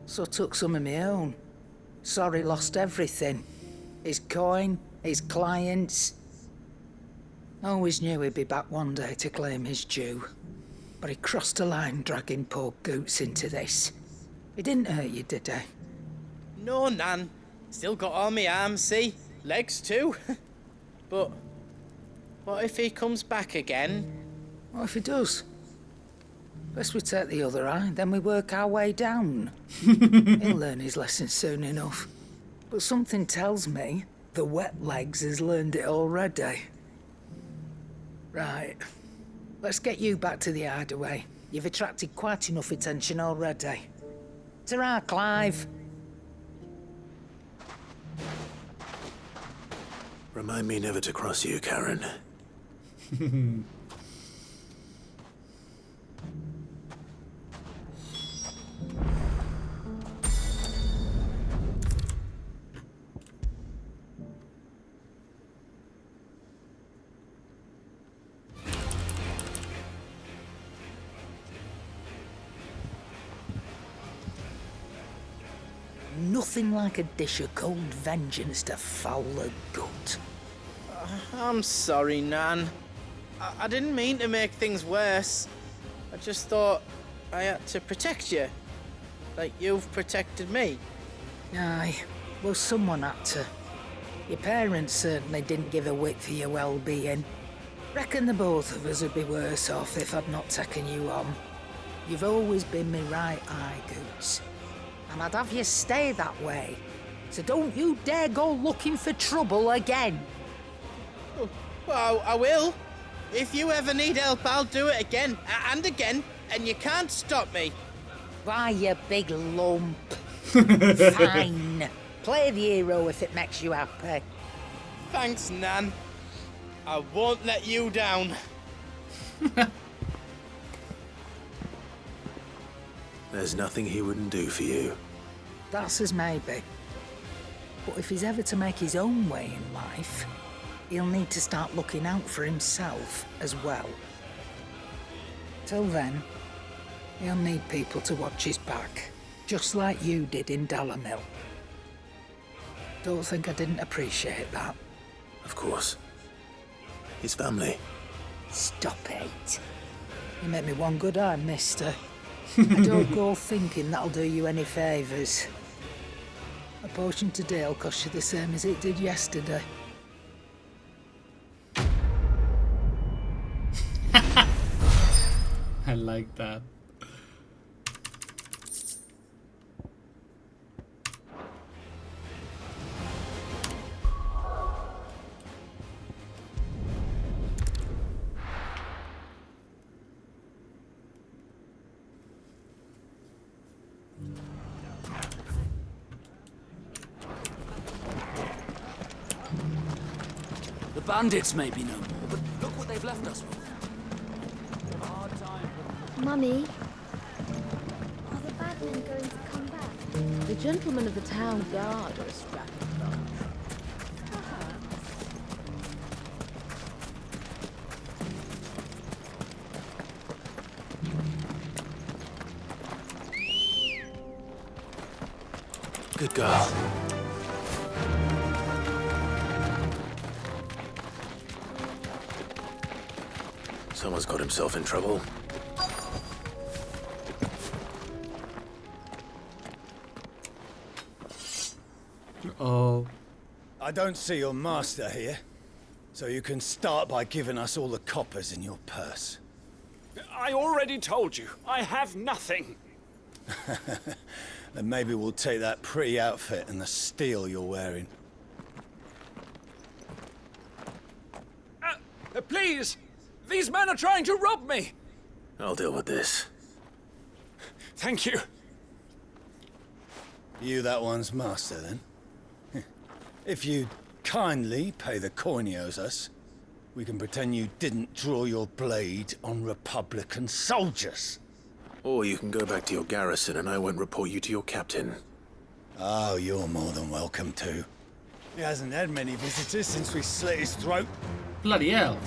So I took some of my own. Sorry, lost everything. His coin, his clients. Always knew he'd be back one day to claim his due. But he crossed a line dragging poor Goots into this. He didn't hurt you, did he? No, Nan. Still got all my arms, see? Legs too. But what if he comes back again? What if he does? First we take the other eye, then we work our way down. He'll learn his lesson soon enough. But something tells me the Wet Legs has learned it already. Right. Let's get you back to the hideaway. You've attracted quite enough attention already. Ta-ra, Clive. Remind me never to cross you, Karen. Nothing like a dish of cold vengeance to foul the gut. I'm sorry, Nan. I didn't mean to make things worse. I just thought I had to protect you. Like you've protected me. Aye, well, someone had to. Your parents certainly didn't give a whit for your well-being. Reckon the both of us would be worse off if I'd not taken you on. You've always been me right eye, Goots. And I'd have you stay that way. So don't you dare go looking for trouble again. Oh, well, I will. If you ever need help, I'll do it again and again, and you can't stop me. Why, you big lump. Fine. Play the hero if it makes you happy. Thanks, Nan. I won't let you down. There's nothing he wouldn't do for you. That's as maybe. But if he's ever to make his own way in life, he'll need to start looking out for himself as well. Till then, he'll need people to watch his back, just like you did in Dalimil. Don't think I didn't appreciate that. Of course. His family. Stop it. You make me one good eye, mister. And don't go thinking that'll do you any favours. A potion today will cost you the same as it did yesterday. I like that. The bandits may be no more, but look what they've left us with. Mummy, are the bad men going to come back? The gentlemen of the town guard are strapped from. Good girl. Someone's got himself in trouble. Oh. I don't see your master here, so you can start by giving us all the coppers in your purse. I already told you, I have nothing. Then maybe we'll take that pretty outfit and the steel you're wearing. Please! These men are trying to rob me! I'll deal with this. Thank you. You that one's master, then? If you kindly pay the coin he owes us, we can pretend you didn't draw your blade on Republican soldiers. Or you can go back to your garrison and I won't report you to your captain. Oh, you're more than welcome to. He hasn't had many visitors since we slit his throat. Bloody hell.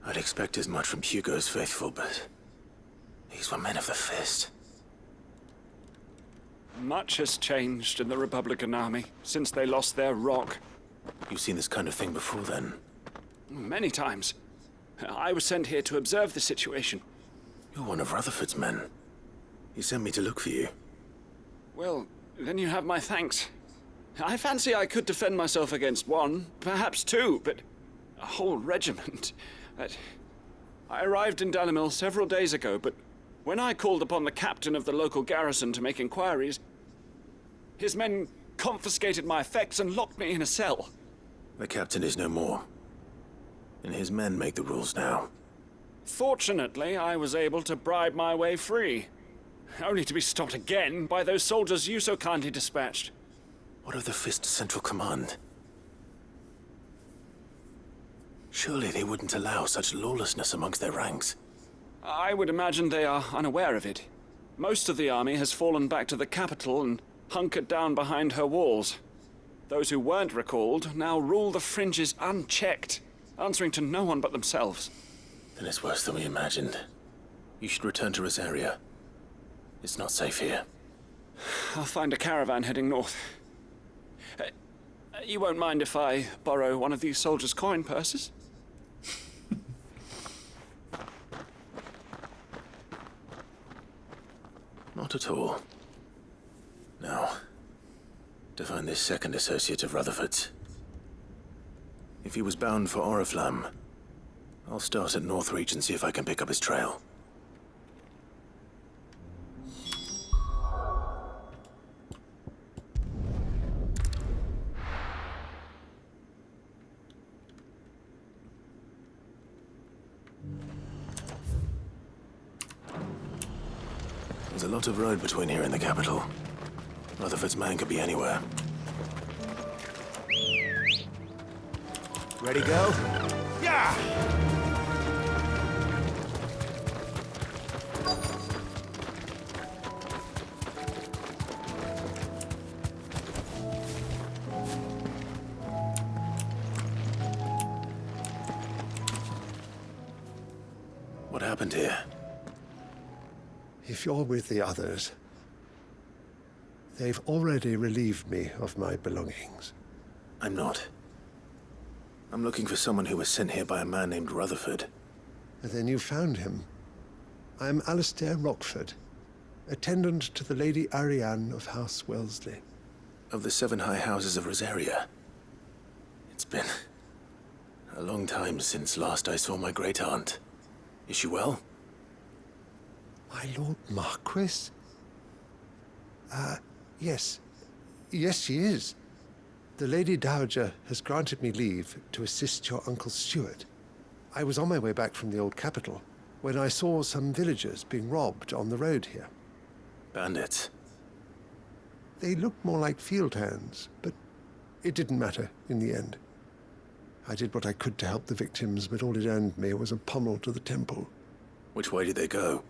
I'd expect as much from Hugo's faithful, but these were men of the fist. Much has changed in the Republican army since they lost their rock. You've seen this kind of thing before, then? Many times. I was sent here to observe the situation. You're one of Rutherford's men. He sent me to look for you. Well, then you have my thanks. I fancy I could defend myself against one, perhaps two, but a whole regiment. I arrived in Dalimil several days ago, but when I called upon the captain of the local garrison to make inquiries, his men confiscated my effects and locked me in a cell. The captain is no more, and his men make the rules now. Fortunately, I was able to bribe my way free, only to be stopped again by those soldiers you so kindly dispatched. What of the Fist Central Command? Surely they wouldn't allow such lawlessness amongst their ranks. I would imagine they are unaware of it. Most of the army has fallen back to the capital and hunkered down behind her walls. Those who weren't recalled now rule the fringes unchecked, answering to no one but themselves. Then it's worse than we imagined. You should return to Rosaria. It's not safe here. I'll find a caravan heading north. You won't mind if I borrow one of these soldiers' coin purses? Not at all. Now, to find this second associate of Rutherford's. If he was bound for Oriflamme, I'll start at Northreach and see if I can pick up his trail. There's a lot of road between here and the capital. Rutherford's man could be anywhere. Ready, go? Yeah! What happened here? If you're with the others, they've already relieved me of my belongings. I'm not. I'm looking for someone who was sent here by a man named Rutherford. And then you found him. I'm Alistair Rockford, attendant to the Lady Ariane of House Wellesley. Of the 7 high houses of Rosaria. It's been a long time since last I saw my great-aunt. Is she well? My Lord Marquis? Yes. Yes, she is. The Lady Dowager has granted me leave to assist your Uncle Stuart. I was on my way back from the old capital when I saw some villagers being robbed on the road here. Bandits? They looked more like field hands, but it didn't matter in the end. I did what I could to help the victims, but all it earned me was a pommel to the temple. Which way did they go?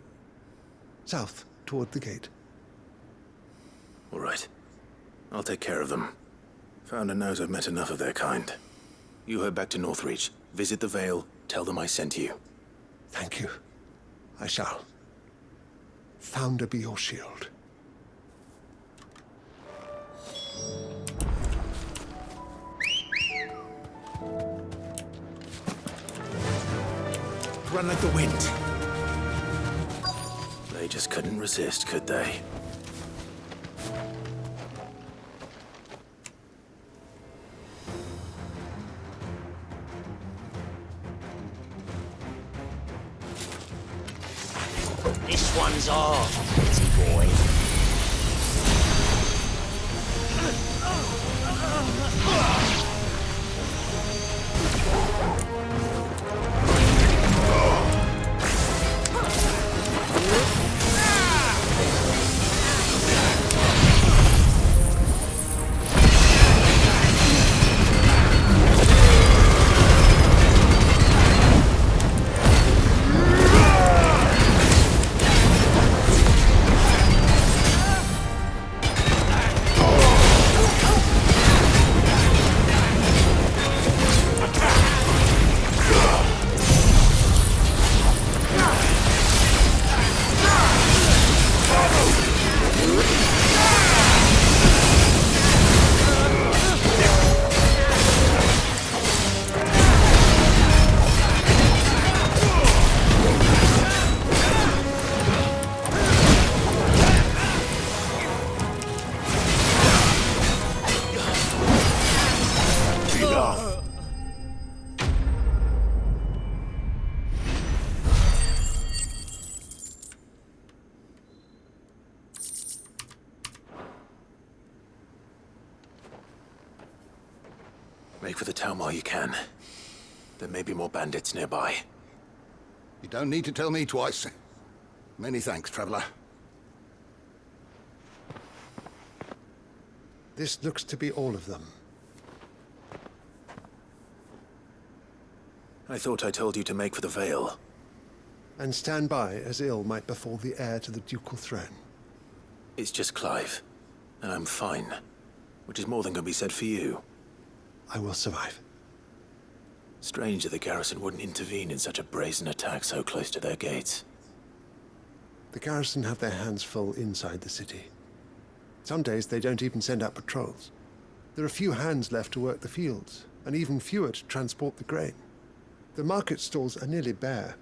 South, toward the gate. All right. I'll take care of them. Founder knows I've met enough of their kind. You head back to Northreach, visit the Vale, tell them I sent you. Thank you. I shall. Founder be your shield. Run like the wind. They just couldn't resist, could they? Hands off, pretty boy. Make for the town while you can. There may be more bandits nearby. You don't need to tell me twice. Many thanks, traveler. This looks to be all of them. I thought I told you to make for the Vale. And stand by as ill might befall the heir to the ducal throne. It's just Clive, and I'm fine. Which is more than can be said for you. I will survive. Strange that the garrison wouldn't intervene in such a brazen attack so close to their gates. The garrison have their hands full inside the city. Some days they don't even send out patrols. There are few hands left to work the fields, and even fewer to transport the grain. The market stalls are nearly bare,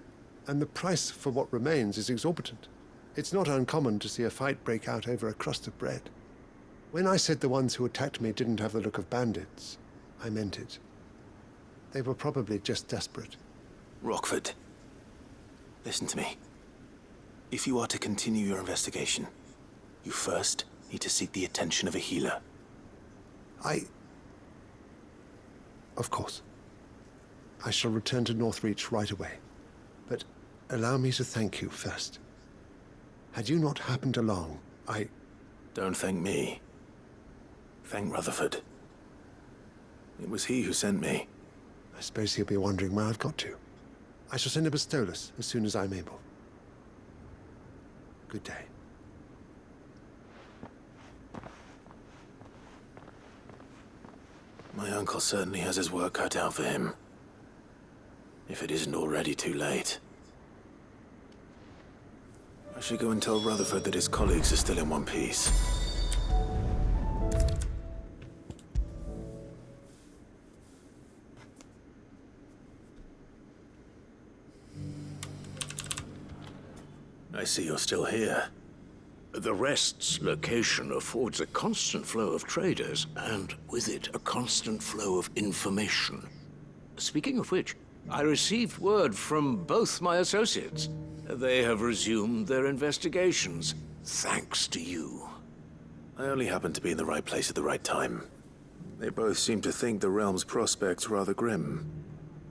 and the price for what remains is exorbitant. It's not uncommon to see a fight break out over a crust of bread. When I said the ones who attacked me didn't have the look of bandits, I meant it. They were probably just desperate. Rockford, listen to me. If you are to continue your investigation, you first need to seek the attention of a healer. Of course. I shall return to Northreach right away. But allow me to thank you first. Had you not happened along, Don't thank me. Thank Rutherford. It was he who sent me. I suppose he'll be wondering where I've got to. I shall send a Bastolus as soon as I'm able. Good day. My uncle certainly has his work cut out for him. If it isn't already too late. I should go and tell Rutherford that his colleagues are still in one piece. I see you're still here. The Rest's location affords a constant flow of traders, and with it, a constant flow of information. Speaking of which, I received word from both my associates. They have resumed their investigations, thanks to you. I only happened to be in the right place at the right time. They both seem to think the realm's prospects rather grim.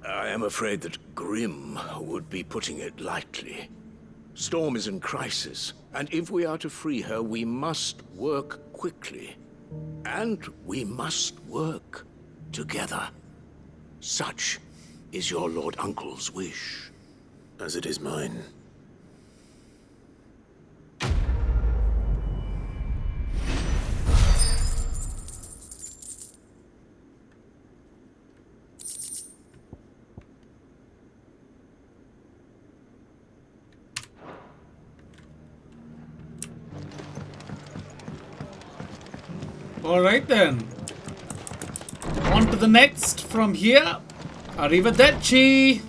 I am afraid that grim would be putting it lightly. Storm is in crisis, and if we are to free her, we must work quickly. And we must work together. Such is your Lord Uncle's wish. As it is mine. Alright then. On to the next from here. Arrivederci.